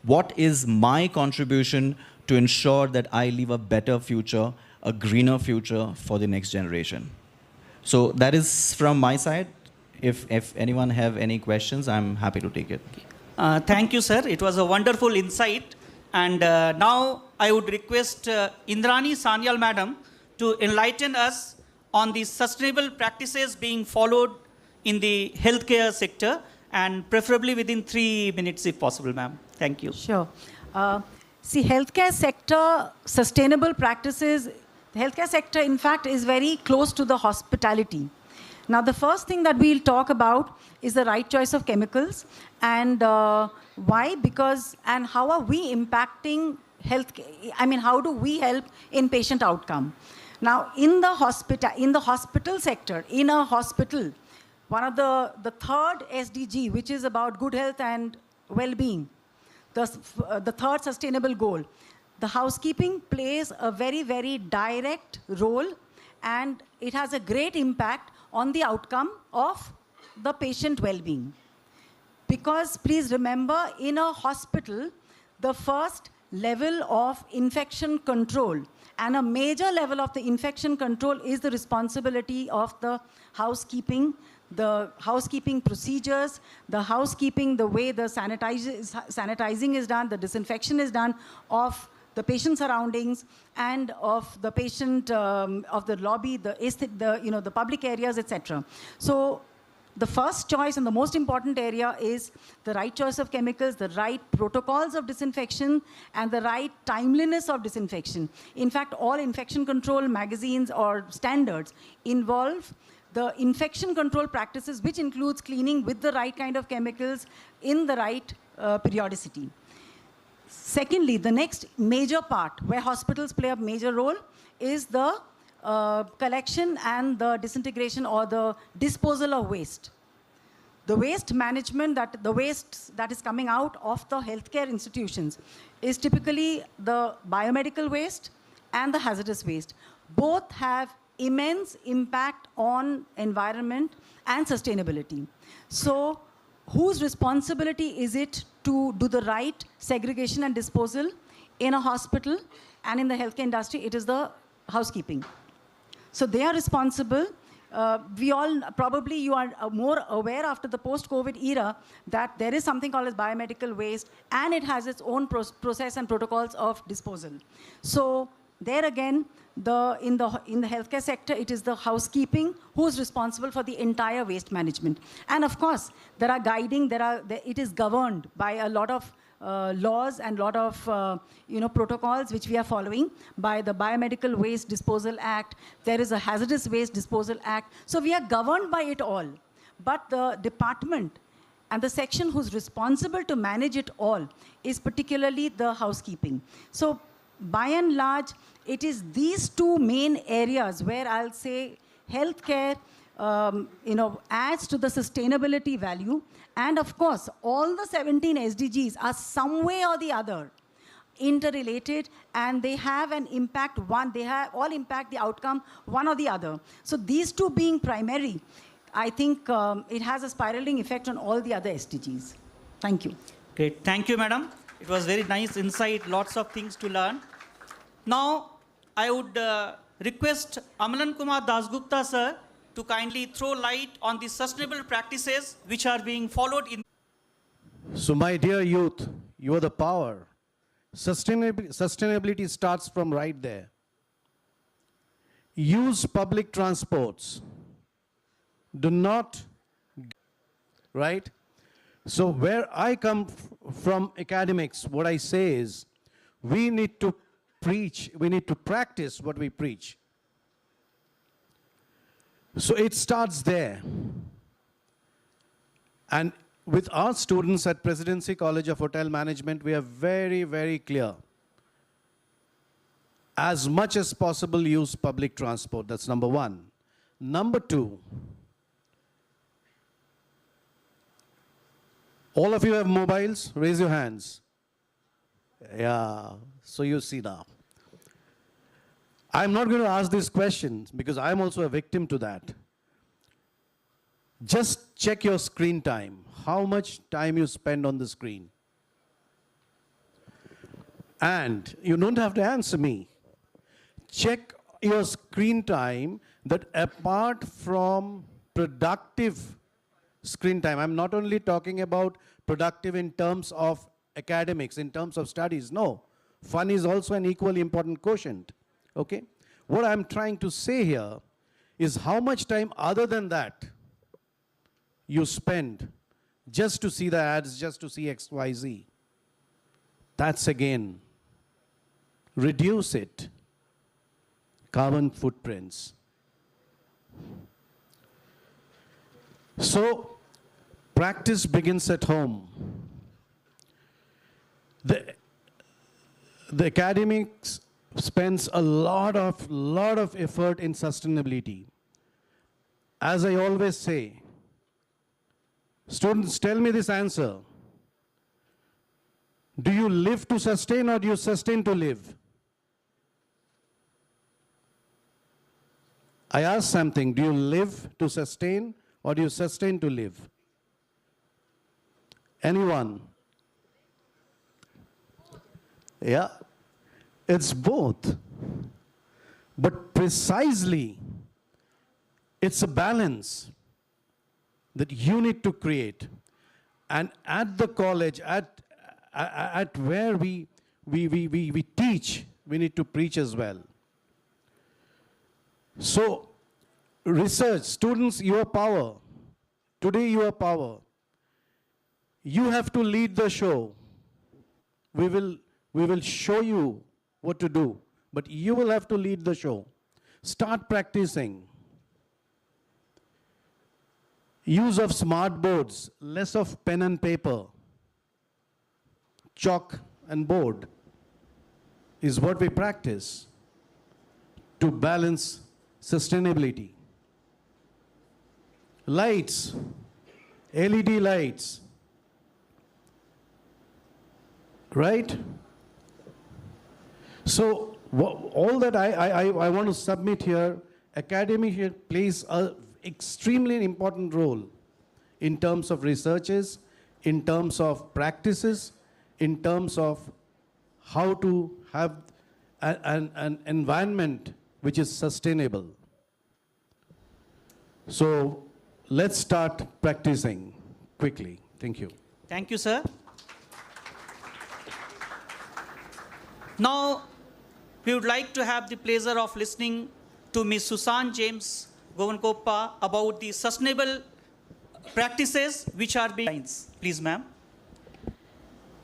S15: what is my contribution to ensure that I leave a better future, a greener future for the next generation? So that is from my side. If anyone have any questions, I'm happy to take it.
S7: Thank you, sir. It was a wonderful insight. And now I would request Indrani Sanyal Madam to enlighten us on the sustainable practices being followed in the healthcare sector, and preferably within 3 minutes if possible, ma'am. Thank you.
S11: Sure. See, healthcare sector, sustainable practices, the healthcare sector, in fact, is very close to the hospitality. Now, the first thing that we'll talk about is the right choice of chemicals. And why? Because, and how are we impacting health? I mean, how do we help in patient outcome? Now, in the hospital sector, in a hospital, one of the third SDG, which is about good health and well-being, the third sustainable goal, the housekeeping plays a very, very direct role, and it has a great impact on the outcome of the patient well-being. Because please remember, in a hospital, the first level of infection control and a major level of the infection control is the responsibility of the housekeeping procedures, the housekeeping, the way the sanitizing is done, the disinfection is done of the patient surroundings and of the patient, of the lobby, the public areas, etc. So the first choice and the most important area is the right choice of chemicals, the right protocols of disinfection, and the right timeliness of disinfection. In fact, all infection control magazines or standards involve the infection control practices, which includes cleaning with the right kind of chemicals in the right periodicity. Secondly, the next major part where hospitals play a major role is the collection and the disintegration or the disposal of waste. the waste management, the waste that is coming out of the healthcare institutions is typically the biomedical waste and the hazardous waste. Both have immense impact on environment and sustainability. So whose responsibility is it to do the right segregation and disposal in a hospital and in the healthcare industry? It is the housekeeping. So they are responsible. We all, probably you are more aware after the post-COVID era that there is something called as biomedical waste, and it has its own process and protocols of disposal. So there again, in the healthcare sector, it is the housekeeping who is responsible for the entire waste management. And of course, there are guiding, it is governed by a lot of laws and a lot of protocols which we are following by the Biomedical Waste Disposal Act. There is a Hazardous Waste Disposal Act. So we are governed by it all. But the department and the section who's responsible to manage it all is particularly the housekeeping. So by and large, it is these two main areas where I'll say healthcare adds to the sustainability value. And of course, all the 17 SDGs are some way or the other interrelated, and they have an impact, they have all impact the outcome, one or the other. So these two being primary, I think it has a spiraling effect on all the other SDGs. Thank you.
S7: Great. Thank you, madam. It was very nice insight, lots of things to learn. Now, I would request Amalan Kumar Dasgupta, sir, to kindly throw light on the sustainable practices which are being followed in.
S18: So my dear youth, you are the power. Sustainability starts from right there. Use public transports. Do not, right? So where I come from academics, what I say is, we need to preach, we need to practice what we preach. So it starts there. And with our students at Presidency College of Hotel Management, we are very, very clear. As much as possible, use public transport. That's number one. Number two, all of you have mobiles? Raise your hands. Yeah, so you see now. I'm not going to ask these questions because I'm also a victim to that. Just check your screen time. How much time you spend on the screen. And you don't have to answer me. Check your screen time that apart from productive screen time, I'm not only talking about productive in terms of academics, in terms of studies. No, fun is also an equally important quotient. Okay? What I'm trying to say here is how much time other than that you spend just to see the ads, just to see XYZ. That's again, reduce it. Carbon footprints. So, practice begins at home. The academics spends a lot of effort in sustainability. As I always say, students, tell me this answer. Do you live to sustain or do you sustain to live? I ask something, do you live to sustain or do you sustain to live? Anyone? Yeah, it's both. But precisely, it's a balance that you need to create. And at the college, at where we teach, we need to preach as well. So, research, students, your power. Today, your power. You have to lead the show. We will show you what to do, but you will have to lead the show. Start practicing. Use of smart boards, less of pen and paper. Chalk and board is what we practice to balance sustainability. Lights. LED lights, right? So all that I want to submit here, academy here plays an extremely important role in terms of researches, in terms of practices, in terms of how to have an environment which is sustainable. So let's start practicing quickly. Thank you.
S7: Thank you, sir. Now, we would like to have the pleasure of listening to Ms. Susan James Govankoppa about the sustainable practices which are being. Please, ma'am.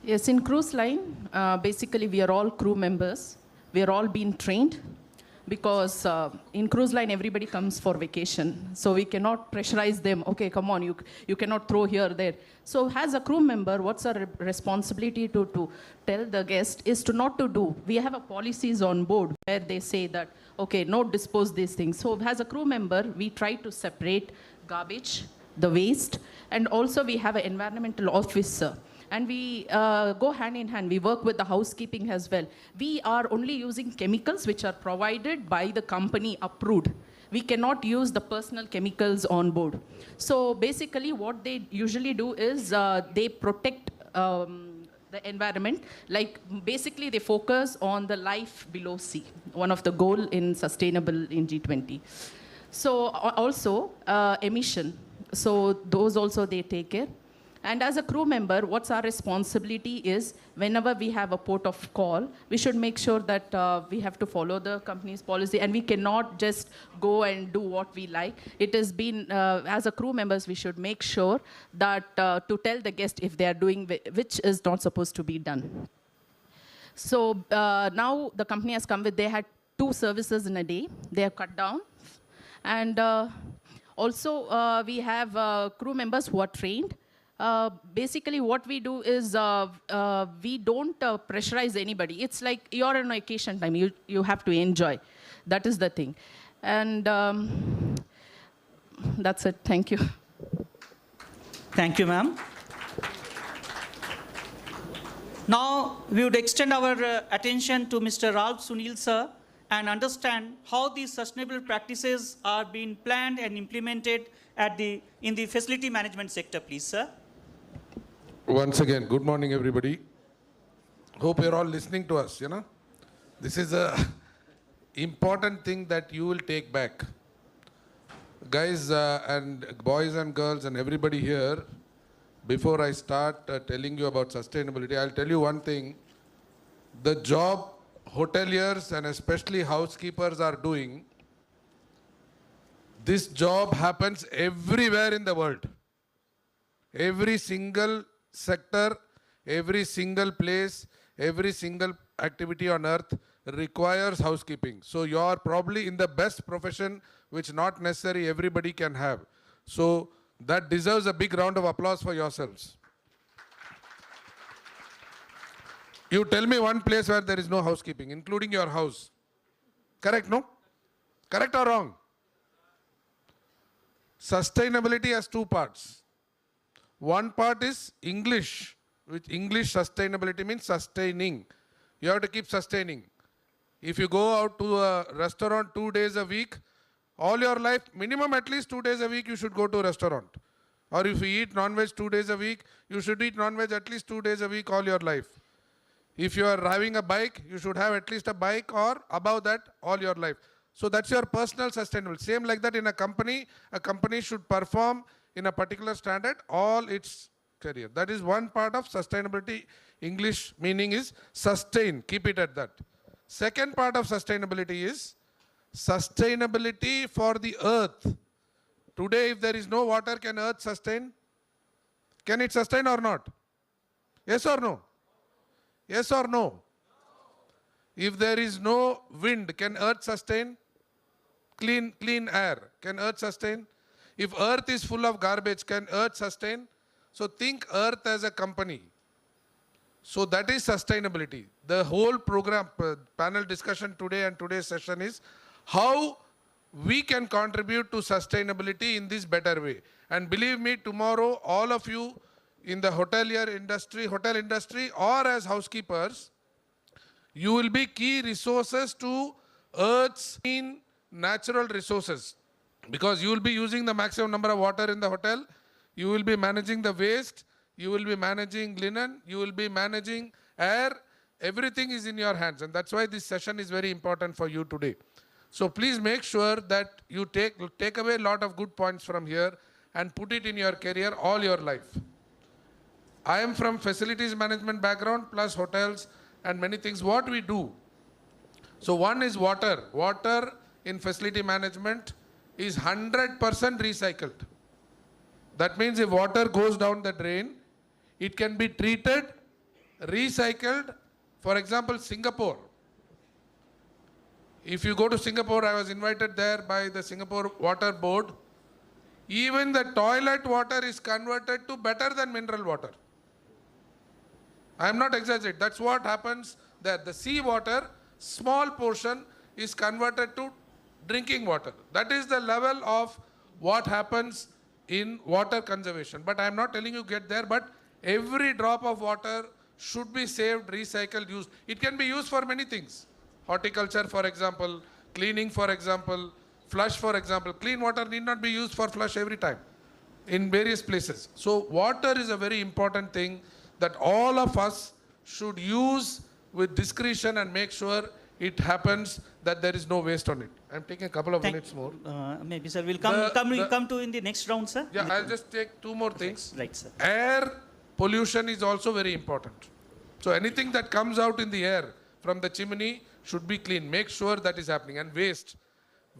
S19: Yes, in cruise line, basically we are all crew members. We are all being trained because in cruise line everybody comes for vacation. So we cannot pressurize them, okay, come on, you cannot throw here, there. So as a crew member, what's our responsibility to tell the guest is to not to do. We have a policies on board where they say that, okay, not dispose these things. So as a crew member, we try to separate garbage, the waste, and also we have an environmental officer. And we go hand in hand. We work with the housekeeping as well. We are only using chemicals which are provided by the company approved. We cannot use the personal chemicals on board. So basically what they usually do is they protect the environment. Like basically they focus on the life below sea, one of the goal in sustainable in G20. So also emission. So those also they take care. And as a crew member, what's our responsibility is whenever we have a port of call, we should make sure that we have to follow the company's policy and we cannot just go and do what we like. It has been, as a crew members, we should make sure that to tell the guest if they are doing which is not supposed to be done. So now the company has come with, they had 2 services in a day. They have cut down. And also we have crew members who are trained. Basically what we do is we don't pressurize anybody. It's like you're on vacation time, you have to enjoy. That is the thing. And that's it, thank you.
S7: Thank you, ma'am. Now we would extend our attention to Mr. Ralph Sunil sir and understand how these sustainable practices are being planned and implemented in the facility management sector, please, sir.
S20: Once again, good morning, everybody. Hope you're all listening to us, you know. This is a important thing that you will take back. Guys and boys and girls and everybody here, before I start telling you about sustainability, I'll tell you one thing. The job hoteliers and especially housekeepers are doing, this job happens everywhere in the world. Every single sector, every single place, every single activity on earth requires housekeeping. So you are probably in the best profession which not necessarily everybody can have. So that deserves a big round of applause for yourselves. You tell me one place where there is no housekeeping, including your house. Correct, no? Correct or wrong? Sustainability has 2 parts. One part is English, which English sustainability means sustaining. You have to keep sustaining. If you go out to a restaurant 2 days a week, all your life, minimum at least 2 days a week, you should go to a restaurant. Or if you eat non-veg 2 days a week, you should eat non-veg at least 2 days a week all your life. If you are having a bike, you should have at least a bike or above that all your life. So that's your personal sustainability. Same like that in a company should perform in a particular standard all its career. That is one part of sustainability. English meaning is sustain, keep it at that. Second part of sustainability is sustainability for the earth. Today if there is no water, can earth sustain? Can it sustain or not? Yes or no? Yes or no? If there is no wind, can earth sustain? Clean air, can earth sustain? If earth is full of garbage, can earth sustain? So think earth as a company. So that is sustainability. The whole program, panel discussion today and today's session is how we can contribute to sustainability in this better way. And believe me, tomorrow, all of you in the hotel industry or as housekeepers, you will be key resources to Earth's natural resources. Because you will be using the maximum number of water in the hotel, you will be managing the waste, you will be managing linen, you will be managing air, everything is in your hands. And that's why this session is very important for you today. So please make sure that you take away a lot of good points from here and put it in your career all your life. I am from facilities management background plus hotels and many things. What we do, so one is water. Water in facility management is 100% recycled. That means if water goes down the drain, it can be treated, recycled. For example, Singapore. If you go to Singapore, I was invited there by the Singapore Water Board. Even the toilet water is converted to better than mineral water. I am not exaggerating. That's what happens there. The sea water, small portion, is converted to drinking water. That is the level of what happens in water conservation. But I am not telling you get there, but every drop of water should be saved, recycled, used. It can be used for many things. Horticulture, for example, cleaning, for example, flush, for example. Clean water need not be used for flush every time in various places. So water is a very important thing that all of us should use with discretion and make sure it happens that there is no waste on it. I'm taking a couple of minutes more.
S7: Maybe, sir. We'll come to in the next round, sir.
S20: Yeah, I'll just take two more things.
S7: Right, sir.
S20: Air pollution is also very important. So anything that comes out in the air from the chimney should be clean. Make sure that is happening. And waste.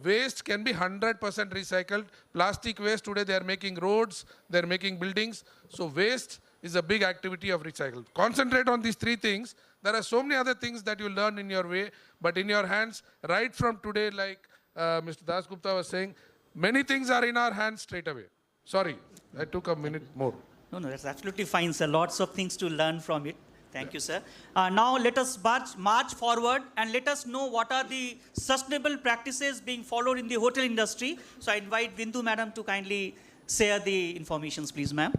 S20: Waste can be 100% recycled. Plastic waste, today they are making roads, they are making buildings. So waste is a big activity of recycle. Concentrate on these three things. There are so many other things that you learn in your way, but in your hands, right from today, like Mr. Das Gupta was saying, many things are in our hands straight away. Sorry, I took a minute more.
S7: No, that's absolutely fine, sir. Lots of things to learn from it. Thank you, sir. Now let us march forward and let us know what are the sustainable practices being followed in the hotel industry. So I invite Bindu madam to kindly share the informations, please, ma'am.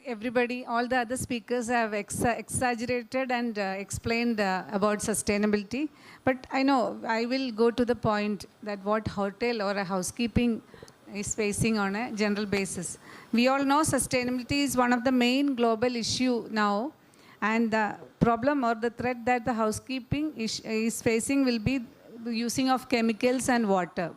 S6: Everybody, all the other speakers have exaggerated and explained about sustainability. But I know I will go to the point that what hotel or a housekeeping is facing on a general basis. We all know sustainability is one of the main global issue now. And the problem or the threat that the housekeeping is facing will be the using of chemicals and water.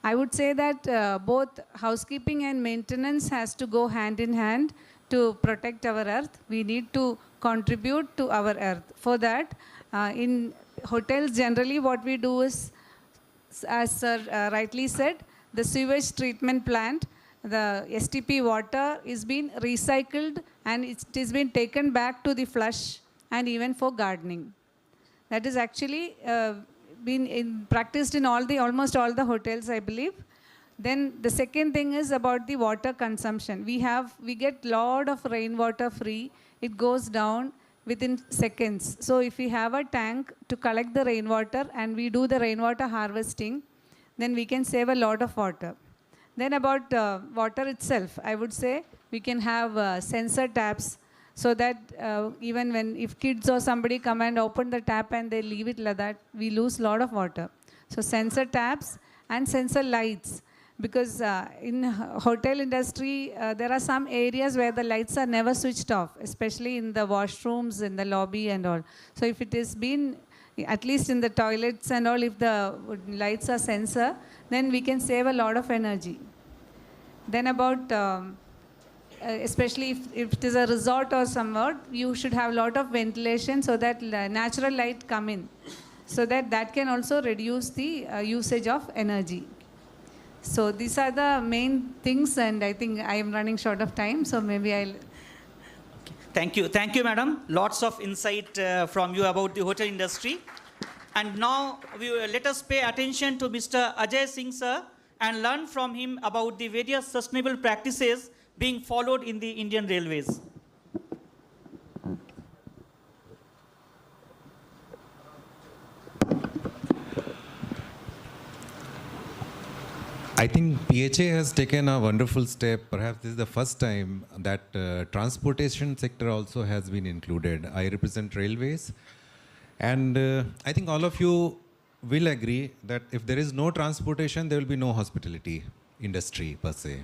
S6: I would say that both housekeeping and maintenance has to go hand in hand to protect our earth. We need to contribute to our earth. For that, in hotels generally what we do is, as sir rightly said, the sewage treatment plant, the STP water is being recycled and it is being taken back to the flush and even for gardening. That is actually been practiced in almost all the hotels, I believe. Then the second thing is about the water consumption. We get lot of rainwater free. It goes down within seconds. So if we have a tank to collect the rainwater and we do the rainwater harvesting, then we can save a lot of water. Then about water itself, I would say we can have sensor taps so that even if kids or somebody come and open the tap and they leave it like that, we lose a lot of water. So sensor taps and sensor lights. Because in hotel industry, there are some areas where the lights are never switched off, especially in the washrooms, in the lobby and all. So if it has been, at least in the toilets and all, if the lights are sensor, then we can save a lot of energy. Then about, especially if it is a resort or somewhere, you should have a lot of ventilation so that natural light come in. So that can also reduce the usage of energy. So these are the main things, and I think I am running short of time, so maybe I'll...
S7: Thank you, madam. Lots of insight from you about the hotel industry. And now let us pay attention to Mr. Ajay Singh, sir, and learn from him about the various sustainable practices being followed in the Indian Railways.
S16: I think PHA has taken a wonderful step. Perhaps this is the first time that transportation sector also has been included. I represent railways, and I think all of you will agree that if there is no transportation, there will be no hospitality industry per se.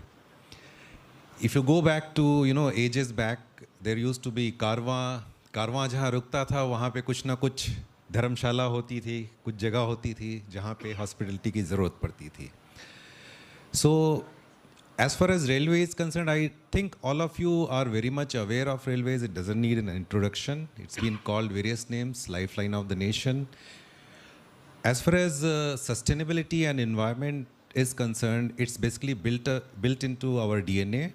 S16: If you go back to, ages back, there used to be कारवां जहाँ रुकता था वहाँ पे कुछ ना कुछ धर्मशाला होती थी, कुछ जगह होती थी जहाँ पे हॉस्पिटलिटी की ज़रूरत पड़ती थी. So, as far as railway is concerned, I think all of you are very much aware of railways. It doesn't need an introduction. It's been called various names, lifeline of the nation. As far as sustainability and environment is concerned, it's basically built into our DNA.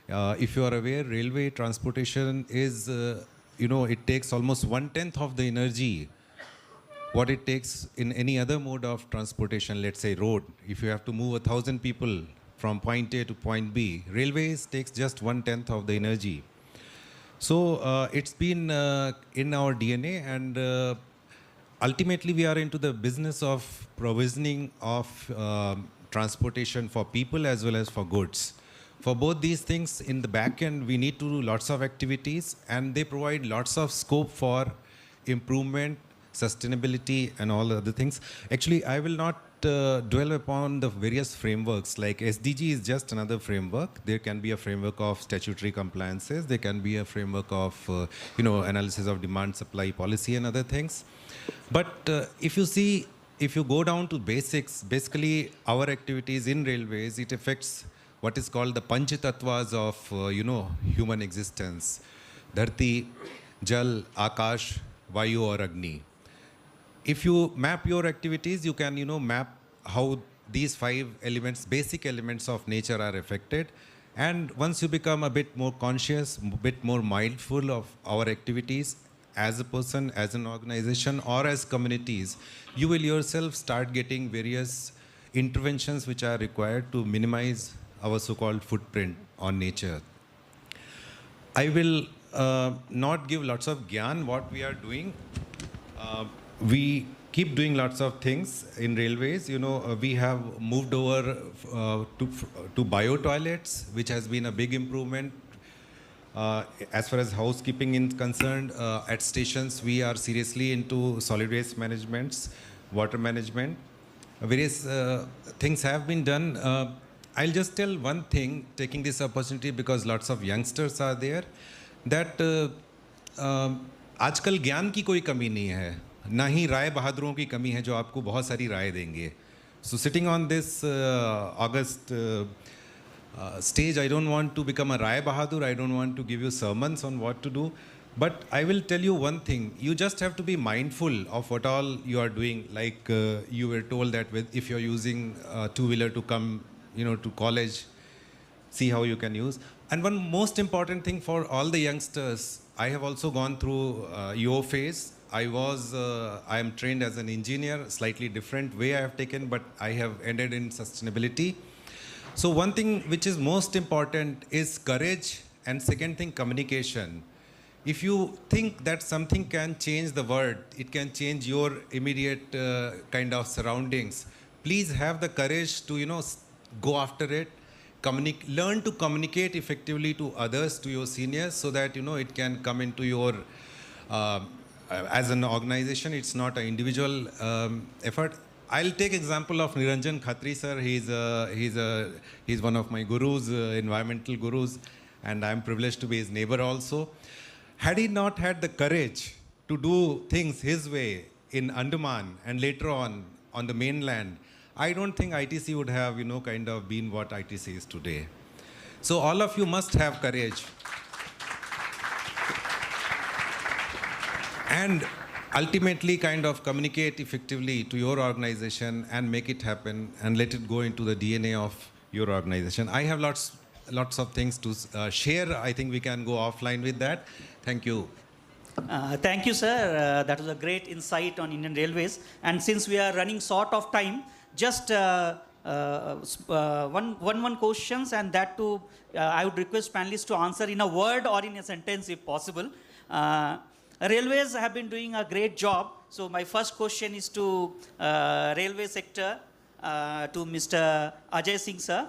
S16: If you are aware, railway transportation is, it takes almost 1/10 of the energy what it takes in any other mode of transportation, let's say road. If you have to move 1,000 people from point A to point B, railways takes just 1/10 of the energy. So it's been in our DNA, and ultimately we are into the business of provisioning of transportation for people as well as for goods. For both these things, in the back end, we need to do lots of activities, and they provide lots of scope for improvement, sustainability, and all the other things. Actually, I will not dwell upon the various frameworks. Like SDG is just another framework. There can be a framework of statutory compliances. There can be a framework of, analysis of demand supply policy and other things. But if you go down to basics, basically our activities in railways, it affects what is called the Panch Tattvas of, human existence. Dharti, Jal, Akash, Vayu or Agni. If you map your activities, you can, map how these 5 elements, basic elements of nature are affected. And once you become a bit more conscious, a bit more mindful of our activities as a person, as an organization, or as communities, you will yourself start getting various interventions which are required to minimize our so-called footprint on nature. I will not give lots of gyan what we are doing. We keep doing lots of things in railways. We have moved over to bio toilets, which has been a big improvement. As far as housekeeping is concerned, at stations we are seriously into solid waste management, water management. Various things have been done. I'll just tell one thing, taking this opportunity because lots of youngsters are there, that आजकल ज्ञान की कोई कमी नहीं है, ना ही राय बहादुरों की कमी है जो आपको बहुत सारी राय देंगे. So sitting on this August stage, I don't want to become a Rai Bahadur. I don't want to give you sermons on what to do. But I will tell you one thing. You just have to be mindful of what all you are doing. Like you were told that if you're using a two-wheeler to come, to college, see how you can use. And one most important thing for all the youngsters, I have also gone through your phase. I am trained as an engineer, slightly different way I have taken, but I have ended in sustainability. So one thing which is most important is courage, and second thing, communication. If you think that something can change the world, it can change your immediate kind of surroundings, please have the courage to, go after it. Learn to communicate effectively to others, to your seniors, so that, it can come into your, as an organization, it's not an individual effort. I'll take example of Niranjan Khatri sir. He's one of my gurus, environmental gurus, and I'm privileged to be his neighbor also. Had he not had the courage to do things his way in Andaman and later on the mainland, I don't think ITC would have, kind of been what ITC is today. So all of you must have courage. And ultimately kind of communicate effectively to your organization and make it happen and let it go into the DNA of your organization. I have lots of things to share. I think we can go offline with that. Thank you.
S7: Thank you, sir. That was a great insight on Indian Railways. And since we are running short of time, just one questions, and that too, I would request panelists to answer in a word or in a sentence if possible. Railways have been doing a great job. So my first question is to railway sector. to Mr. Ajay Singh sir.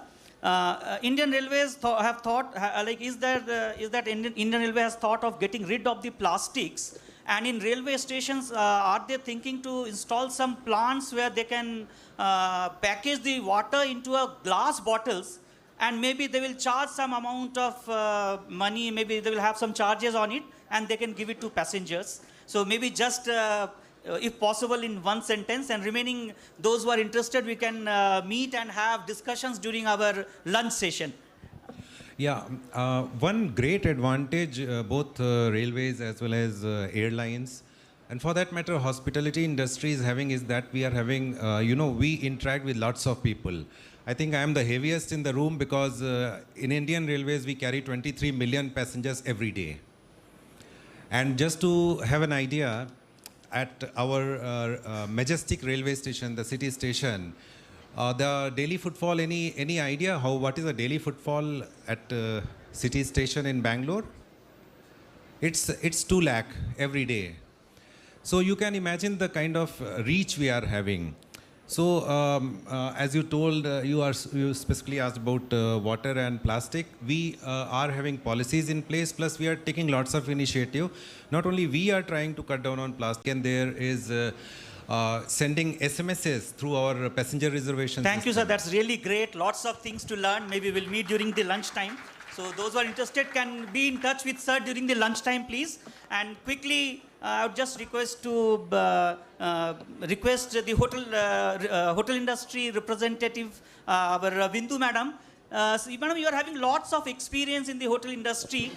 S7: Indian Railways have thought, is that Indian Railway has thought of getting rid of the plastics, and in railway stations, are they thinking to install some plants where they can package the water into a glass bottles, and maybe they will charge some amount of money, maybe they will have some charges on it, and they can give it to passengers. So maybe just if possible in one sentence, and remaining those who are interested, we can meet and have discussions during our lunch session.
S16: Yeah, one great advantage both railways as well as airlines, and for that matter hospitality industry is having, is that we are having, we interact with lots of people. I think I am the heaviest in the room because in Indian Railways we carry 23 million passengers every day. And just to have an idea, at our majestic railway station, the city station, the daily footfall, any idea what is the daily footfall at city station in Bangalore? It's 2 lakh every day. So you can imagine the kind of reach we are having. So as you told, you specifically asked about water and plastic. We are having policies in place, plus we are taking lots of initiative. Not only we are trying to cut down on plastic, and there is sending SMSs through our passenger reservation
S7: Thank
S16: system.
S7: you, sir. That's really great. Lots of things to learn. Maybe we'll meet during the lunchtime. So those who are interested can be in touch with sir during the lunchtime, please. And quickly, I would just request to request the hotel industry representative, our Bindu madam. So, madam, you are having lots of experience in the hotel industry.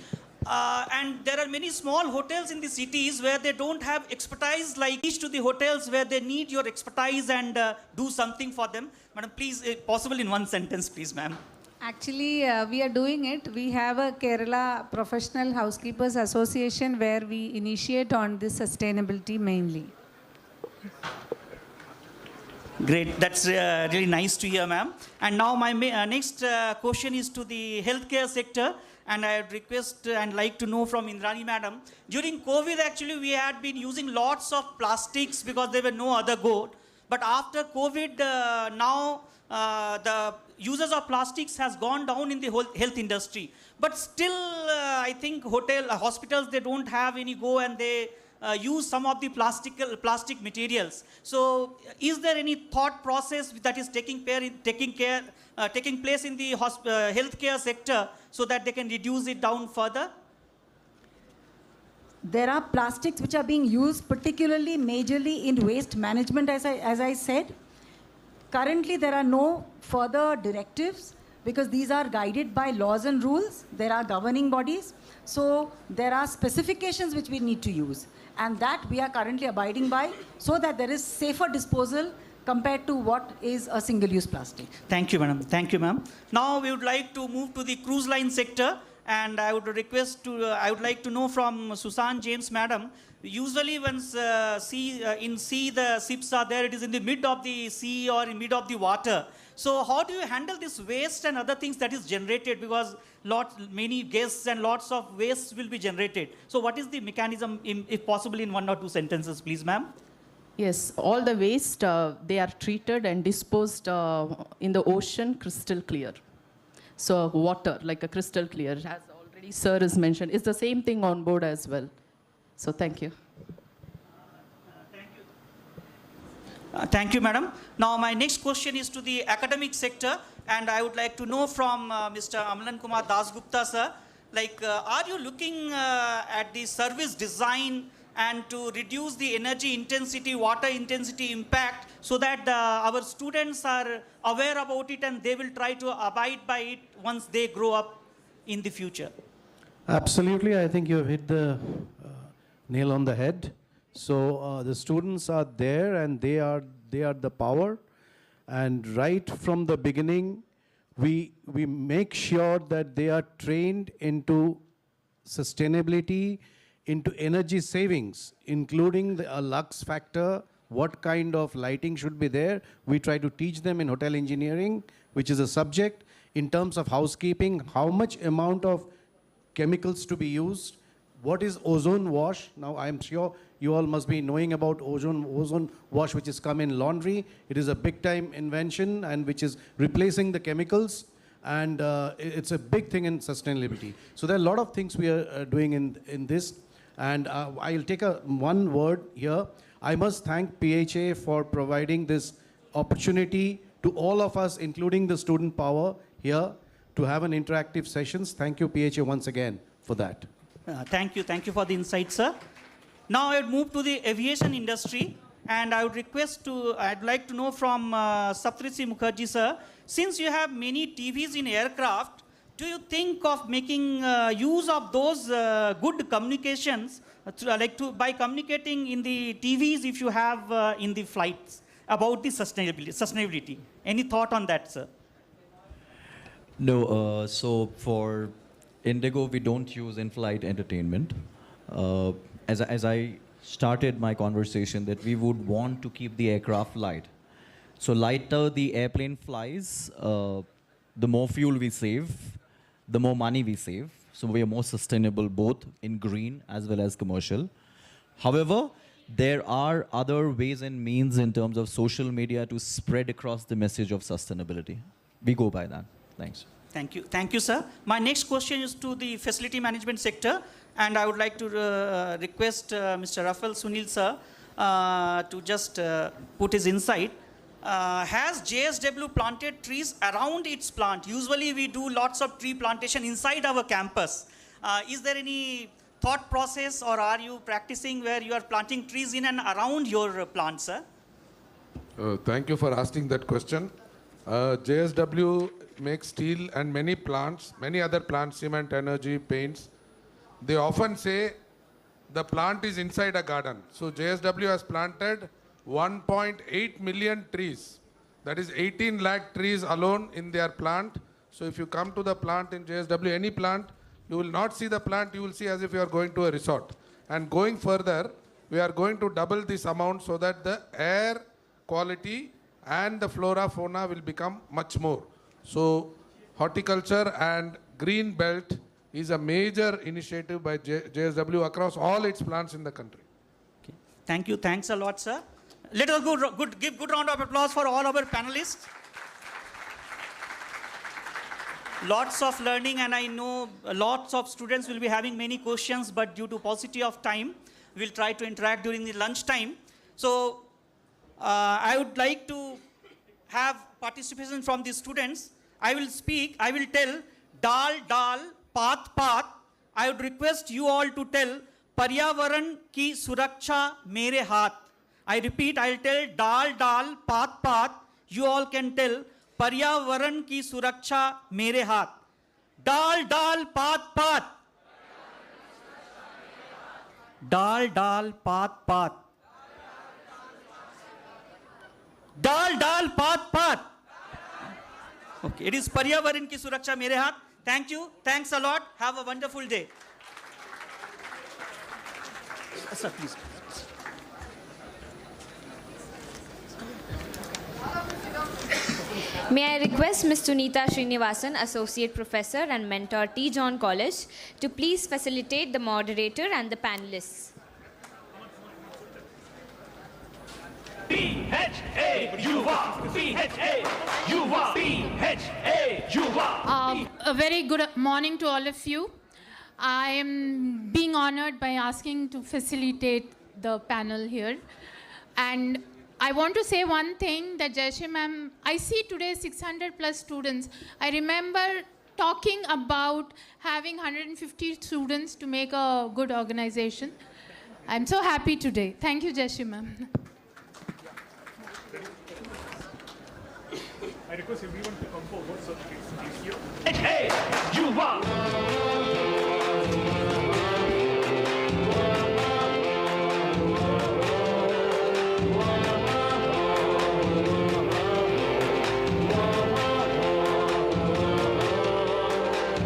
S7: And there are many small hotels in the cities where they don't have expertise like each to the hotels where they need your expertise and do something for them. Madam, please, if possible in one sentence, please, ma'am.
S6: Actually, we are doing it. We have a Kerala Professional Housekeepers Association where we initiate on this sustainability mainly.
S7: Great. That's really nice to hear, ma'am. And now my next question is to the healthcare sector. And I would request and like to know from Indrani madam. During COVID, actually, we had been using lots of plastics because there were no other go. But after COVID, now the uses of plastics has gone down in the whole health industry. But still, I think hospitals, they don't have any go, and they use some of the plastic materials. So is there any thought process that is taking place in the healthcare sector so that they can reduce it down further?
S11: There are plastics which are being used particularly majorly in waste management, as I said. Currently, there are no further directives because these are guided by laws and rules. There are governing bodies. So there are specifications which we need to use. And that we are currently abiding by so that there is safer disposal compared to what is a single-use plastic.
S7: Thank you, madam. Thank you, ma'am. Now we would like to move to the cruise line sector. And I would I would like to know from Susan James, madam. Usually, when in sea the ships are there, it is in the mid of the sea or in mid of the water. So, how do you handle this waste and other things that is generated? Because many guests and lots of waste will be generated. So, what is the mechanism, if possible, in 1 or 2 sentences, please, ma'am?
S19: Yes, all the waste they are treated and disposed in the ocean, crystal clear. So water, like a crystal clear, as already sir has mentioned, is the same thing on board as well. So thank you.
S7: Thank you, madam. Now my next question is to the academic sector, and I would like to know from Mr. Amalan Kumar Dasgupta, sir, are you looking at the service design and to reduce the energy intensity, water intensity impact so that our students are aware about it and they will try to abide by it once they grow up in the future?
S18: Absolutely, I think you have hit the nail on the head. So the students are there and they are the power. And right from the beginning, we make sure that they are trained into sustainability, into energy savings, including the lux factor, what kind of lighting should be there. We try to teach them in hotel engineering, which is a subject, in terms of housekeeping, how much amount of chemicals to be used, what is ozone wash. Now, I'm sure You all must be knowing about ozone wash, which has come in laundry. It is a big time invention and which is replacing the chemicals. And it's a big thing in sustainability. So there are a lot of things we are doing in this. And I'll take one word here. I must thank PHA for providing this opportunity to all of us, including the student power here, to have an interactive sessions. Thank you, PHA, once again for that.
S7: Thank you for the insight, sir. Now I would move to the aviation industry, and I'd like to know from Saptarshi Mukherjee, sir, since you have many TVs in aircraft, do you think of making use of those good communications, by communicating in the TVs if you have in the flights about the sustainability? Any thought on that, sir?
S15: No, so for Indigo, we don't use in-flight entertainment. As I started my conversation, that we would want to keep the aircraft light. So lighter the airplane flies, the more fuel we save, the more money we save. So we are more sustainable both in green as well as commercial. However, there are other ways and means in terms of social media to spread across the message of sustainability. We go by that. Thanks.
S7: Thank you, sir. My next question is to the facility management sector, and I would like to request Mr. Rafael Sunil, sir, to just put his insight. Has JSW planted trees around its plant? Usually we do lots of tree plantation inside our campus. Is there any thought process, or are you practicing where you are planting trees in and around your plant, sir?
S20: Thank you for asking that question. JSW makes steel and many plants, many other plants, cement, energy, paints. They often say the plant is inside a garden. So JSW has planted 1.8 million trees. That is 18 lakh trees alone in their plant. So if you come to the plant in JSW, any plant, you will not see the plant, you will see as if you are going to a resort. And going further, we are going to double this amount so that the air quality and the flora fauna will become much more. So horticulture and green belt is a major initiative by JSW across all its plants in the country.
S7: Okay. Thank you. Thanks a lot, sir. Let us give good round of applause for all our panelists. Lots of learning, and I know lots of students will be having many questions, but due to paucity of time, we'll try to interact during the lunch time. So I would like to have participation from the students. I will tell dal, dal, path, path. I would request you all to tell Paryavaran ki suraksha mere haath. I repeat, I'll tell dal, dal, path, path. You all can tell Paryavaran ki suraksha mere haath. Dal, dal, path, path. Dal, dal, path, path. Dal, dal, path, path. Okay, it is Paryavaran ki suraksha mere haath. Thank you. Thanks a lot. Have a wonderful day. Sir, please.
S3: May I request Ms. Sunita Srinivasan, Associate Professor and Mentor, T. John College, to please facilitate the moderator and the panelists.
S21: PHA Yuva, PHA Yuva, PHA Yuva.
S5: A very good morning to all of you. I am being honored by asking to facilitate the panel here. And I want to say one thing that Jayashree ma'am, I see today 600 plus students. I remember talking about having 150 students to make a good organization. I'm so happy today. Thank you, Jayashree ma'am.
S13: I request everyone to come forward so that it's easier.
S21: Hey, Yuva!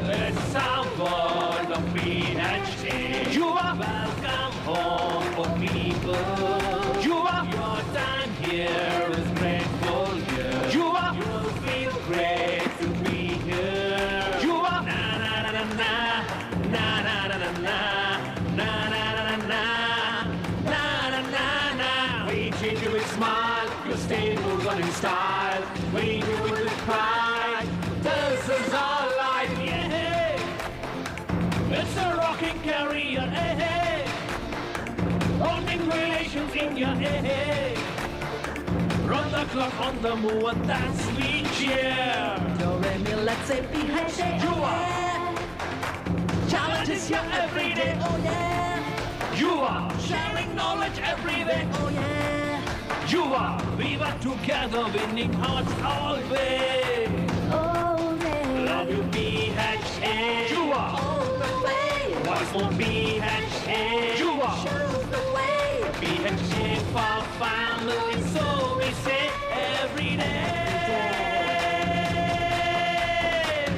S21: Let's sound of PHA. Yuva! Welcome home for people. Yuva! Your time here is grateful. Yuva! You'll feel great to be here. Yuva! Na na na na na na na na na na na na na na na. cheering ya, hey, hey. Run the clock on the move and that's we cheer.
S9: Let's say PHA,
S21: You are.
S9: Challenges ya every day, oh yeah.
S21: You are. Sharing knowledge every day,
S9: oh yeah.
S21: You are. We were together winning hearts always.
S9: All day.
S21: Love you, PHA. You are.
S9: All the way.
S21: What's more, PHA. You are.
S9: Shows the way.
S21: PHA for family, so we say every day.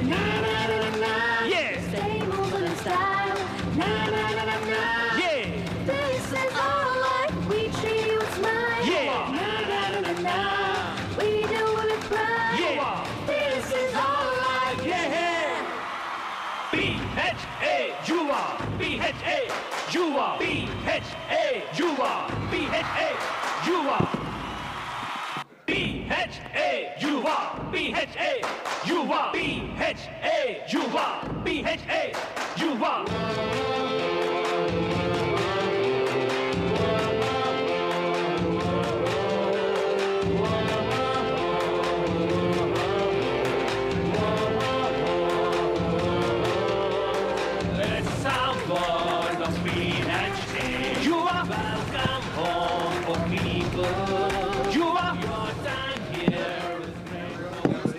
S21: Na na na na na. Yeah.
S9: Stay moving in style. Na na na na na.
S21: Yeah.
S9: This is our life. We treat you with smile.
S21: Yeah.
S9: Na na na na na. We do it with pride.
S21: Yeah.
S9: This is our life.
S21: Yeah. PHA, you are. PHA, you are. PHA, you are. PHA, you are. PHA, you are. PHA, you are. PHA, you are. PHA, you are. Let's have world of PHA. You are welcome home for people. You are your time here is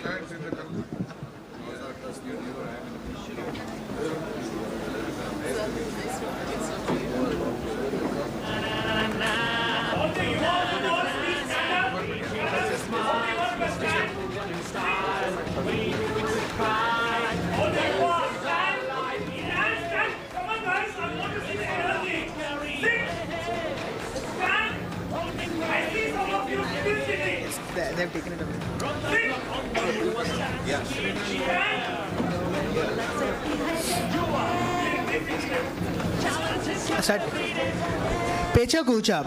S1: They've taken it away. Pecha Kucha.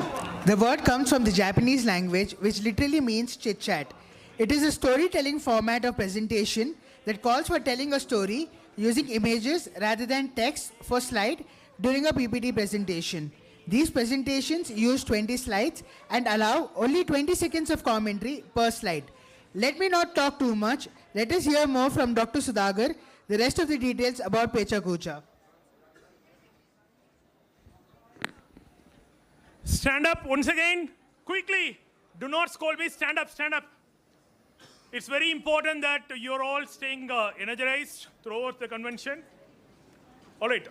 S1: The word comes from the Japanese language, which literally means chit-chat. It is a storytelling format of presentation that calls for telling a story using images rather than text for slide during a PPT presentation. These presentations use 20 slides and allow only 20 seconds of commentary per slide. Let me not talk too much. Let us hear more from Dr. Sudhagar, the rest of the details about Pecha Kucha.
S13: Stand up once again, quickly. Do not scold me, stand up, stand up. It's very important that you're all staying energized throughout the convention. All right,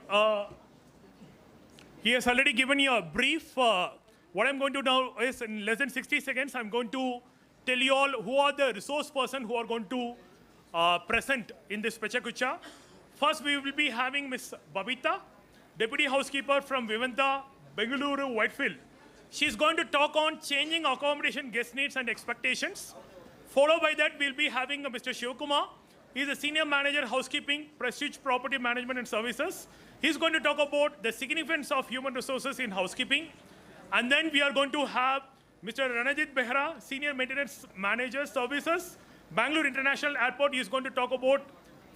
S13: he has already given you a brief. What I'm going to do now is in less than 60 seconds, I'm going to tell you all who are the resource persons who are going to present in this Pecha Kucha. First, we will be having Ms. Babita, Deputy Housekeeper from Vivanta, Bengaluru, Whitefield. She's going to talk on changing accommodation guest needs and expectations. Followed by that, we'll be having Mr. Shivakumar. He's a Senior Manager, Housekeeping, Prestige Property Management and Services. He's going to talk about the significance of human resources in housekeeping. And then we are going to have Mr. Ranajit Behra, Senior Maintenance Manager, Services, Bangalore International Airport. He's going to talk about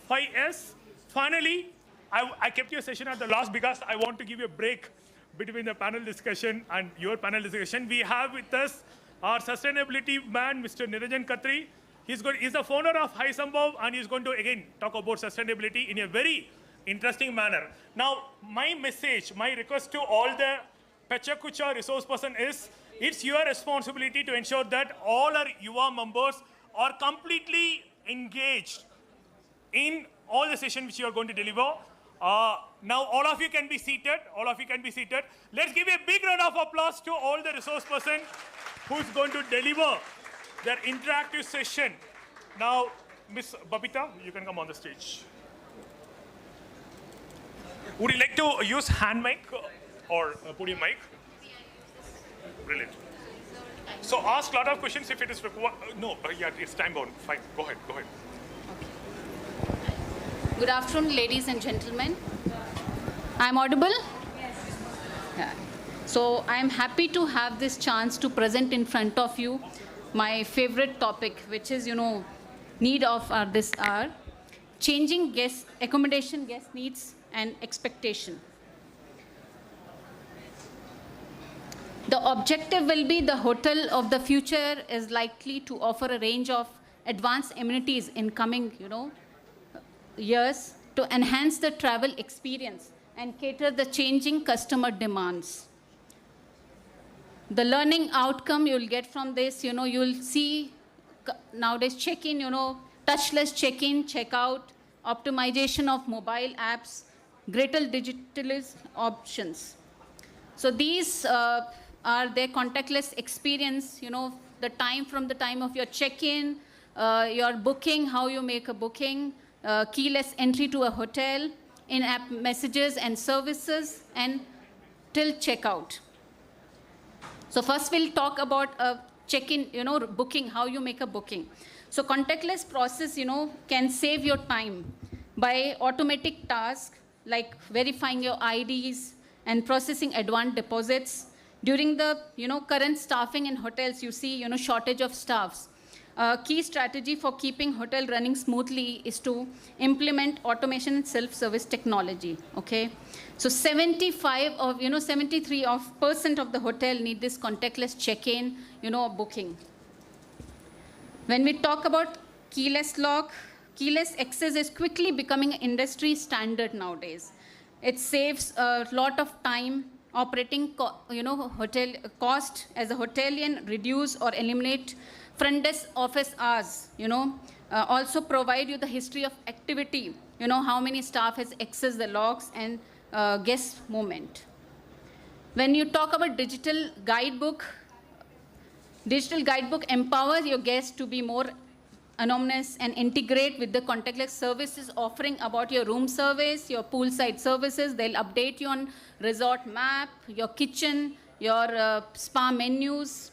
S13: 5S. Finally, I kept your session at the last because I want to give you a break between the panel discussion and your panel discussion. We have with us our sustainability man, Mr. Niranjan Khatri. He's the founder of HOUSEKEEPERS, and he's going to again talk about sustainability in a very interesting manner. Now, my message, my request to all the Pecha Kucha resource person is, it's your responsibility to ensure that all our Yuva members are completely engaged in all the sessions which you are going to deliver. Now, all of you can be seated. All of you can be seated. Let's give a big round of applause to all the resource person who's going to deliver their interactive session. Now, Ms. Babita, you can come on the stage. Would you like to use hand mic or podium mic? Brilliant. So ask a lot of questions if it is required. No, yeah, it's time bound. Fine, go ahead, go ahead.
S14: Good afternoon, ladies and gentlemen. I'm audible? Yes. Yeah. So I'm happy to have this chance to present in front of you my favorite topic, which is, need of this hour, changing accommodation guest needs and expectation. The objective will be the hotel of the future is likely to offer a range of advanced amenities in coming, years to enhance the travel experience and cater the changing customer demands. The learning outcome you'll get from this, you'll see nowadays check-in, touchless check-in, check-out, optimization of mobile apps, greater digitalist options. So these are their contactless experience, the time from the time of your check-in, your booking, how you make a booking, keyless entry to a hotel, in-app messages and services, and till checkout. So first we'll talk about check-in, booking, how you make a booking. So contactless process, can save your time by automatic tasks like verifying your IDs and processing advanced deposits. During the, current staffing in hotels, you see, shortage of staffs. Key strategy for keeping hotel running smoothly is to implement automation and self-service technology, okay? So 73% of the hotel need this contactless check-in, booking. When we talk about keyless lock, keyless access is quickly becoming an industry standard nowadays. It saves a lot of time. Operating, hotel cost as a hotelier, reduce or eliminate front desk office hours, also provide you the history of activity, how many staff has accessed the logs and guest movement. When you talk about digital guidebook empowers your guests to be more anonymous and integrate with the contactless services offering about your room service, your poolside services. They'll update you on resort map, your kitchen, your spa menus,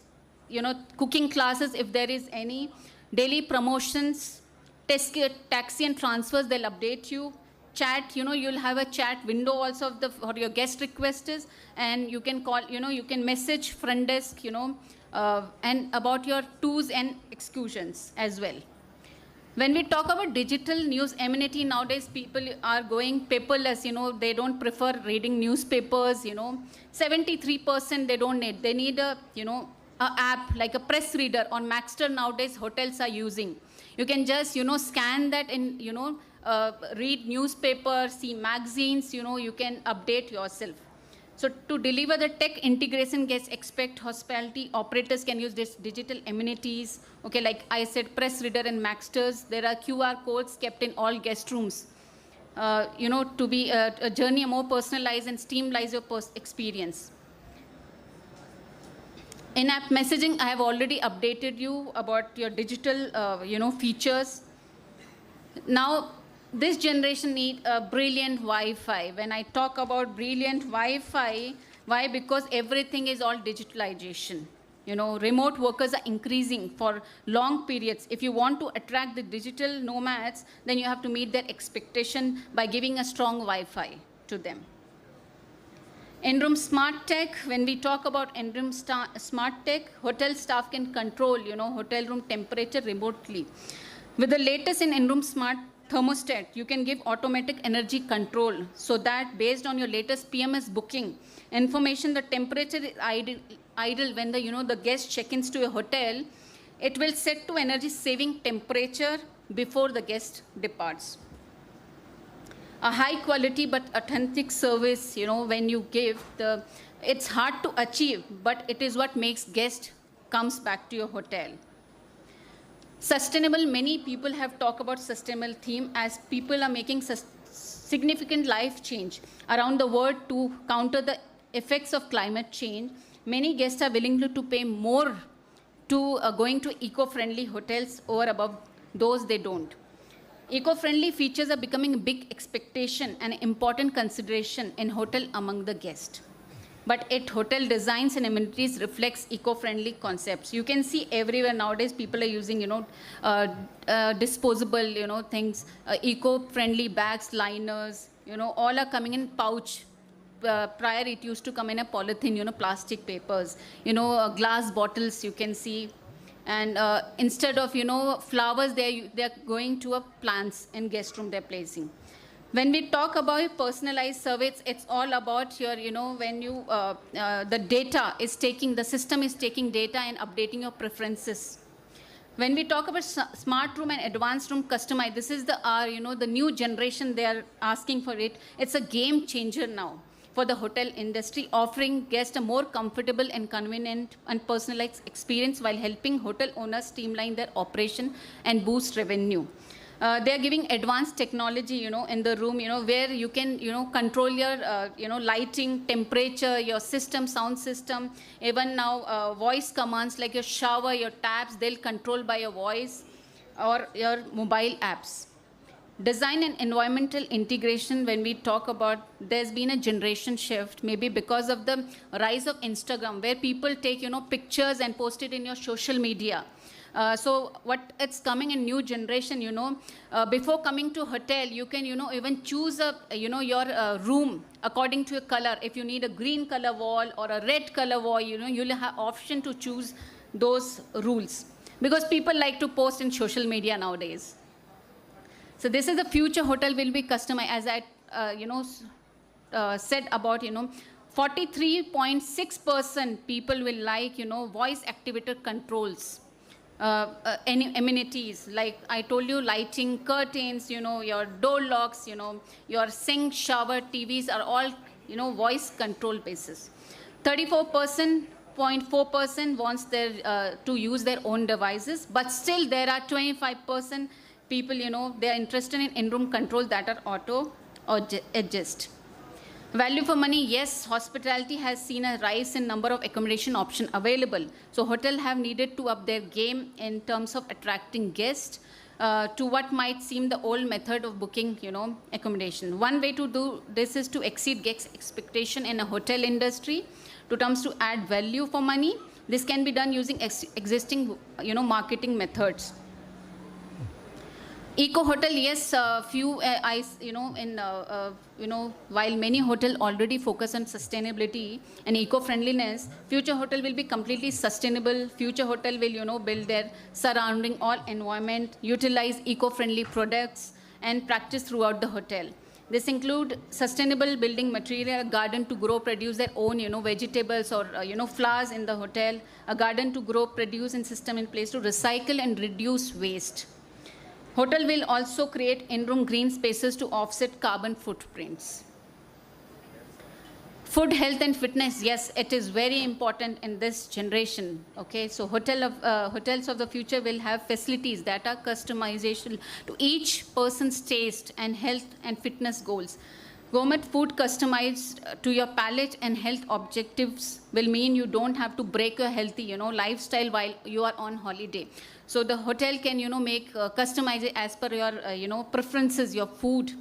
S14: cooking classes if there is any, daily promotions, taxi and transfers, they'll update you. Chat, you'll have a chat window also for your guest requests, and you can call, you can message front desk, and about your tours and excursions as well. When we talk about digital news amenity, nowadays people are going paperless, they don't prefer reading newspapers, 73% they don't need. They need a, app like a press reader on Maxter nowadays hotels are using. You can just, scan that and, read newspapers, see magazines, you can update yourself. So to deliver the tech integration, guests expect hospitality operators can use this digital amenities. Okay, like I said, press reader and Maxters. There are QR codes kept in all guest rooms. To be a journey more personalized and streamline your experience. In-app messaging, I have already updated you about your digital, features. Now, this generation need a brilliant Wi-Fi. When I talk about brilliant Wi-Fi, why? Because everything is all digitalization. Remote workers are increasing for long periods. If you want to attract the digital nomads, then you have to meet their expectation by giving a strong Wi-Fi to them. In-room smart tech, when we talk about in-room smart tech, hotel staff can control, hotel room temperature remotely. With the latest in-room smart thermostat, you can give automatic energy control so that based on your latest PMS booking information, the temperature is idle when the guest check-ins to a hotel, it will set to energy saving temperature before the guest departs. A high quality but authentic service, when you give, it's hard to achieve, but it is what makes guest comes back to your hotel. Sustainable, many people have talked about sustainable theme as people are making significant life change around the world to counter the effects of climate change. Many guests are willing to pay more to going to eco-friendly hotels over above those they don't. Eco-friendly features are becoming a big expectation and important consideration in hotel among the guests. But hotel designs and amenities reflects eco-friendly concepts. You can see everywhere nowadays people are using, disposable, things, eco-friendly bags, liners, all are coming in pouch. Prior it used to come in a polythene, plastic papers, glass bottles you can see. And instead of, flowers, they're going to a plants in guest room they're placing. When we talk about personalized service, it's all about your, when you, the system is taking data and updating your preferences. When we talk about smart room and advanced room customize, this is the new generation, they are asking for it. It's a game changer now for the hotel industry, offering guests a more comfortable and convenient and personalized experience while helping hotel owners streamline their operation and boost revenue. They are giving advanced technology, in the room, where you can, control your, lighting, temperature, your system, sound system. Even now, voice commands like your shower, your taps, they'll control by your voice or your mobile apps. Design and environmental integration, when we talk about, there's been a generation shift, maybe because of the rise of Instagram, where people take, pictures and post it in your social media. So what it's coming in new generation, before coming to hotel, you can, even choose your room according to your color. If you need a green color wall or a red color wall, you'll have option to choose those rules. Because people like to post in social media nowadays. So this is the future hotel will be customized, as I, said about, 43.6% people will like, voice activated controls. Any amenities, like I told you, lighting, curtains, your door locks, your sink, shower, TVs are all, voice control basis. 34.4% wants their, to use their own devices, but still there are 25% people, they are interested in in-room control that are auto or adjust. Value for money, yes, hospitality has seen a rise in number of accommodation options available. So hotels have needed to up their game in terms of attracting guests to what might seem the old method of booking, accommodation. One way to do this is to exceed guest expectation in a hotel industry to terms to add value for money. This can be done using existing, marketing methods. Eco hotel, yes, while many hotels already focus on sustainability and eco-friendliness, future hotel will be completely sustainable. Future hotel will, build their surrounding all environment, utilize eco-friendly products and practice throughout the hotel. This include sustainable building material, a garden to grow, produce their own, vegetables or, flowers in the hotel, a garden to grow, produce and system in place to recycle and reduce waste. Hotel will also create in-room green spaces to offset carbon footprints. Food, health and fitness, yes, it is very important in this generation. Okay, so hotels of the future will have facilities that are customization to each person's taste and health and fitness goals. Gourmet food customized to your palate and health objectives will mean you don't have to break your healthy, lifestyle while you are on holiday. So the hotel can, make customize it as per your, preferences, your food,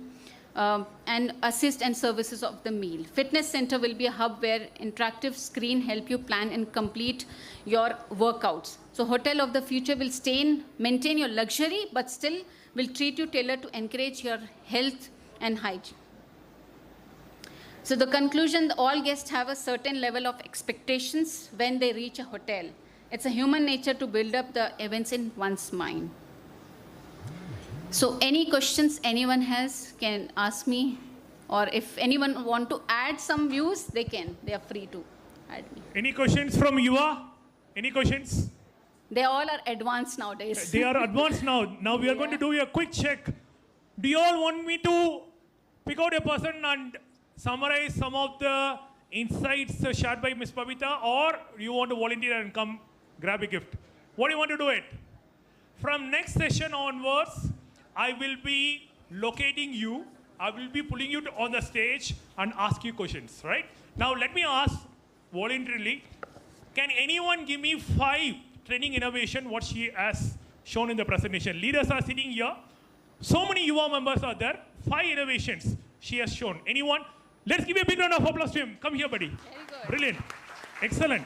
S14: and assist and services of the meal. Fitness center will be a hub where interactive screen help you plan and complete your workouts. So hotel of the future will maintain your luxury, but still will treat you tailored to encourage your health and hygiene. So the conclusion, all guests have a certain level of expectations when they reach a hotel. It's a human nature to build up the events in one's mind. So any questions anyone has can ask me, or if anyone want to add some views, they can. They are free to add me.
S13: Any questions from Yuva? Any questions?
S14: They all are advanced nowadays.
S13: They are advanced now. Now we are going to do a quick check. Do you all want me to pick out a person and summarize some of the insights shared by Ms. Pavita, or you want to volunteer and come grab a gift? What do you want to do it? From next session onwards, I will be locating you. I will be pulling you on the stage and ask you questions, right? Now let me ask voluntarily, can anyone give me 5 training innovation what she has shown in the presentation? Leaders are sitting here. So many Yuva members are there. 5 innovations she has shown. Anyone? Let's give a big round of applause to him. Come here, buddy.
S14: Very good.
S13: Brilliant. Excellent.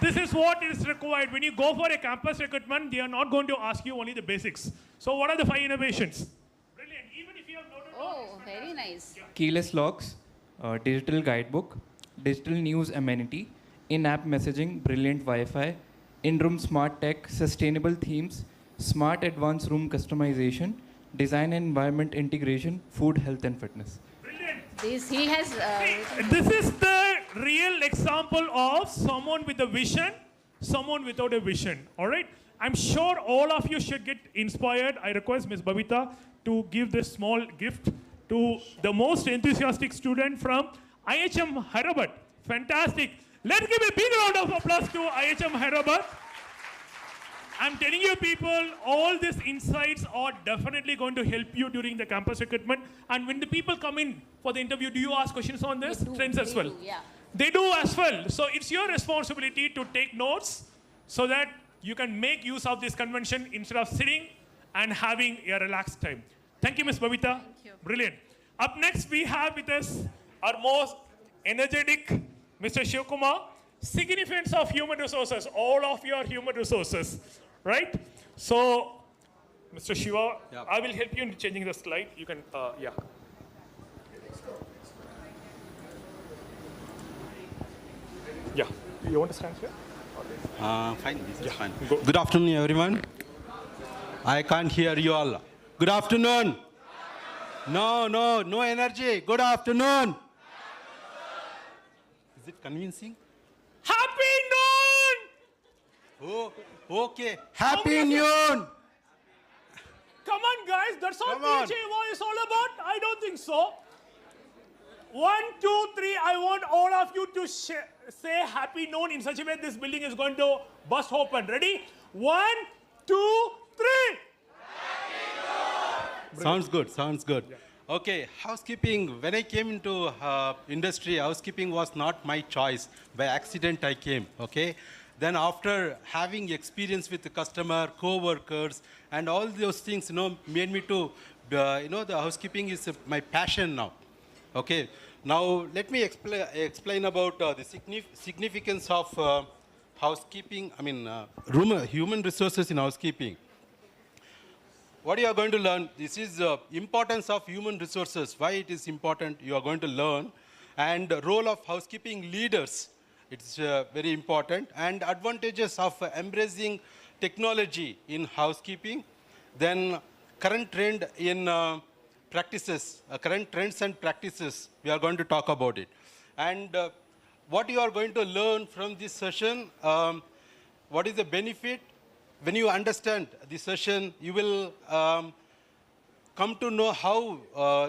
S13: This is what is required. When you go for a campus recruitment, they are not going to ask you only the basics. So what are the 5 innovations? Brilliant. Even if you have noted
S14: Oh, very nice.
S17: Keyless locks, digital guidebook, digital news amenity, in-app messaging, brilliant Wi-Fi, in-room smart tech, sustainable themes, smart advanced room customization, design and environment integration, food, health and fitness.
S14: He has.
S13: This is the real example of someone with a vision, someone without a vision. All right? I'm sure all of you should get inspired. I request Ms. Babita to give this small gift to the most enthusiastic student from IHM Hyderabad. Fantastic. Let's give a big round of applause to IHM Hyderabad. I'm telling you people, all these insights are definitely going to help you during the campus recruitment. And when the people come in for the interview, do you ask questions on this? Trends as well?
S14: Yeah.
S13: They do as well. So it's your responsibility to take notes so that you can make use of this convention instead of sitting and having a relaxed time. Thank you, Ms. Babita.
S14: Thank you.
S13: Brilliant. Up next, we have with us our most energetic Mr. Shivkumar. Significance of human resources. All of you are human resources, right? So, Mr. Shiva, I will help you in changing the slide. You can, yeah. Yeah. You want to stand here?
S2: Fine, this is fine. Good afternoon, everyone. I can't hear you all. Good afternoon. No energy. Good afternoon. Is it convincing?
S13: Happy noon!
S2: Oh, okay. Happy noon.
S13: Come on, guys. That's all PHA Yuva is all about? I don't think so. 1, 2, 3. I want all of you to say happy noon in such a way this building is going to bust open. Ready? 1, 2, 3.
S2: Sounds good. Sounds good.
S13: Yeah.
S2: Okay, housekeeping. When I came into industry, housekeeping was not my choice. By accident, I came. Okay. Then after having experience with the customer, co-workers, and all those things, made me to, the housekeeping is my passion now. Okay. Now let me explain about the significance of housekeeping. I mean, human resources in housekeeping. What you are going to learn, this is importance of human resources, why it is important, you are going to learn, and the role of housekeeping leaders, it's very important, and advantages of embracing technology in housekeeping, then current trend in practices, current trends and practices, we are going to talk about it. And what you are going to learn from this session, what is the benefit? When you understand the session, you will come to know how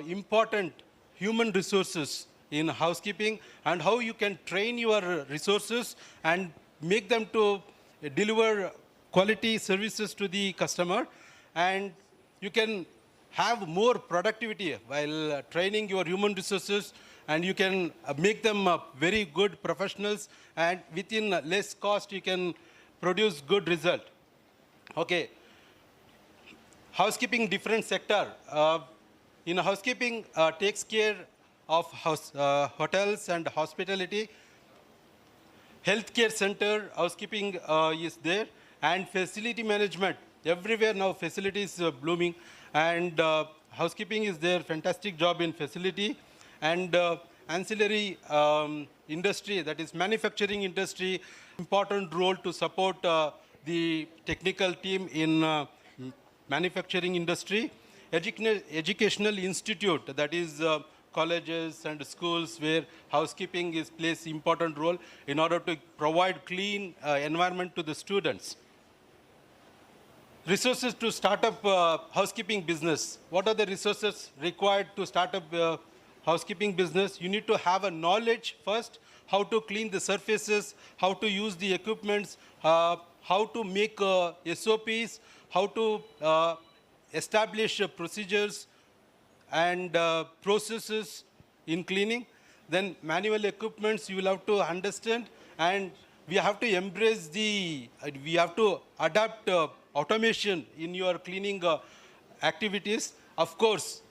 S2: important human resources in housekeeping and how you can train your resources and make them to deliver quality services to the customer. And you can have more productivity while training your human resources, and you can make them very good professionals, and within less cost you can produce good result. Okay, housekeeping different sector. In housekeeping takes care of hotels and hospitality. Healthcare center, housekeeping is there, and facility management. Everywhere now facility is blooming, and housekeeping is there, fantastic job in facility. And ancillary industry, that is manufacturing industry, important role to support the technical team in manufacturing industry. Educational institute, that is colleges and schools where housekeeping plays important role in order to provide clean environment to the students. Resources to start up housekeeping business. What are the resources required to start up housekeeping business? You need to have a knowledge first, how to clean the surfaces, how to use the equipments, how to make SOPs, how to establish procedures and processes in cleaning. Then manual equipments you will have to understand, and we have to embrace we have to adapt automation in your cleaning activities. Of course,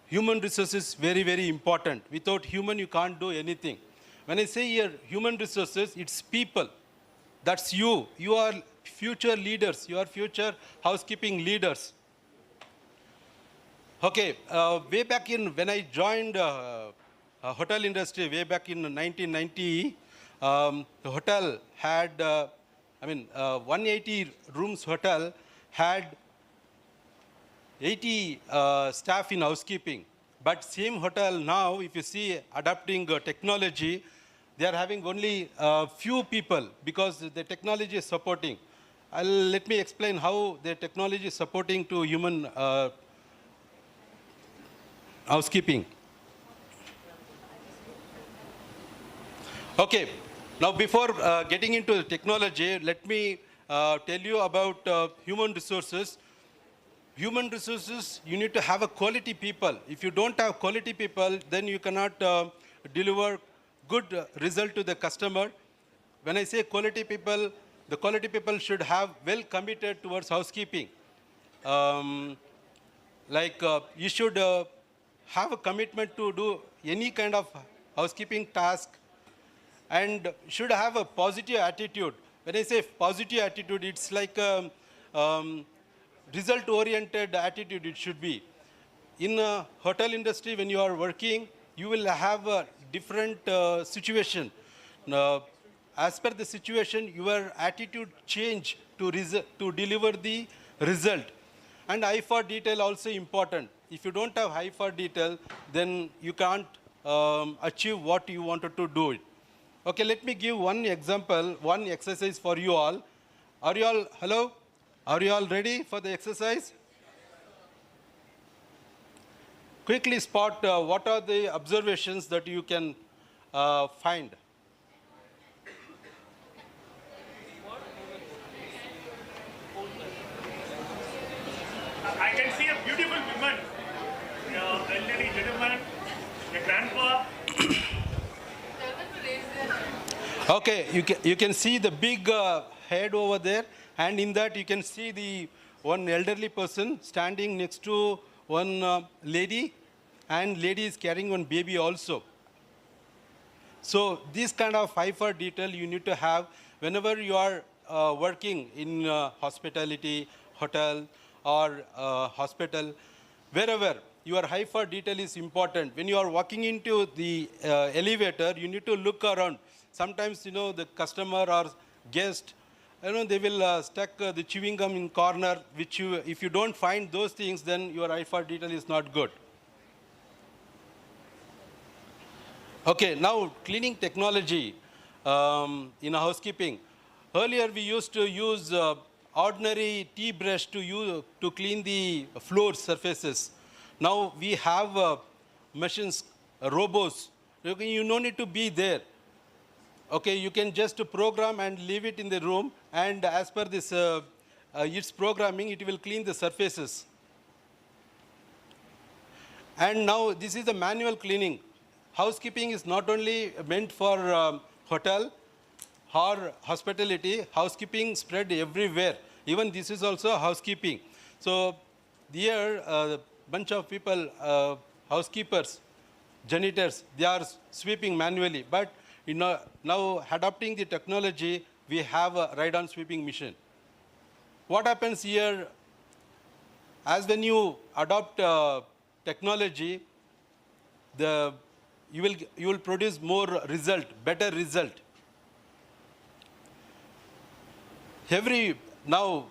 S2: human resources very, very important. Without human, you can't do anything. When I say here human resources, it's people. That's you. You are future leaders. You are future housekeeping leaders. Okay, way back in, when I joined hotel industry, way back in 1990, the hotel had, 180 rooms hotel had 80 staff in housekeeping. But same hotel now, if you see adapting technology, they are having only few people because the technology is supporting. Let me explain how the technology is supporting to human housekeeping. Okay, now before getting into the technology, let me tell you about human resources. Human resources, you need to have a quality people. If you don't have quality people, then you cannot deliver good result to the customer. When I say quality people, the quality people should have well committed towards housekeeping. You should have a commitment to do any kind of housekeeping task and should have a positive attitude. When I say positive attitude, it's like a result-oriented attitude it should be. In a hotel industry, when you are working, you will have a different situation. As per the situation, your attitude change to deliver the result. And eye for detail also important. If you don't have eye for detail, then you can't achieve what you wanted to do it. Okay, let me give one example, one exercise for you all. Are you all, hello? Are you all ready for the exercise? Quickly spot what are the observations that you can find.
S13: I can see a beautiful woman, elderly gentleman, a grandpa.
S2: Okay, you can see the big head over there, and in that you can see the one elderly person standing next to one lady, and lady is carrying one baby also. So this kind of eye for detail you need to have whenever you are working in hospitality, hotel, or hospital, wherever your eye for detail is important. When you are walking into the elevator, you need to look around. Sometimes, the customer or guest, they will stuck the chewing gum in corner, which if you don't find those things, then your eye for detail is not good. Okay, now cleaning technology in housekeeping. Earlier we used to use ordinary tea brush to clean the floor surfaces. Now we have machines, robots. You no need to be there. Okay, you can just program and leave it in the room, and as per this its programming, it will clean the surfaces. And now this is the manual cleaning. Housekeeping is not only meant for hotel or hospitality. Housekeeping spread everywhere. Even this is also housekeeping. So here, a bunch of people, housekeepers, janitors, they are sweeping manually. But now adopting the technology, we have a ride-on sweeping machine. What happens here, as when you adopt technology, you will produce more result, better result. Now,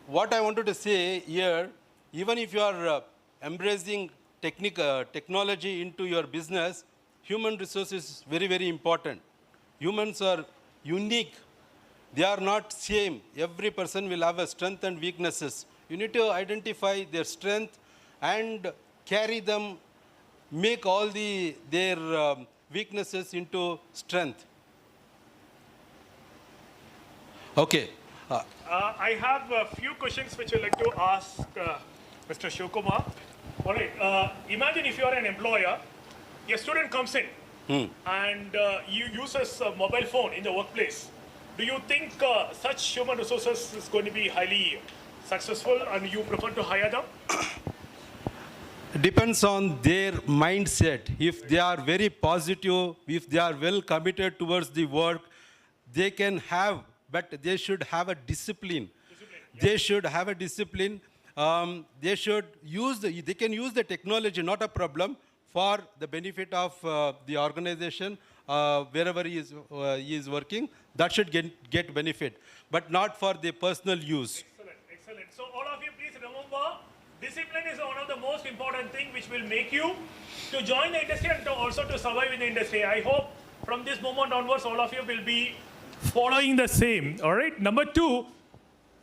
S2: what I wanted to say here, even if you are embracing technology into your business, human resources is very, very important. Humans are unique. They are not same. Every person will have a strength and weaknesses. You need to identify their strength and carry them, make all their weaknesses into strength. Okay.
S13: I have a few questions which I'd like to ask Mr. Shivkumar. All right. Imagine if you are an employer, a student comes in and you uses a mobile phone in the workplace. Do you think such human resources is going to be highly successful and you prefer to hire them?
S2: Depends on their mindset. If they are very positive, if they are well committed towards the work, they can have, but they should have a discipline. They should have a discipline. They can use the technology, not a problem, for the benefit of the organization, wherever he is working. That should get benefit, but not for the personal use.
S13: Excellent, excellent. So all of you please remember, discipline is one of the most important thing which will make you to join the industry and to also to survive in the industry. I hope from this moment onwards, all of you will be following the same. All right. Number 2,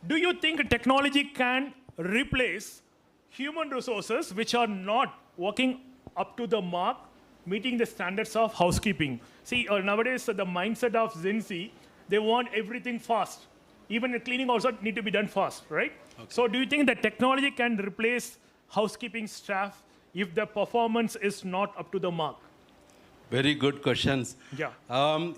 S13: do you think technology can replace human resources which are not working up to the mark, meeting the standards of housekeeping? See, nowadays the mindset of Gen Z, they want everything fast. Even the cleaning also need to be done fast, right? Okay. So do you think that technology can replace housekeeping staff if the performance is not up to the mark?
S2: Very good questions.
S13: Yeah.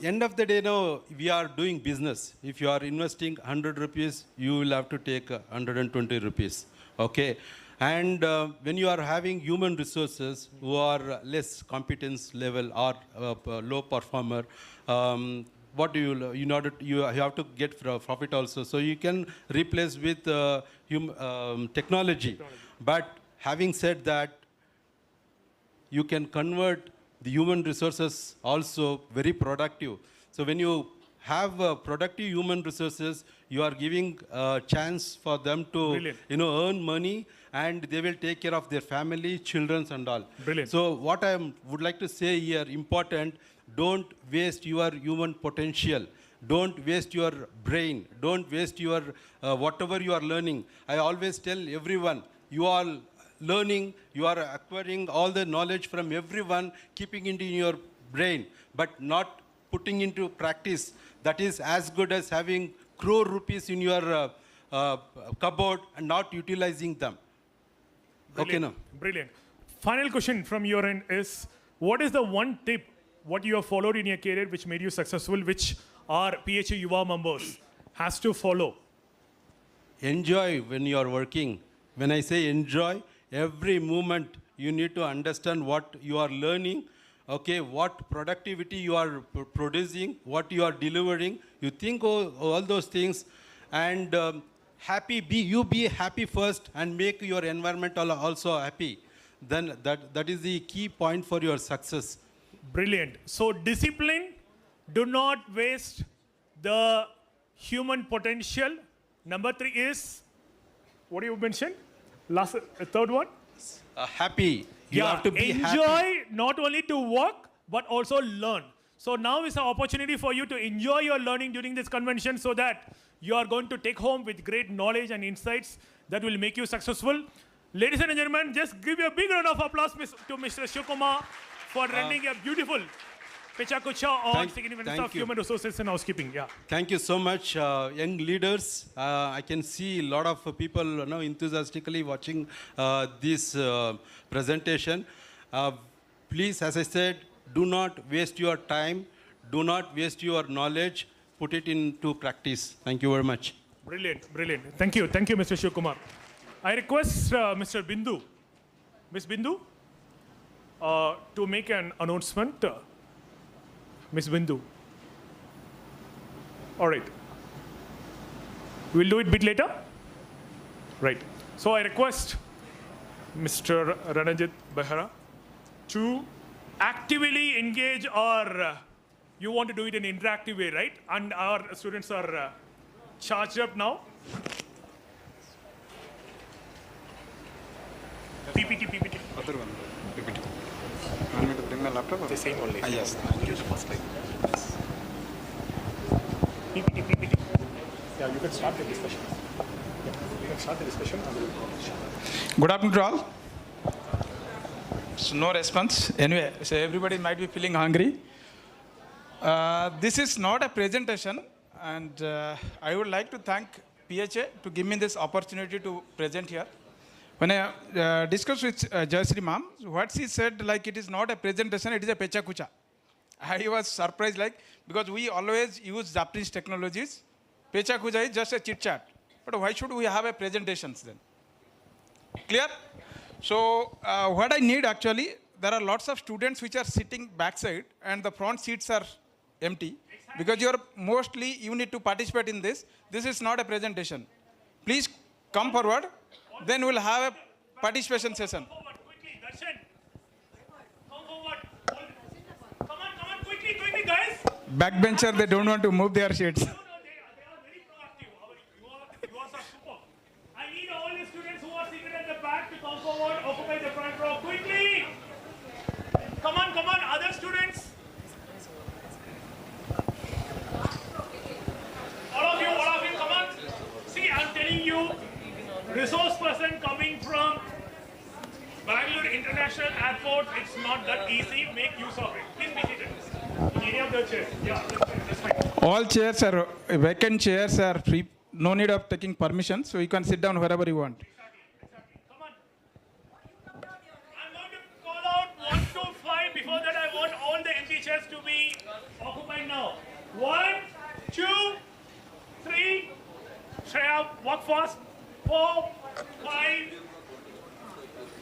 S2: End of the day, no, we are doing business. If you are investing 100 rupees, you will have to take 120 rupees. Okay. And when you are having human resources who are less competence level or low performer, what do you, in order to, you have to get profit also. So you can replace with technology. But having said that, you can convert the human resources also very productive. So when you have productive human resources, you are giving a chance for them to earn money, and they will take care of their family, children and all.
S13: Brilliant.
S2: So what I would like to say here, important, don't waste your human potential. Don't waste your brain. Don't waste your whatever you are learning. I always tell everyone, you are learning, you are acquiring all the knowledge from everyone, keeping it in your brain, but not putting into practice. That is as good as having crore rupees in your cupboard and not utilizing them.
S13: Brilliant.
S2: Okay, now.
S13: Brilliant. Final question from your end is, what is the one tip what you have followed in your career which made you successful, which our PHA Yuva members has to follow?
S2: Enjoy when you are working. When I say enjoy, every moment you need to understand what you are learning, okay, what productivity you are producing, what you are delivering. You think all those things, and you be happy first and make your environment also happy. Then that is the key point for your success.
S13: Brilliant. So discipline, do not waste the human potential. Number 3 is, what do you mention? Third one?
S2: Happy. You have to be happy.
S13: Enjoy not only to work, but also learn. So now is an opportunity for you to enjoy your learning during this convention, so that you are going to take home with great knowledge and insights that will make you successful. Ladies and gentlemen, just give a big round of applause to Mr. Shivkumar for running a beautiful PHA on significance of human resources and housekeeping. Yeah.
S2: Thank you so much, young leaders. I can see a lot of people now enthusiastically watching this presentation. Please, as I said, do not waste your time. Do not waste your knowledge. Put it into practice. Thank you very much.
S13: Brilliant, brilliant. Thank you, Mr. Shivkumar. I request Mr. Bindu, Ms. Bindu, to make an announcement. Ms. Bindu. All right. We'll do it a bit later. Right. So I request Mr. Ranajit Behra to actively engage, or you want to do it in an interactive way, right? And our students are charged up now. PPT.
S8: Other one, PPT. Want me to bring the laptop?
S13: The same only.
S8: Yes.
S13: PPT. Yeah, you can start the discussion.
S8: Good afternoon to all. So no response. Anyway, so everybody might be feeling hungry. This is not a presentation, and I would like to thank PHA to give me this opportunity to present here. When I discussed with Jayashree ma'am, what she said, like, it is not a presentation, it is a pecha kucha. I was surprised, like, because we always use Japanese technologies. Pecha kucha is just a chit chat. But why should we have a presentations then? Clear? So what I need actually, there are lots of students which are sitting backside and the front seats are empty. Because you need to participate in this. This is not a presentation. Please come forward. Then we'll have a participation session.
S13: Come forward, quickly, Darshan. Come forward. Come on, quickly, guys.
S8: Backbencher, they don't want to move their seats.
S13: No, they are very proactive. You are so super. I need all the students who are seated at the back It's not that easy. Make use of it. Please be seated. In any of the chairs. Yeah, that's fine.
S8: All chairs are vacant chairs are free. No need of taking permission, so you can sit down wherever you want.
S13: Call out 1 to 5. Before that, I want all the empty chairs to be occupied now. 1, 2, 3. Shreya, walk fast. 4, 5.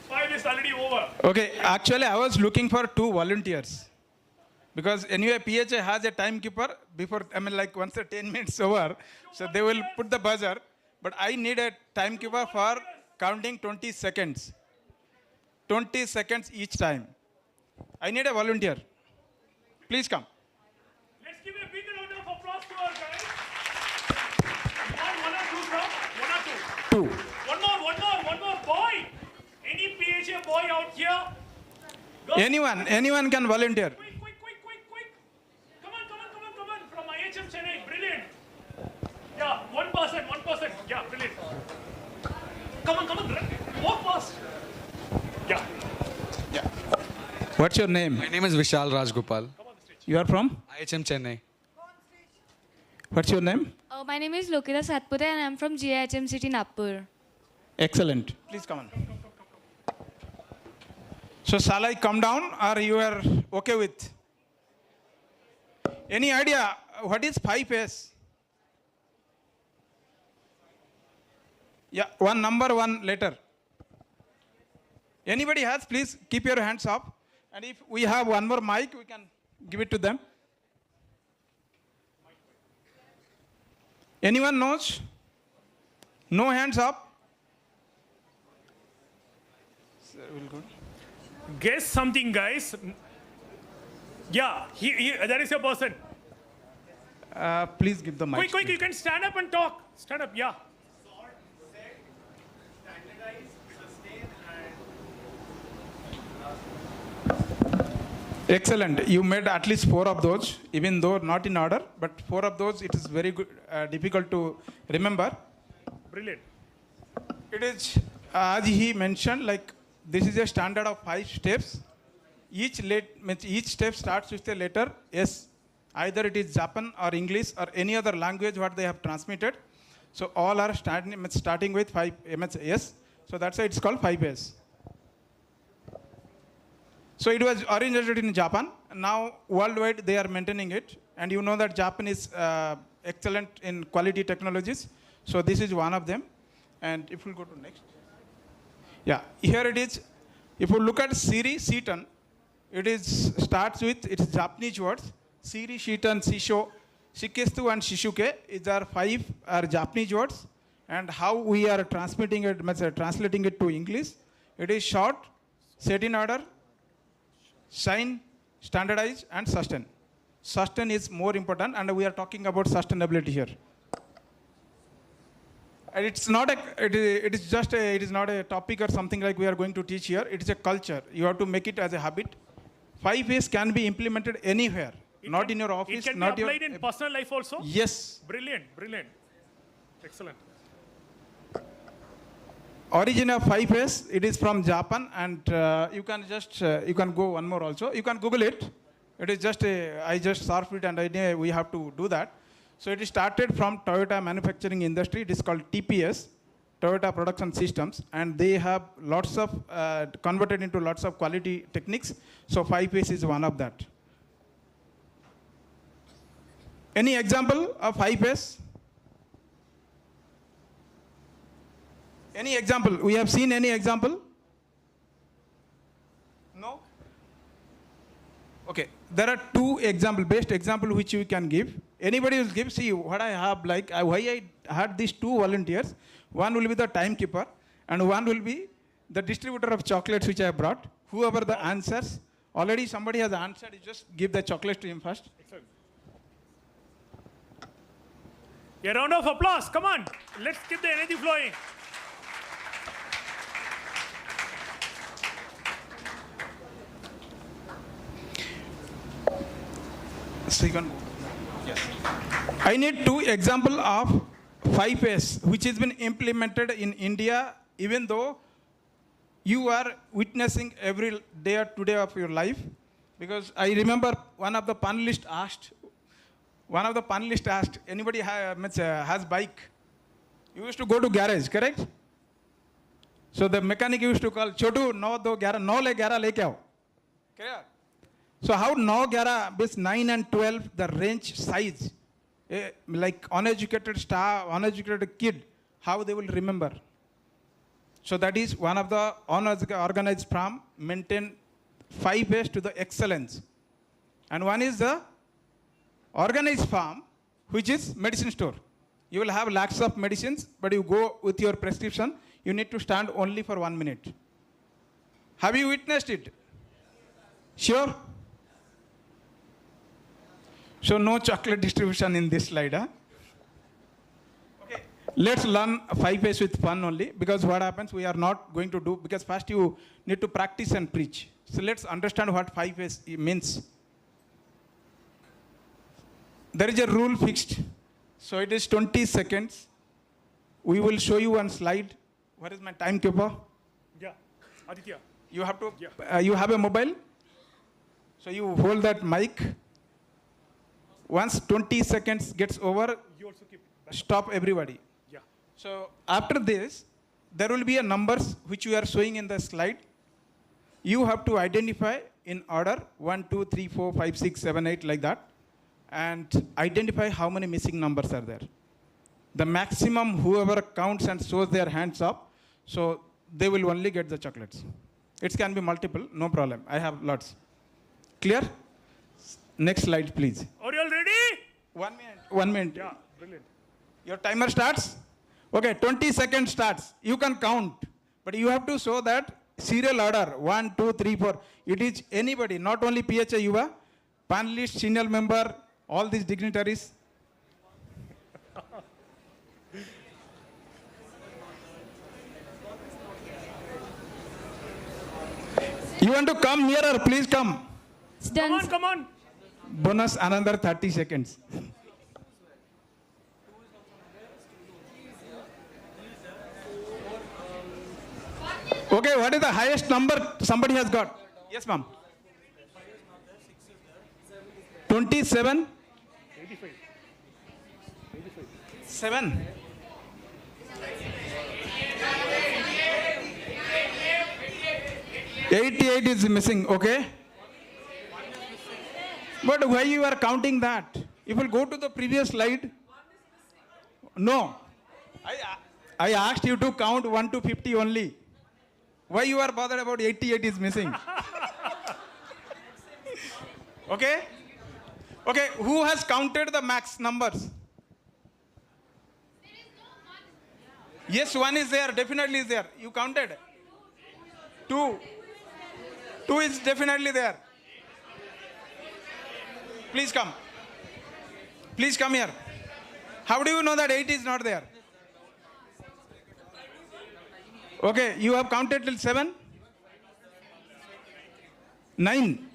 S13: 5 is already over.
S8: Okay, actually, I was looking for 2 volunteers. Because anyway, PHA has a timekeeper before, like once the 10 minutes over, so they will put the buzzer. But I need a timekeeper for counting 20 seconds. 20 seconds each time. I need a volunteer. Please come.
S13: Let's give a big round of applause to our guys. One or two, bro? 1 or 2?
S8: 2.
S13: One more. Boy. Any PHA boy out here? Go.
S8: Anyone can volunteer.
S13: Quick. Come on. From IHM Chennai. Brilliant. Yeah, one person. Yeah, brilliant. Come on. Walk fast. Yeah.
S8: What's your name?
S4: My name is Vishal Rajgopal.
S8: You are from?
S4: IHM Chennai.
S8: What's your name?
S22: My name is Lokita Satpure and I'm from GIHM City, Nagpur.
S8: Excellent. Please come on. So shall I come down or you are okay with? Any idea what is 5S? Yeah, one number, one letter. Anybody has, please keep your hands up. And if we have one more mic, we can give it to them. Anyone knows? No hands up? Sir, we'll go.
S13: Guess something, guys. Yeah, there is a person.
S8: Please give the mic.
S13: Quick, you can stand up and talk. Stand up, yeah.
S8: Excellent. You made at least 4 of those, even though not in order, but 4 of those, it is very good, difficult to remember.
S13: Brilliant.
S8: It is, as he mentioned, like this is a standard of 5 steps. Each step starts with a letter S. Either it is Japan or English or any other language what they have transmitted. So all are starting with 5 S. So that's why it's called 5S. So it was originated in Japan. Now worldwide they are maintaining it. And you know that Japan is excellent in quality technologies. So this is one of them. And if we go to next. Yeah, here it is. If you look at Siri, Seaton, starts with its Japanese words. Siri, Seaton, Shisho, Shikestu and Shishuke. These are 5 Japanese words. And how we are transmitting it, translating it to English. It is short, set in order, shine, standardize, and sustain. Sustain is more important, and we are talking about sustainability here. And it's not it is not a topic or something like we are going to teach here. It is a culture. You have to make it as a habit. 5S can be implemented anywhere, not in your office.
S13: It can
S8: not
S13: be applied in personal life also?
S8: Yes.
S13: Brilliant. Excellent.
S8: Origin of 5S, it is from Japan, and you can go one more also. You can Google it. It is just I just surfed it, and I know we have to do that. So it started from Toyota manufacturing industry. It is called TPS, Toyota Production Systems, and they have lots of converted into lots of quality techniques. So 5S is one of that. Any example of 5S? Any example? We have seen any example? No? Okay, there are 2 examples, best example which we can give. Anybody will give, see what I have, like why I had these 2 volunteers. One will be the timekeeper and one will be the distributor of chocolates which I have brought. Whoever the answers, already somebody has answered, you just give the chocolates to him first.
S13: Excellent. A round of applause, come on. Let's keep the energy flowing.
S8: So yes. I need 2 examples of 5S which has been implemented in India, even though you are witnessing every day or today of your life. Because I remember one of the panelists asked, anybody has bike? You used to go to garage, correct? So the mechanic used to call, Chotu, no le gara leke aao. Correct? So how 9, 11, bis 9 and 12, the range size, like uneducated kid, how they will remember. So that is one of the organized farm, maintain 5 ways to the excellence. And one is the organized farm, which is medicine store. You will have lakhs of medicines, but you go with your prescription, you need to stand only for 1 minute. Have you witnessed it? Sure? So no chocolate distribution in this slide, huh? Okay, let's learn 5 ways with fun only, because what happens we are not going to do, because first you need to practice and preach. So let's understand what 5 ways means. There is a rule fixed. So it is 20 seconds. We will show you one slide. What is my timekeeper?
S13: Yeah, Aditya.
S8: You have to, you have a mobile. So you hold that mic. Once 20 seconds gets over,
S13: You also keep it.
S8: stop everybody.
S13: Yeah.
S8: So after this, there will be a numbers which you are showing in the slide. You have to identify in order 1, 2, 3, 4, 5, 6, 7, 8 like that, and identify how many missing numbers are there. The maximum whoever counts and shows their hands up, so they will only get the chocolates. It can be multiple, no problem. I have lots. Clear? Next slide, please.
S13: Are you all ready?
S8: 1 minute. 1 minute.
S13: Yeah, brilliant.
S8: Your timer starts? Okay, 20 seconds starts. You can count, but you have to show that serial order, 1, 2, 3, 4. It is anybody, not only PHA Yuva, panelist, senior member, all these dignitaries. You want to come nearer, please come.
S13: Come on, come on.
S8: Bonus another 30 seconds. Okay, what is the highest number somebody has got? Yes, ma'am. 27?
S13: 85.
S8: 7? 88 is missing, okay? But why you are counting that? You will go to the previous slide. No. I asked you to count 1 to 50 only. Why you are bothered about 88 is missing? Okay? Okay, who has counted the max numbers? Yes, 1 is there, definitely is there. You counted? 2. 2 is definitely there. Please come. Please come here. How do you know that 8 is not there? Okay, you have counted till 7? 9.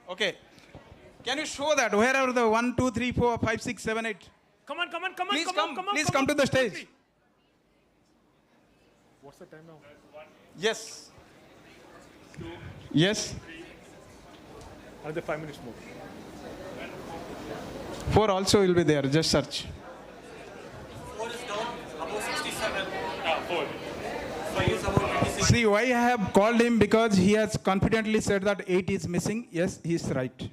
S8: Okay. Can you show that? Where are the 1, 2, 3, 4, 5, 6, 7, 8?
S13: Come on, come on, come on,
S8: Please
S13: come
S8: come.
S13: on, come on.
S8: Please come to the stage.
S13: What's the time now?
S8: Yes. Yes.
S13: Another 5 minutes more.
S8: 4 also will be there. Just search.
S21: 4 is down, above 67.
S13: 4.
S21: 5 is above 26.
S8: See, why I have called him? Because he has confidently said that 8 is missing. Yes, he is right.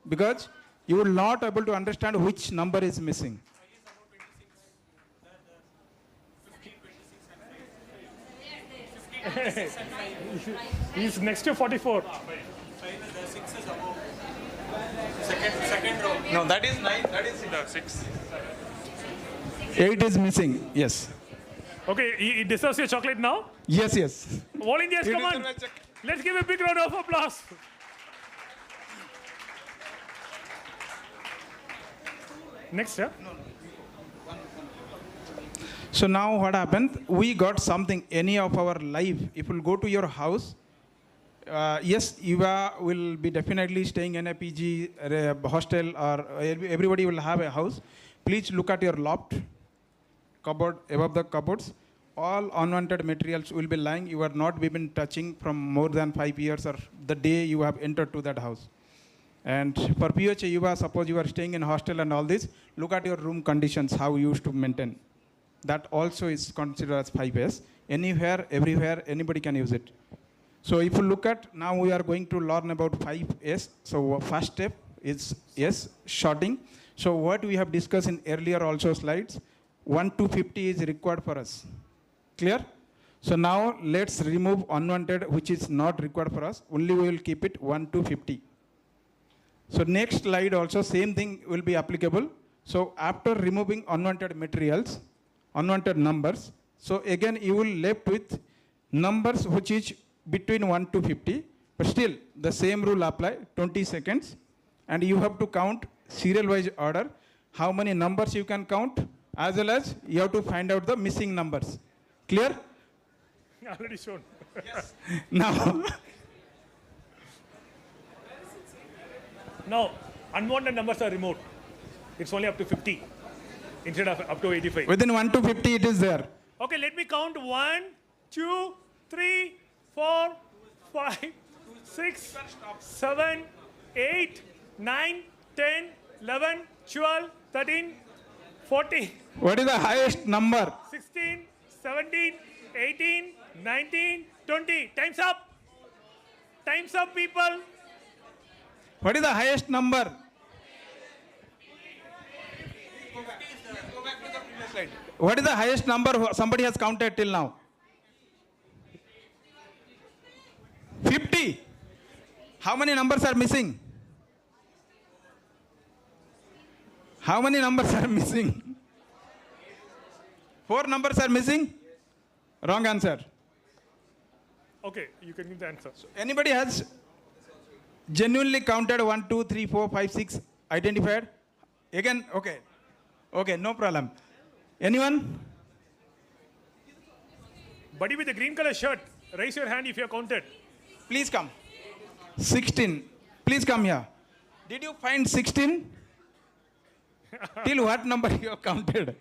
S8: Because you will not able to understand which number is missing.
S13: He's next to 44.
S21: 6 is above. Second row.
S8: No, that is 9. That is 6. 8 is missing. Yes.
S13: Okay, he deserves your chocolate now?
S8: Yes, yes.
S13: Volunteers, come on. Let's give a big round of applause. Next, yeah?
S8: So now what happened? We got something, any of our life. If you go to your house, yes, Yuva will be definitely staying in a PG hostel, or everybody will have a house. Please look at your loft, cupboard, above the cupboards. all unwanted materials will be lying. You are not been touching from more than 5 years or the day you have entered to that house. And for PHA Yuva, suppose you are staying in hostel and all this, look at your room conditions, how you used to maintain. That also is considered as 5S. Anywhere, everywhere, anybody can use it. So if you look at, now we are going to learn about 5S. So first step is S, sorting. So what we have discussed in earlier also slides, 1 to 50 is required for us. Clear? So now let's remove unwanted, which is not required for us. Only we will keep it 1 to 50. So next slide also same thing will be applicable. So after removing unwanted materials, unwanted numbers, so again you will left with numbers which is between 1 to 50, but still the same rule apply, 20 seconds, and you have to count serial wise order, how many numbers you can count, as well as you have to find out the missing numbers. Clear?
S13: Already shown.
S8: Yes. Now,
S13: now, unwanted numbers are removed. It's only up to 50 instead of up to 85.
S8: within 1 to 50 it is there.
S13: Okay, let me count 1, 2, 3, 4, 5, 6, 7, 8, 9, 10, 11, 12, 13, 14.
S8: What is the highest number?
S13: 16, 17, 18, 19, 20. Time's up. Time's up, people.
S8: What is the highest number? What is the highest number somebody has counted till now? 50. How many numbers are missing? How many numbers are missing? 4 numbers are missing? Wrong answer.
S13: Okay, you can give the answer.
S8: So anybody has genuinely counted 1, 2, 3, 4, 5, 6 identified? Again, okay. Okay, no problem. Anyone?
S13: Buddy with the green color shirt, raise your hand if you have counted.
S8: Please come. 16. Please come here. Did you find 16? Till what number you have counted?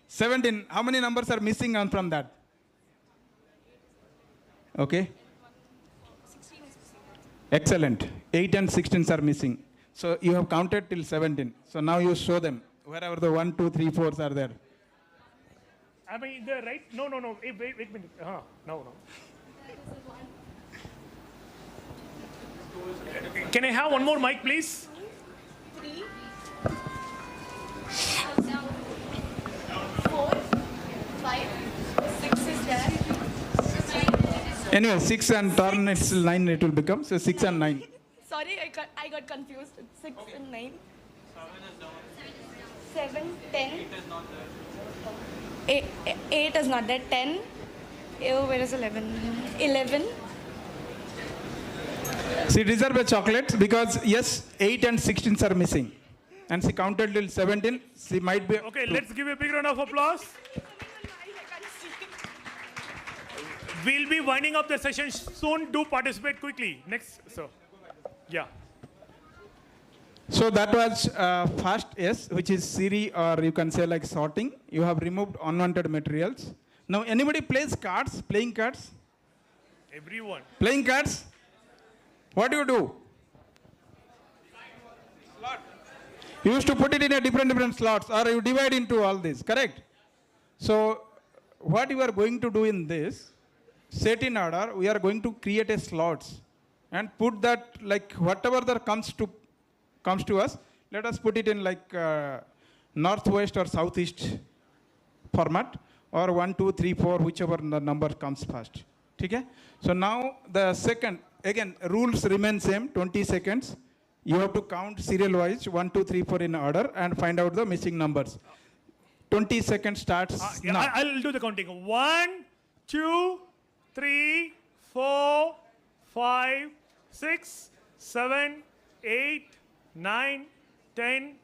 S8: 17. How many numbers are missing on from that? Okay. Excellent. 8 and 16 are missing. So you have counted till 17. So now you show them wherever the 1, 2, 3, 4s are there.
S13: Am I in the right? No. Hey, wait a minute. No. Can I have one more mic, please?
S22: 3, 4, 5, 6 is there.
S8: Anyway, 6 and turn it's 9 it will become. So 6 and 9.
S22: Sorry, I got confused. 6 and 9. 7, 10. 8 is not there. 10. Oh, where is 11? 11.
S8: She deserves a chocolate because yes, 8 and 16 are missing. And she counted till 17. She might be.
S13: Okay, let's give a big round of applause. We'll be winding up the session soon. Do participate quickly. Next, sir. Yeah.
S8: So that was first S, which is Siri, or you can say like sorting. You have removed unwanted materials. Now, anybody plays cards? Playing cards?
S13: Everyone.
S8: Playing cards? What do? You used to put it in a different slots, or you divide into all this, correct? So what you are going to do in this, set in order, we are going to create a slots and put that like whatever that comes to us, let us put it in like northwest or southeast format, or 1, 2, 3, 4, whichever the number comes first. Okay? So now the second, again, rules remain same, 20 seconds. You have to count serial wise, 1, 2, 3, 4 in order and find out the missing numbers. 20 seconds starts now.
S13: I'll do the counting. 1, 2, 3, 4, 5, 6, 7, 8, 9, 10,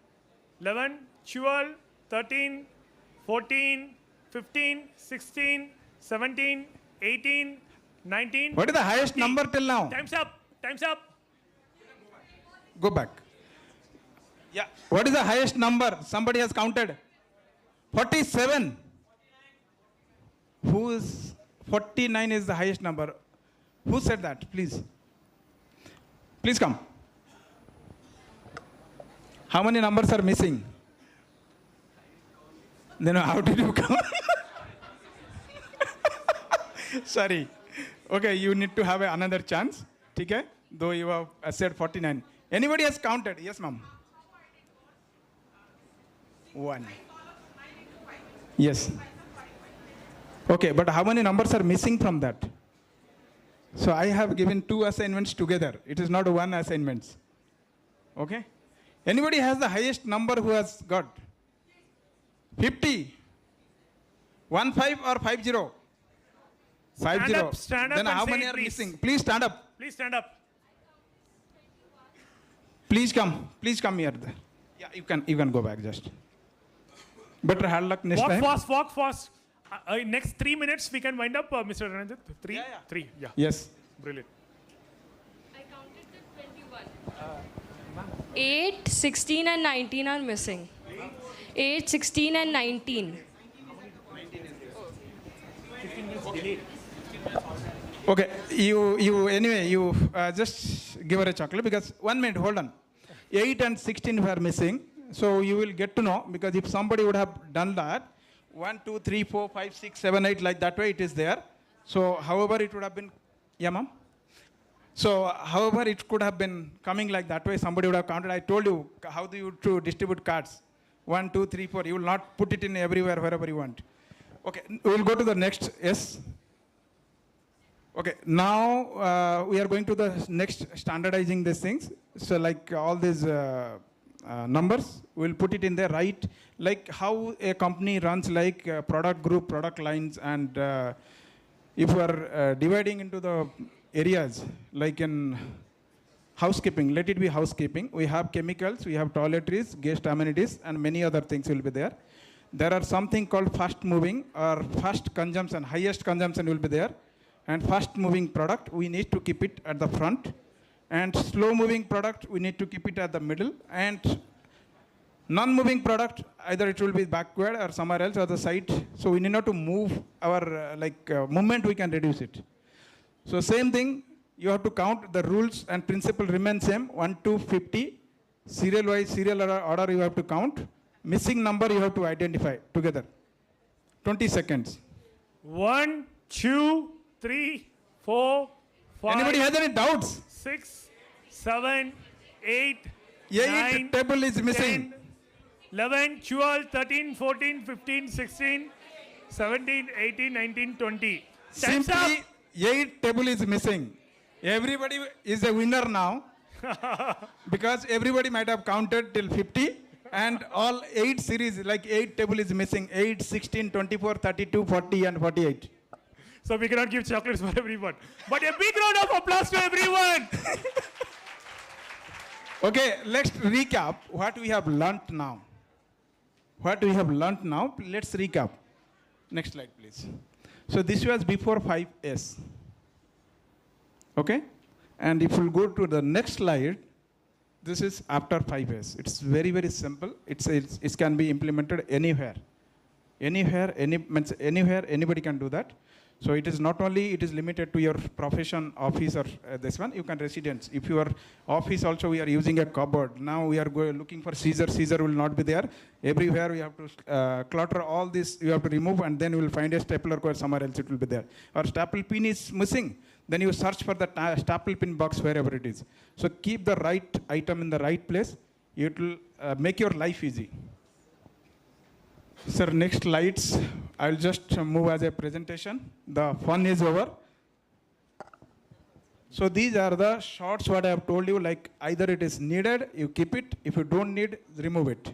S13: 11, 12, 13, 14, 15, 16, 17, 18, 19.
S8: What is the highest
S13: 20.
S8: number till now?
S13: Time's up. Time's up.
S8: Go back. Yeah. What is the highest number somebody has counted? 47. Who's 49 is the highest number? Who said that? Please. Please come. How many numbers are missing? Then how did you come? Sorry. Okay, you need to have another chance. Okay? Though you have said 49. Anybody has counted? Yes, ma'am. 1. Yes. Okay, but how many numbers are missing from that? So I have given 2 assignments together. It is not 1 assignment. Okay? Anybody has the highest number who has got? 50. 15 or 50? 50.
S13: Stand up
S8: Then
S13: and
S8: how
S13: say
S8: many
S13: it,
S8: are
S13: please.
S8: missing? Please stand up.
S13: Please stand up.
S8: Please come. Please come here. Yeah, you can go back just. Better hard luck next time.
S13: Walk fast. Next 3 minutes we can wind up, Mr. Anand. 3? 3, yeah.
S8: Yes.
S13: Brilliant.
S10: 8, 16 and 19 are missing. 8, 16 and 19.
S8: Okay, anyway, just give her a chocolate because 1 minute, hold on. 8 and 16 were missing. So you will get to know because if somebody would have done that, 1, 2, 3, 4, 5, 6, 7, 8, like that way it is there. So however it would have been, yeah ma'am? So however it could have been coming like that way, somebody would have counted. I told you how do you to distribute cards. 1, 2, 3, 4. You will not put it in everywhere, wherever you want. Okay, we will go to the next, yes. Okay, now we are going to the next standardizing these things. So like all these numbers, we'll put it in there, right? Like how a company runs like product group, product lines, and if we are dividing into the areas, like in housekeeping, let it be housekeeping. We have chemicals, we have toiletries, guest amenities, and many other things will be there. There are something called fast moving or fast consumption, highest consumption will be there. And fast moving product, we need to keep it at the front. And slow moving product, we need to keep it at the middle. And non-moving product, either it will be backward or somewhere else or the side. So we need not to move our movement, we can reduce it. So same thing, you have to count the rules and principle remain same, 1 to 50. Serial wise, serial order you have to count. Missing number you have to identify together. 20 seconds.
S13: 1, 2, 3, 4, 5.
S8: Anybody has any doubts?
S13: 6, 7, 8,
S8: 8
S13: 9,
S8: table is missing.
S13: 10, 11, 12, 13, 14, 15, 16, 17, 18, 19, 20. Time's up.
S8: Simply 8 table is missing. Everybody is a winner now because everybody might have counted till 50 and all 8 series, like 8 table is missing. 8, 16, 24, 32, 40 and 48.
S13: So we cannot give chocolates for everyone. But a big round of applause to everyone.
S8: Okay, let's recap what we have learnt now. What we have learnt now, let's recap. Next slide, please. So this was before 5S. Okay? And if we go to the next slide, this is after 5S. It's very, very simple. It can be implemented anywhere. Anywhere, anybody can do that. So it is not only, it is limited to your profession, office, or this one, you can residence. If your office also, we are using a cupboard. Now we are looking for scissor. Scissor will not be there. Everywhere we have to clutter all this, you have to remove, and then you will find a stapler or somewhere else it will be there. Or staple pin is missing, then you search for the staple pin box wherever it is. So keep the right item in the right place. It will make your life easy. Sir, next slides. I'll just move as a presentation. The fun is over. So these are the shots what I have told you, like either it is needed, you keep it. If you don't need, remove it.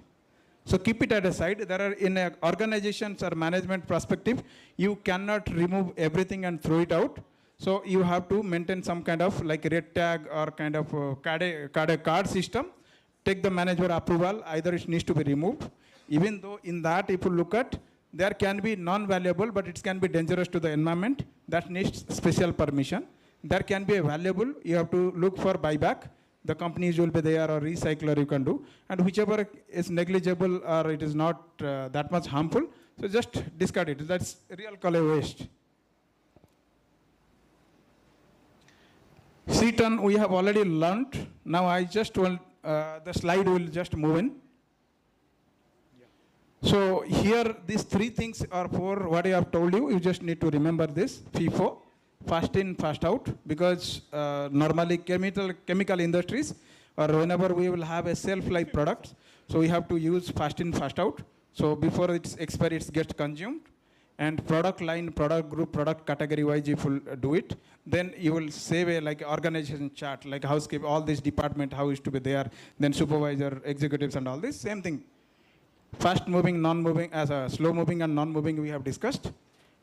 S8: So keep it at a side. There are in organizations or management perspective, you cannot remove everything and throw it out. So you have to maintain some kind of like red tag or kind of card system. Take the manager approval, either it needs to be removed. Even though in that, if you look at, there can be non-valuable, but it can be dangerous to the environment. That needs special permission. There can be a valuable, you have to look for buyback. The companies will be there or recycler you can do. And whichever is negligible or it is not that much harmful, So just discard it. That's real color waste. C-turn we have already learned. Now I just want, the slide will just move in. So here these three things are for what I have told you. You just need to remember this, FIFO, fast in, fast out, because normally chemical industries or whenever we will have a shelf-life product, so we have to use fast in, fast out. So before it's expired, it gets consumed. And product line, product group, product category wise, if you do it, then you will save a like organization chart, like housekeeping, all this department, how is to be there, then supervisor, executives and all this, same thing. Fast moving, non-moving, as a slow moving and non-moving we have discussed.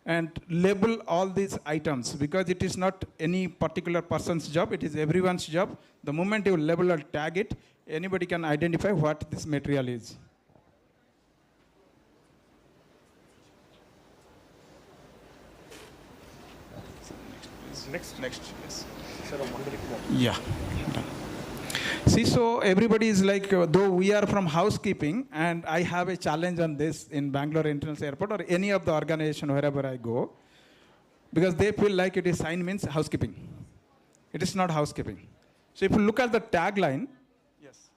S8: And label all these items because it is not any particular person's job, it is everyone's job. The moment you label or tag it, anybody can identify what this material is.
S13: Next. Yes.
S8: Yeah. See, so everybody is like, though we are from housekeeping, and I have a challenge on this in Bangalore International Airport or any of the organization wherever I go, because they feel like it is sign means housekeeping. It is not housekeeping. So if you look at the tagline, yes,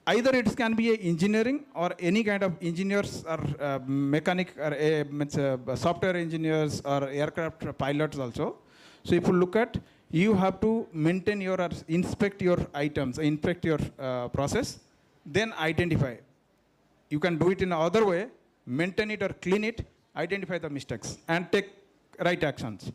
S8: either it can be a engineering or any kind of engineers or mechanic or software engineers or aircraft pilots also. So if you look at, you have to maintain your or inspect your items, inspect your process, then identify. You can do it in another way, maintain it or clean it, identify the mistakes, and take right actions.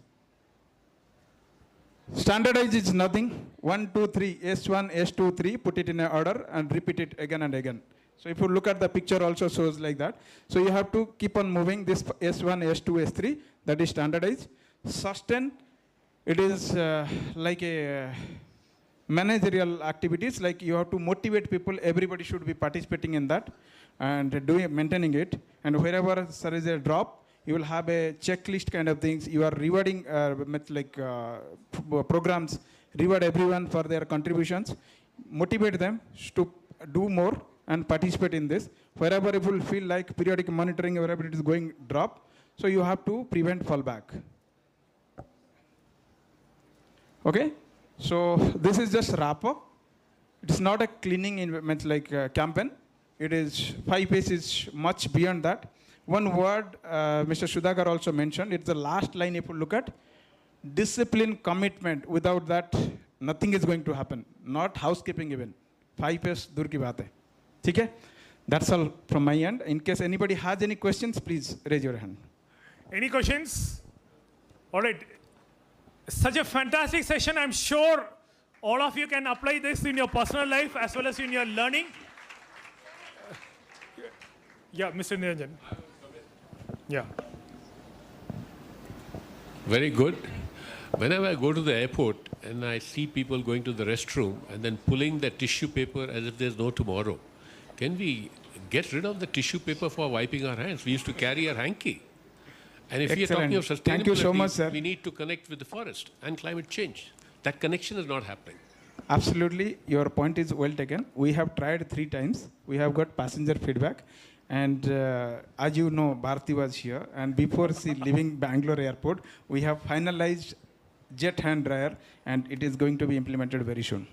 S8: Standardize is nothing. 1, 2, 3, S1, S2, 3, put it in an order and repeat it again and again. So if you look at the picture also shows like that. So you have to keep on moving this S1, S2, S3, that is standardized. Sustain, it is like a managerial activities, like you have to motivate people, everybody should be participating in that and maintaining it. And wherever there is a drop, you will have a checklist kind of things. You are rewarding programs, reward everyone for their contributions, motivate them to do more and participate in this. Wherever you will feel like periodic monitoring, wherever it is going drop, so you have to prevent fallback. Okay, so this is just wrap up. It's not a cleaning campaign. It is 5 pages, much beyond that. One word Mr. Sudhakar also mentioned, it's the last line if you look at, discipline, commitment. Without that, nothing is going to happen. Not housekeeping even. 5 pages, dur ki baat hai. Okay? That's all from my end. In case anybody has any questions, please raise your hand.
S13: Any questions? All right. Such a fantastic session. I'm sure all of you can apply this in your personal life as well as in your learning. Yeah, Mr. Niranjan. Yeah.
S12: Very good. Whenever I go to the airport and I see people going to the restroom and then pulling the tissue paper as if there's no tomorrow, can we get rid of the tissue paper for wiping our hands? We used to carry our hanky. And if we are talking of sustainability,
S8: thank you so much, sir.
S12: We need to connect with the forest and climate change. That connection is not happening.
S8: Absolutely, your point is well taken. We have tried 3 times. We have got passenger feedback. And as you know, Bharti was here. And before she leaving Bangalore airport, we have finalized jet hand dryer. And it is going to be implemented very soon.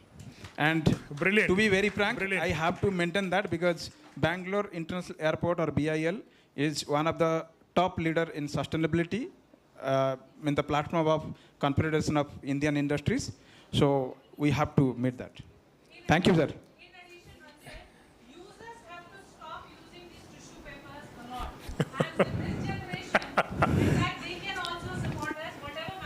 S8: And
S13: brilliant.
S8: To be very frank, I have to maintain that because Bangalore International Airport or BIL is one of the top leader in sustainability in the platform of Confederation of Indian Industries. So we have to meet that. Thank you, sir.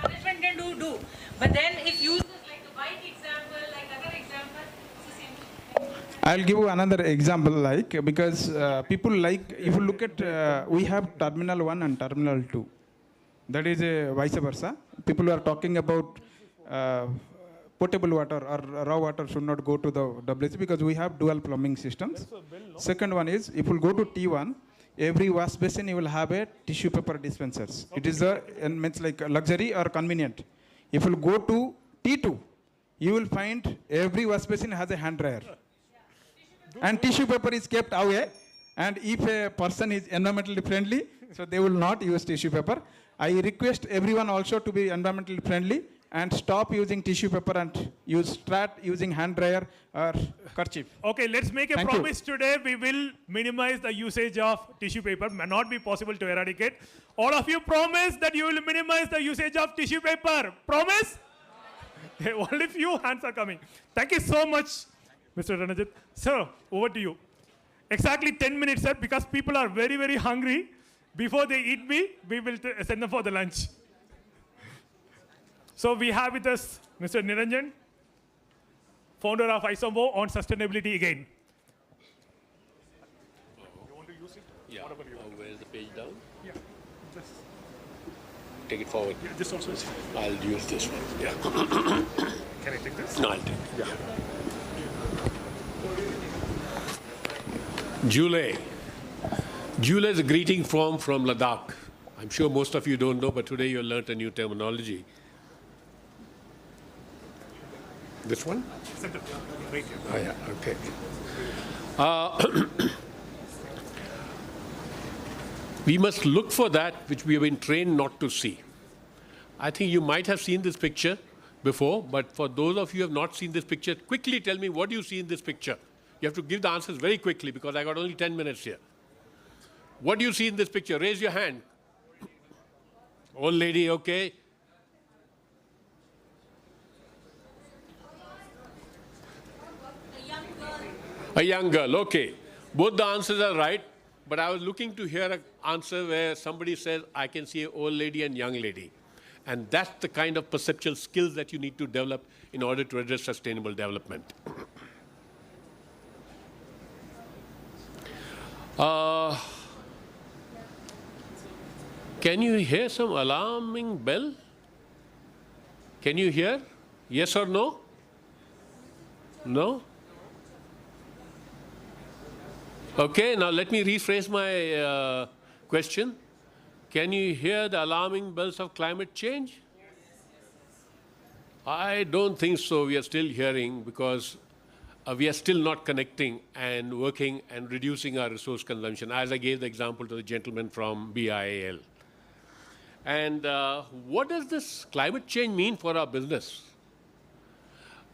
S16: Management can do. But then if users like the bike example, like other examples, it's the same thing.
S8: I'll give you another example, like, because people like, if you look at, we have Terminal 1 and Terminal 2. That is vice versa. People are talking about potable water or raw water should not go to the WC because we have dual plumbing systems. Second one is, if you go to T1, every wash basin you will have a tissue paper dispensers. Okay. It is means like luxury or convenient. If you go to T2, you will find every wash basin has a hand dryer. And tissue paper is kept away And if a person is environmentally friendly, so they will not use tissue paper. I request everyone also to be environmentally friendly and stop using tissue paper and start using hand dryer or kerchief.
S13: Okay, let's make a
S8: Thank you.
S13: promise today. We will minimize the usage of tissue paper. May not be possible to eradicate. All of you promise that you will minimize the usage of tissue paper. Promise? Only few hands are coming. Thank you so much, Mr. Ranajit. Sir, over to you. Exactly 10 minutes, sir, because people are very, very hungry. Before they eat me, we will send them for the lunch. So we have with us Mr. Niranjan, founder of ISOMO on sustainability again. You want to use it?
S12: Yeah. Where's the page down?
S13: Yeah. Just
S12: Take it forward.
S13: yeah, this also is.
S12: I'll use this one. Yeah.
S13: Can I take this?
S12: No, I'll take it.
S13: Yeah.
S12: Jule. Jule is a greeting from Ladakh. I'm sure most of you don't know, but today you learnt a new terminology. This one?
S13: Right here.
S12: Oh, yeah, okay. We must look for that which we have been trained not to see. I think you might have seen this picture before, but for those of you who have not seen this picture, quickly tell me what you see in this picture. You have to give the answers very quickly because I got only 10 minutes here. What do you see in this picture? Raise your hand. Old lady, okay. A young girl, okay. Both the answers are right, but I was looking to hear an answer where somebody says, I can see an old lady and young lady. And that's the kind of perceptual skills that you need to develop in order to address sustainable development. Can you hear some alarming bell? Can you hear? Yes or no? No? Okay, now let me rephrase my question. Can you hear the alarming bells of climate change? I don't think so. We are still hearing because we are still not connecting and working and reducing our resource consumption, as I gave the example to the gentleman from BIAL. And what does this climate change mean for our business?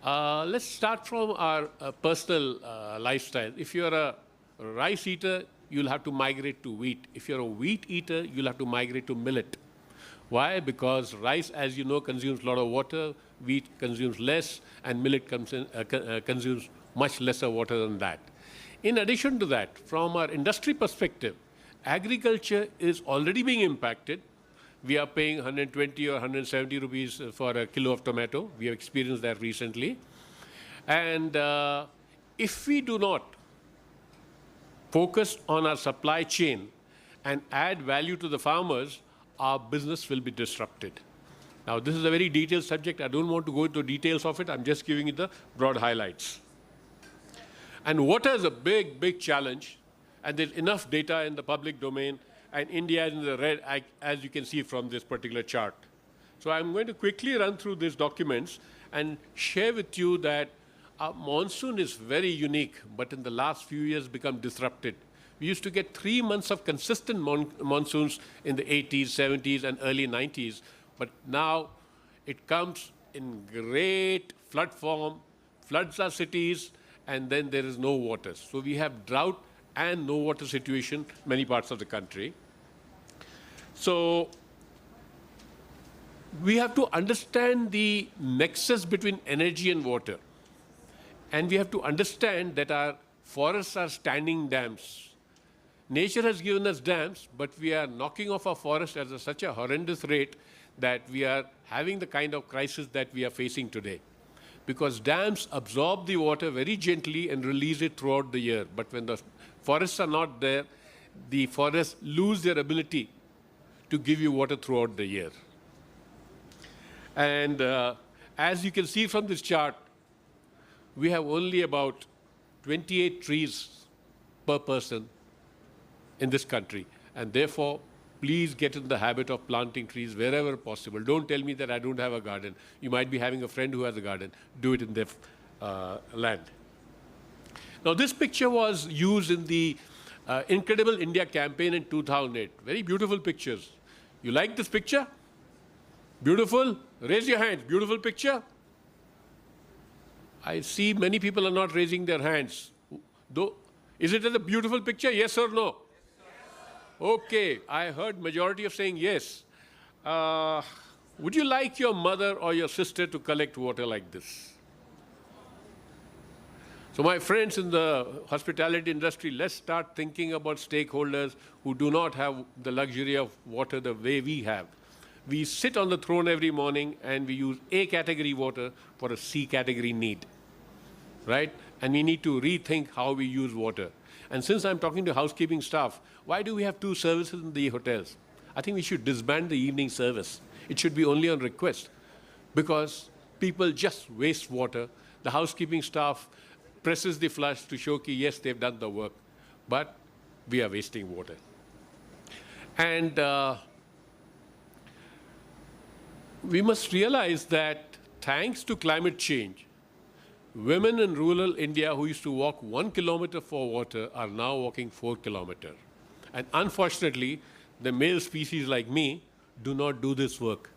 S12: Let's start from our personal lifestyle. If you're a rice eater, you'll have to migrate to wheat. If you're a wheat eater, you'll have to migrate to millet. Why? Because rice, as you know, consumes a lot of water, wheat consumes less, and millet consumes much lesser water than that. In addition to that, from our industry perspective, agriculture is already being impacted. We are paying 120 or 170 rupees for a kilo of tomato. We have experienced that recently. And if we do not focus on our supply chain and add value to the farmers, our business will be disrupted. Now, this is a very detailed subject. I don't want to go into details of it. I'm just giving you the broad highlights. And water is a big, big challenge. And there's enough data in the public domain. And India is in the red, as you can see from this particular chart. So I'm going to quickly run through these documents and share with you that our monsoon is very unique, but in the last few years become disrupted. We used to get 3 months of consistent monsoons in the 80s, 70s, and early 90s, but now it comes in great flood form, floods our cities, and then there is no water. So we have drought and no water situation in many parts of the country. So we have to understand the nexus between energy and water. And we have to understand that our forests are standing dams. Nature has given us dams, but we are knocking off our forests at such a horrendous rate that we are having the kind of crisis that we are facing today. Because dams absorb the water very gently and release it throughout the year. But when the forests are not there, the forests lose their ability to give you water throughout the year. And as you can see from this chart, we have only about 28 trees per person in this country. And therefore, please get in the habit of planting trees wherever possible. Don't tell me that I don't have a garden. You might be having a friend who has a garden. Do it in their land. Now, this picture was used in the Incredible India campaign in 2008. Very beautiful pictures. You like this picture? Beautiful? Raise your hands. Beautiful picture? I see many people are not raising their hands. Though, is it a beautiful picture? Yes or no? Okay, I heard majority of saying yes. Would you like your mother or your sister to collect water like this? So my friends in the hospitality industry, let's start thinking about stakeholders who do not have the luxury of water the way we have. We sit on the throne every morning and we use A category water for a C category need, right? And we need to rethink how we use water. And since I'm talking to housekeeping staff, why do we have 2 services in the hotels? I think we should disband the evening service. It should be only on request because people just waste water. The housekeeping staff presses the flush to show that, yes, they've done the work, but we are wasting water. And we must realize that thanks to climate change, women in rural India who used to walk 1 kilometer for water are now walking 4 kilometers. And unfortunately, the male species like me do not do this work.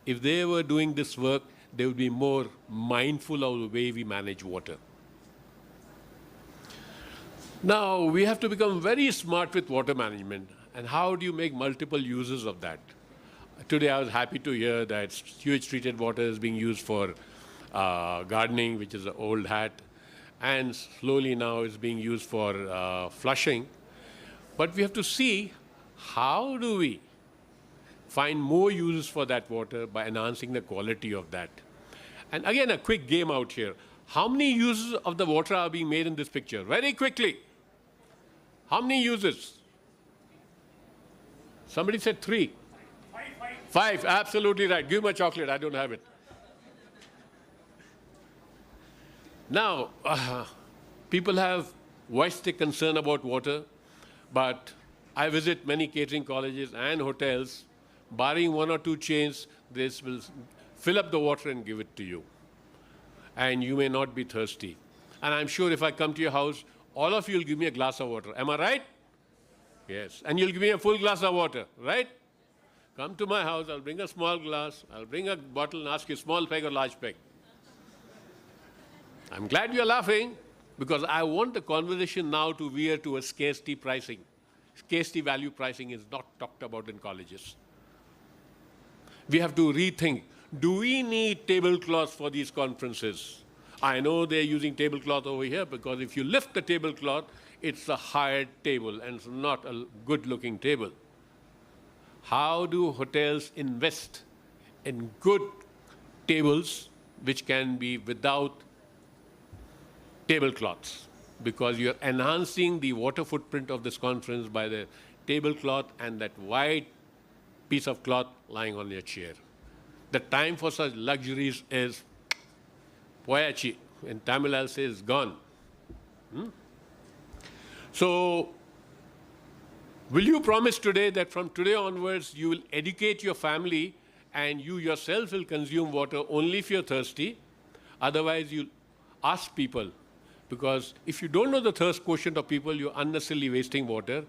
S12: If they were doing this work, they would be more mindful of the way we manage water. Now, we have to become very smart with water management. And how do you make multiple uses of that? Today, I was happy to hear that sewage treated water is being used for gardening, which is an old hat, and slowly now it's being used for flushing. But we have to see how do we find more uses for that water by enhancing the quality of that. And again, a quick game out here. How many uses of the water are being made in this picture? Very quickly. How many uses? Somebody said 3. 5, absolutely right. Give me a chocolate, I don't have it. Now, people have voiced their concern about water, but I visit many catering colleges and hotels. Barring 1 or 2 chains, this will fill up the water and give it to you. And you may not be thirsty. And I'm sure if I come to your house, all of you will give me a glass of water. Am I right? Yes. And you'll give me a full glass of water, right? Come to my house, I'll bring a small glass, I'll bring a bottle and ask you small peg or large peg. I'm glad you're laughing because I want the conversation now to veer towards scarcity pricing. Scarcity value pricing is not talked about in colleges. We have to rethink, do we need tablecloths for these conferences? I know they're using tablecloth over here because if you lift the tablecloth, it's a hired table and it's not a good-looking table. How do hotels invest in good tables which can be without tablecloths? Because you're enhancing the water footprint of this conference by the tablecloth and that white piece of cloth lying on your chair. The time for such luxuries is poyachi. In Tamil, I'll say is gone. So, will you promise today that from today onwards you will educate your family and you yourself will consume water only if you're thirsty? Otherwise, you'll ask people. Because if you don't know the thirst quotient of people, you're unnecessarily wasting water.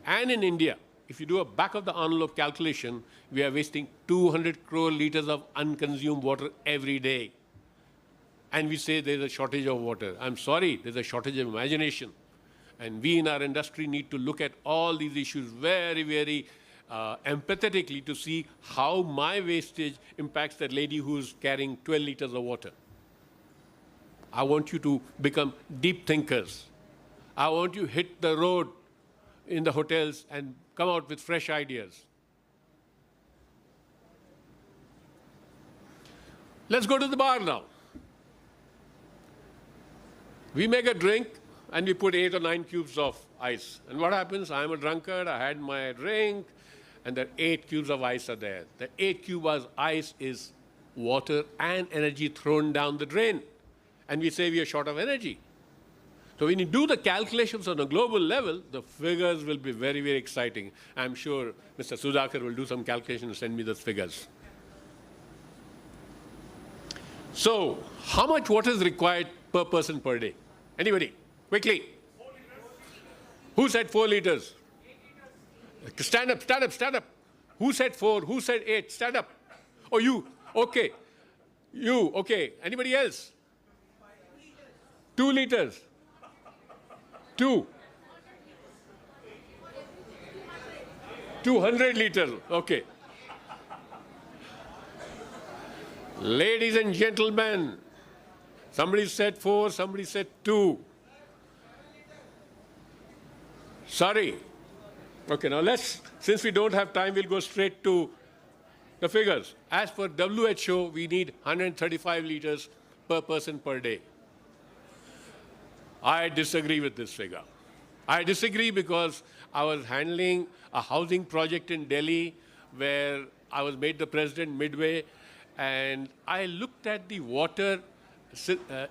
S12: And in India, if you do a back-of-the-envelope calculation, we are wasting 200 crore liters of unconsumed water every day. And we say there's a shortage of water. I'm sorry, there's a shortage of imagination. And we in our industry need to look at all these issues very, very empathetically to see how my wastage impacts that lady who's carrying 12 liters of water. I want you to become deep thinkers. I want you to hit the road in the hotels and come out with fresh ideas. Let's go to the bar now. We make a drink and we put 8 or 9 cubes of ice. And what happens? I'm a drunkard, I had my drink, and the 8 cubes of ice are there. The 8 cubes of ice is water and energy thrown down the drain. And we say we are short of energy. So when you do the calculations on a global level, the figures will be very, very exciting. I'm sure Mr. Sudhakar will do some calculations and send me those figures. So how much water is required per person per day? Anybody? Quickly. Who said 4 liters? Stand up, stand up, stand up. Who said 4? Who said 8? Stand up. Oh, you. Okay. You. Okay. Anybody else? 2 liters. 2. 200 liters. Okay. Ladies and gentlemen, somebody said 4, somebody said 2. Sorry. Okay, now since we don't have time, we'll go straight to the figures. As per WHO, we need 135 liters per person per day. I disagree with this figure. I disagree because I was handling a housing project in Delhi where I was made the president midway, and I looked at the water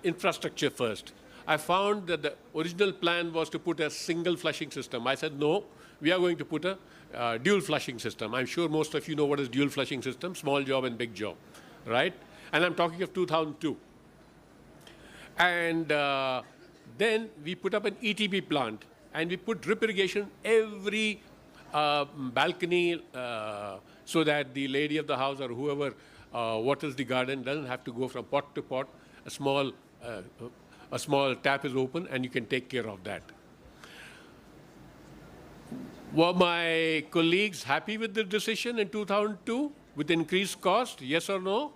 S12: infrastructure first. I found that the original plan was to put a single flushing system. I said, no, we are going to put a dual flushing system. I'm sure most of you know what is dual flushing system, small job and big job, right? And I'm talking of 2002. And then we put up an ETB plant, and we put drip irrigation every balcony so that the lady of the house or whoever waters the garden doesn't have to go from pot to pot. A small tap is open, and you can take care of that. Were my colleagues happy with the decision in 2002 with increased cost? Yes or no?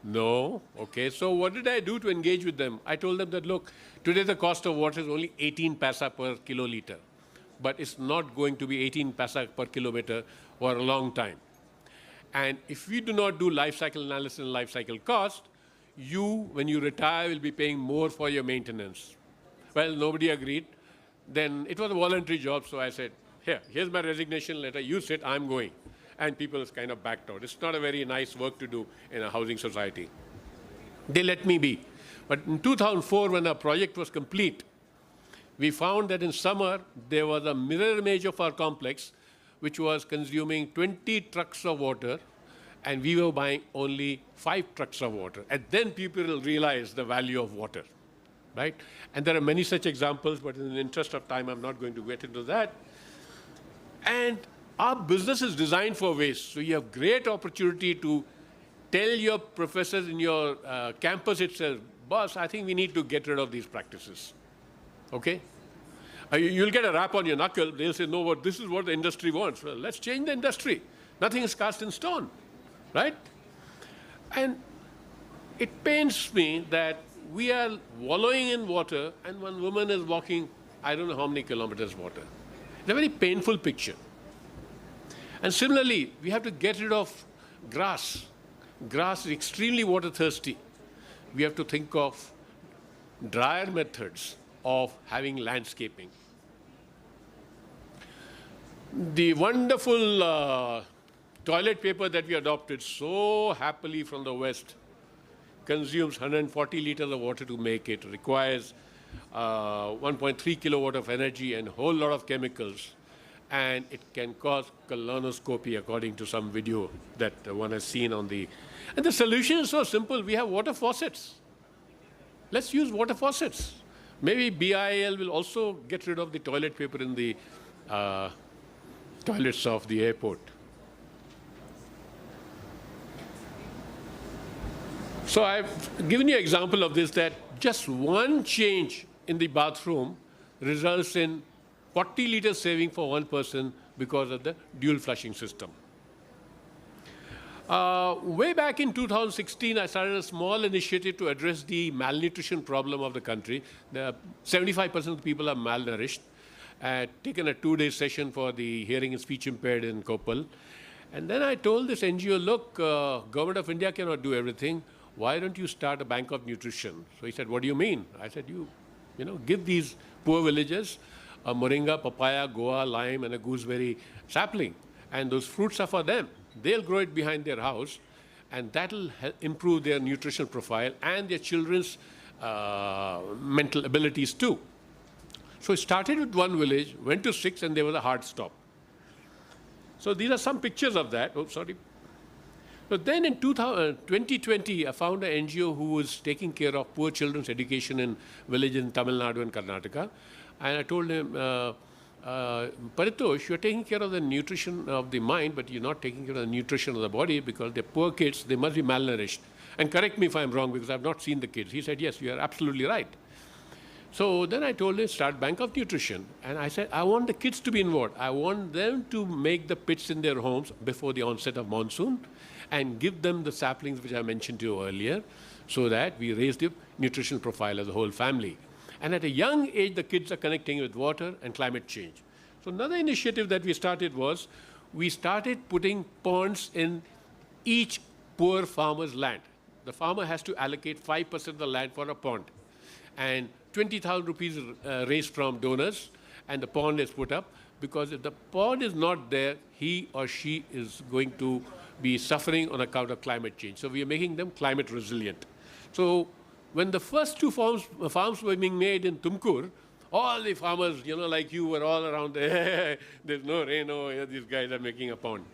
S12: No. Okay. So what did I do to engage with them? I told them that, look, today the cost of water is only 18 paisa per kiloliter, but it's not going to be 18 paisa per kilometer for a long time. And if we do not do life cycle analysis and life cycle cost, you, when you retire, will be paying more for your maintenance. Well, nobody agreed. Then it was a voluntary job, so I said, here's my resignation letter. You sit, I'm going. And people kind of backed out. It's not a very nice work to do in a housing society. They let me be. But in 2004, when our project was complete, we found that in summer, there was a mirror image of our complex, which was consuming 20 trucks of water, and we were buying only 5 trucks of water. And then people will realize the value of water, right? And there are many such examples, but in the interest of time, I'm not going to get into that. And our business is designed for waste. So you have great opportunity to tell your professors in your campus itself, boss, I think we need to get rid of these practices. Okay? You'll get a rap on your knuckle. They'll say, no, this is what the industry wants. Well, let's change the industry. Nothing is cast in stone, right? And it pains me that we are wallowing in water, and one woman is walking, I don't know how many kilometers water. It's a very painful picture. And similarly, we have to get rid of grass. Grass is extremely water thirsty. We have to think of drier methods of having landscaping. The wonderful toilet paper that we adopted so happily from the West consumes 140 liters of water to make it. It requires 1.3 kilowatt of energy and a whole lot of chemicals. And it can cause colonoscopy, according to some video that one has seen on the... And the solution is so simple. We have water faucets. Let's use water faucets. Maybe BIL will also get rid of the toilet paper in the toilets of the airport. So I've given you an example of this, that just one change in the bathroom results in 40 liters saving for one person because of the dual flushing system. Way back in 2016, I started a small initiative to address the malnutrition problem of the country. 75% of the people are malnourished. I had taken a 2-day session for the hearing and speech impaired in Koppal. And then I told this NGO, look, Government of India cannot do everything. Why don't you start a bank of nutrition? So he said, what do you mean? I said, you give these poor villagers a moringa, papaya, goa, lime, and a gooseberry sapling. And those fruits are for them. They'll grow it behind their house, and that'll improve their nutritional profile and their children's mental abilities too. So it started with one village, went to 6, and there was a hard stop. So these are some pictures of that. Oh, sorry. So then in 2020, I found an NGO who was taking care of poor children's education in villages in Tamil Nadu and Karnataka. And I told him, Paritosh, you're taking care of the nutrition of the mind, but you're not taking care of the nutrition of the body because they're poor kids, they must be malnourished. And correct me if I'm wrong because I've not seen the kids. He said, yes, you are absolutely right. So then I told him, start Bank of Nutrition. And I said, I want the kids to be involved. I want them to make the pits in their homes before the onset of monsoon and give them the saplings which I mentioned to you earlier so that we raise the nutritional profile of the whole family. And at a young age, the kids are connecting with water and climate change. So another initiative that we started was, we started putting ponds in each poor farmer's land. The farmer has to allocate 5% of the land for a pond. And 20,000 rupees raised from donors, and the pond is put up, because if the pond is not there, he or she is going to be suffering on account of climate change. So we are making them climate resilient. So when the first two farms were being made in Tumkur, all the farmers, like you, were all around there. There's no rain, these guys are making a pond.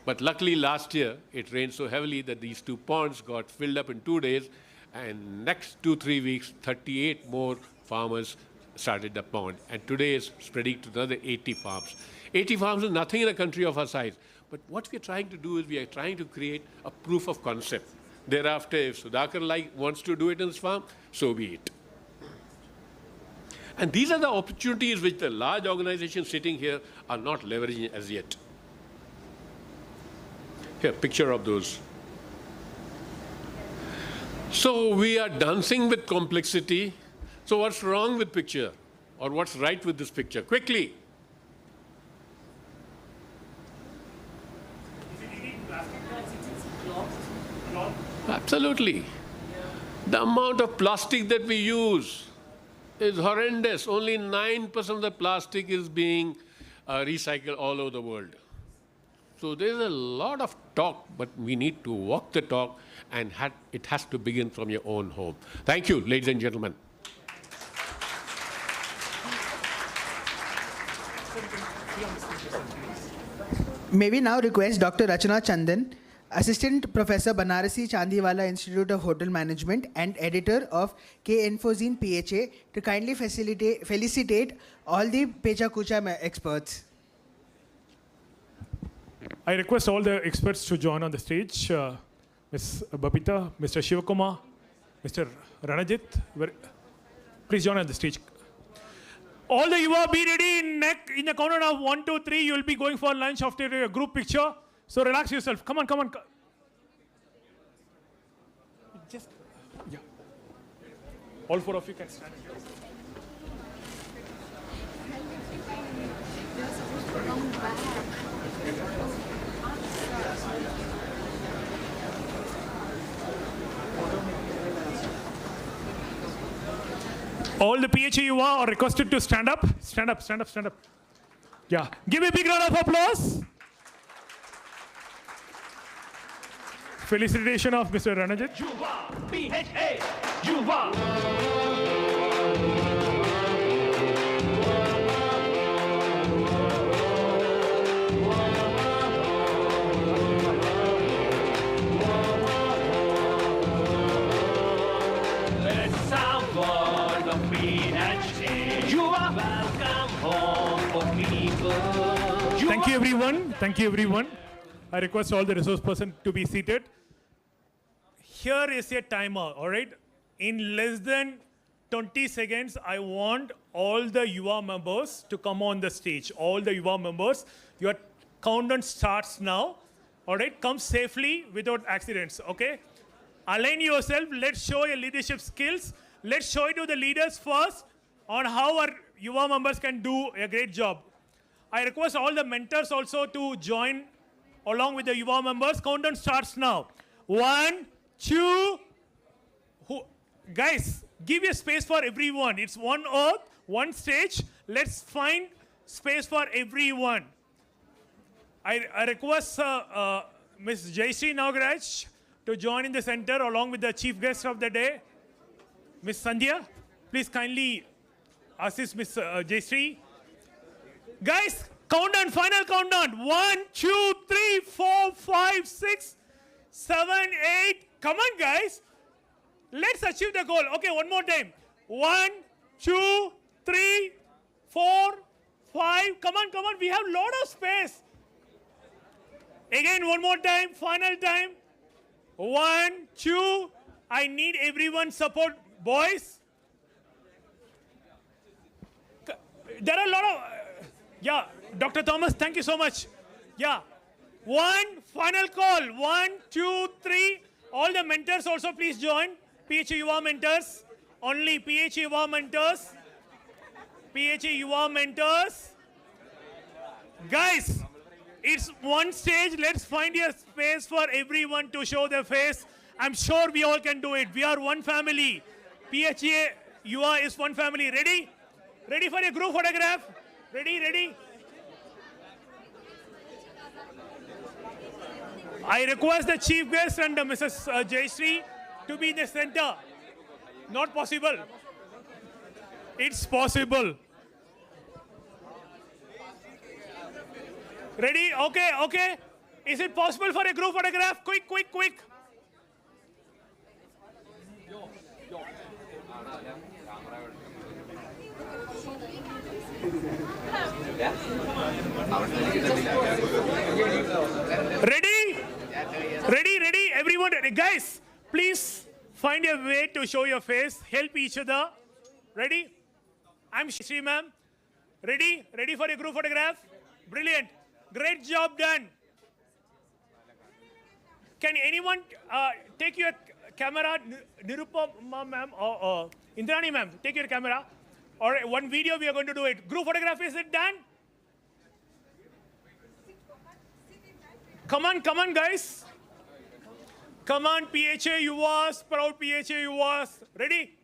S12: But luckily last year, it rained so heavily that these two ponds got filled up in 2 days, and next 2-3 weeks, 38 more farmers started the pond. And today is spreading to another 80 farms. 80 farms is nothing in a country of our size. But what we are trying to do is we are trying to create a proof of concept. Thereafter, if Sudhakar wants to do it in his farm, so be it. And these are the opportunities which the large organizations sitting here are not leveraging as yet. Here, picture of those. So we are dancing with complexity. So what's wrong with picture? Or what's right with this picture? Quickly. Absolutely. The amount of plastic that we use is horrendous. Only 9% of the plastic is being recycled all over the world. So there's a lot of talk, but we need to walk the talk, and it has to begin from your own home. Thank you, ladies and gentlemen.
S1: May we now request Dr. Rachana Chandan, Assistant Professor, Banarasi Chandiwala Institute of Hotel Management and editor of K Infozine PHA, to kindly felicitate all the Pecha Kucha experts.
S13: I request all the experts to join on the stage. Ms. Babita, Mr. Shivakumar, Mr. Ranajit, please join on the stage. All the Yuva, be ready in the count of 1, 2, 3. You will be going for lunch after a group picture. So relax yourself. Come on, come on. Just, yeah. All 4 of you can stand. All the PHA Yuva are requested to stand up. Stand up, stand up, stand up. Yeah. Give a big round of applause. Felicitation of Mr. Ranajit.
S21: Yuva, PHA, Yuva. Let's sound for the PHA. Yuva, welcome home for people.
S13: Thank you, everyone. Thank you, everyone. I request all the resource persons to be seated. Here is a timer, all right? In less than 20 seconds, I want all the Yuva members to come on the stage. All the Yuva members, your countdown starts now, all right? Come safely without accidents, okay? Align yourself. Let's show your leadership skills. Let's show it to the leaders first on how our Yuva members can do a great job. I request all the mentors also to join along with the Yuva members. Countdown starts now. 1, 2, guys, give a space for everyone. It's one earth, one stage. Let's find space for everyone. I request Ms. Jayashree Nagaraj to join in the center along with the chief guest of the day, Ms. Sandhya. Please kindly assist Ms. Jayashree. Guys, countdown, final countdown. 1, 2, 3, 4, 5, 6, 7, 8. Come on, guys. Let's achieve the goal. Okay, one more time. 1, 2, 3, 4, 5. Come on, come on. We have a lot of space. Again, one more time. Final time. 1, 2. I need everyone's support, boys. There are a lot of... yeah, Dr. Thomas, thank you so much. Yeah. 1, final call. 1, 2, 3. All the mentors also please join. PHA Yuva mentors. Only PHA Yuva mentors. PHA Yuva mentors. Guys, it's one stage. Let's find a space for everyone to show their face. I'm sure we all can do it. We are one family. PHA Yuva is one family. Ready? Ready for a group photograph? Ready, ready? I request the chief guest and Mrs. Jayashree to be in the center. Not possible. It's possible. Ready? Okay, okay. Is it possible for a group photograph? Quick, quick, quick. Ready? Ready, ready? Everyone ready? Guys, please find a way to show your face. Help each other. Ready? I'm Shri ma'am. Ready? Ready for a group photograph? Brilliant. Great job done. Can anyone take your camera? Nirupama ma'am or Indrani ma'am, take your camera. Or one video we are going to do it. Group photograph, is it done? Come on guys. Come on, PHA Yuvas, proud PHA Yuvas. Ready?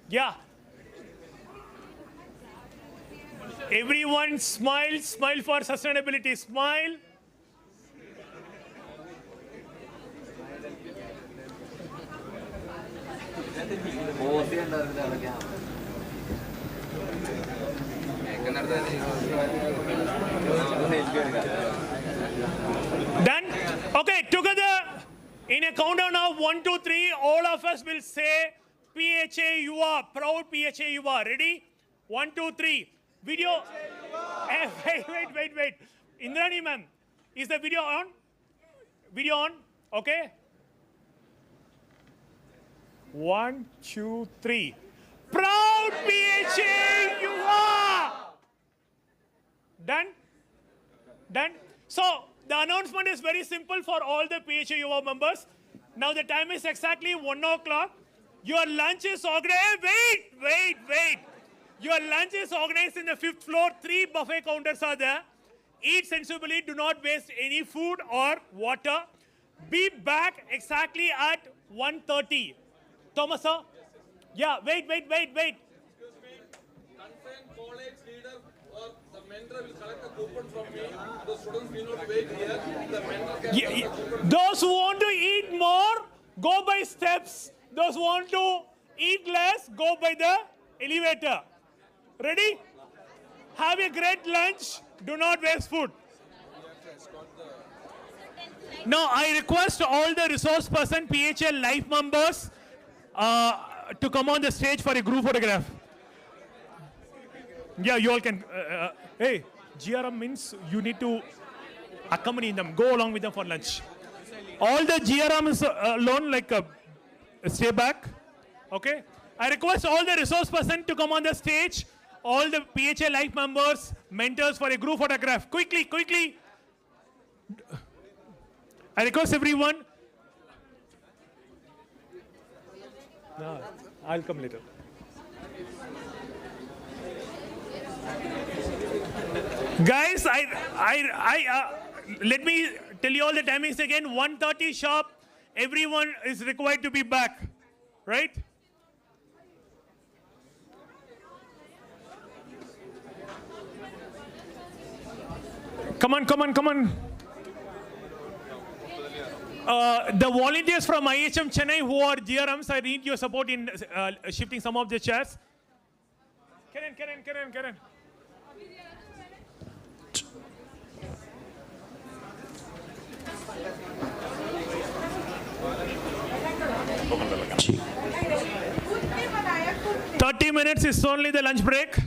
S13: Yeah. Everyone smile, smile for sustainability, smile. Done? Okay, together in a countdown of 1, 2, 3, all of us will say PHA Yuva, proud PHA Yuva. Ready? 1, 2, 3. Video. Wait. Indrani ma'am, is the video on? Video on? Okay. 1, 2, 3. Proud PHA Yuva! Done? Done? So, the announcement is very simple for all the PHA Yuva members. Now the time is exactly 1 o'clock. Your lunch is organized. Wait. Your lunch is organized in the 5th floor. 3 buffet counters are there. Eat sensibly. Do not waste any food or water. Be back exactly at 1:30. Thomas, sir? Yeah, wait.
S21: Concerned college leader or the mentor will collect a coupon from me. The students will not wait here. The mentor can collect a coupon.
S13: Those who want to eat more, go by steps. Those who want to eat less, go by the elevator. Ready? Have a great lunch. Do not waste food. Now, I request all the resource person, PHA Life members, to come on the stage for a group photograph. Yeah, you all can. Hey, GRM means you need to accompany them, go along with them for lunch. All the GRMs alone, like, stay back. Okay? I request all the resource person to come on the stage. All the PHA Life members, mentors for a group photograph. Quickly. I request everyone. No, I'll come later. Guys, let me tell you all the timings again. 1:30 sharp. Everyone is required to be back, right? Come on. The volunteers from IHM Chennai who are GRMs, I need your support in shifting some of the chairs. Karen. 30 minutes is only the lunch break.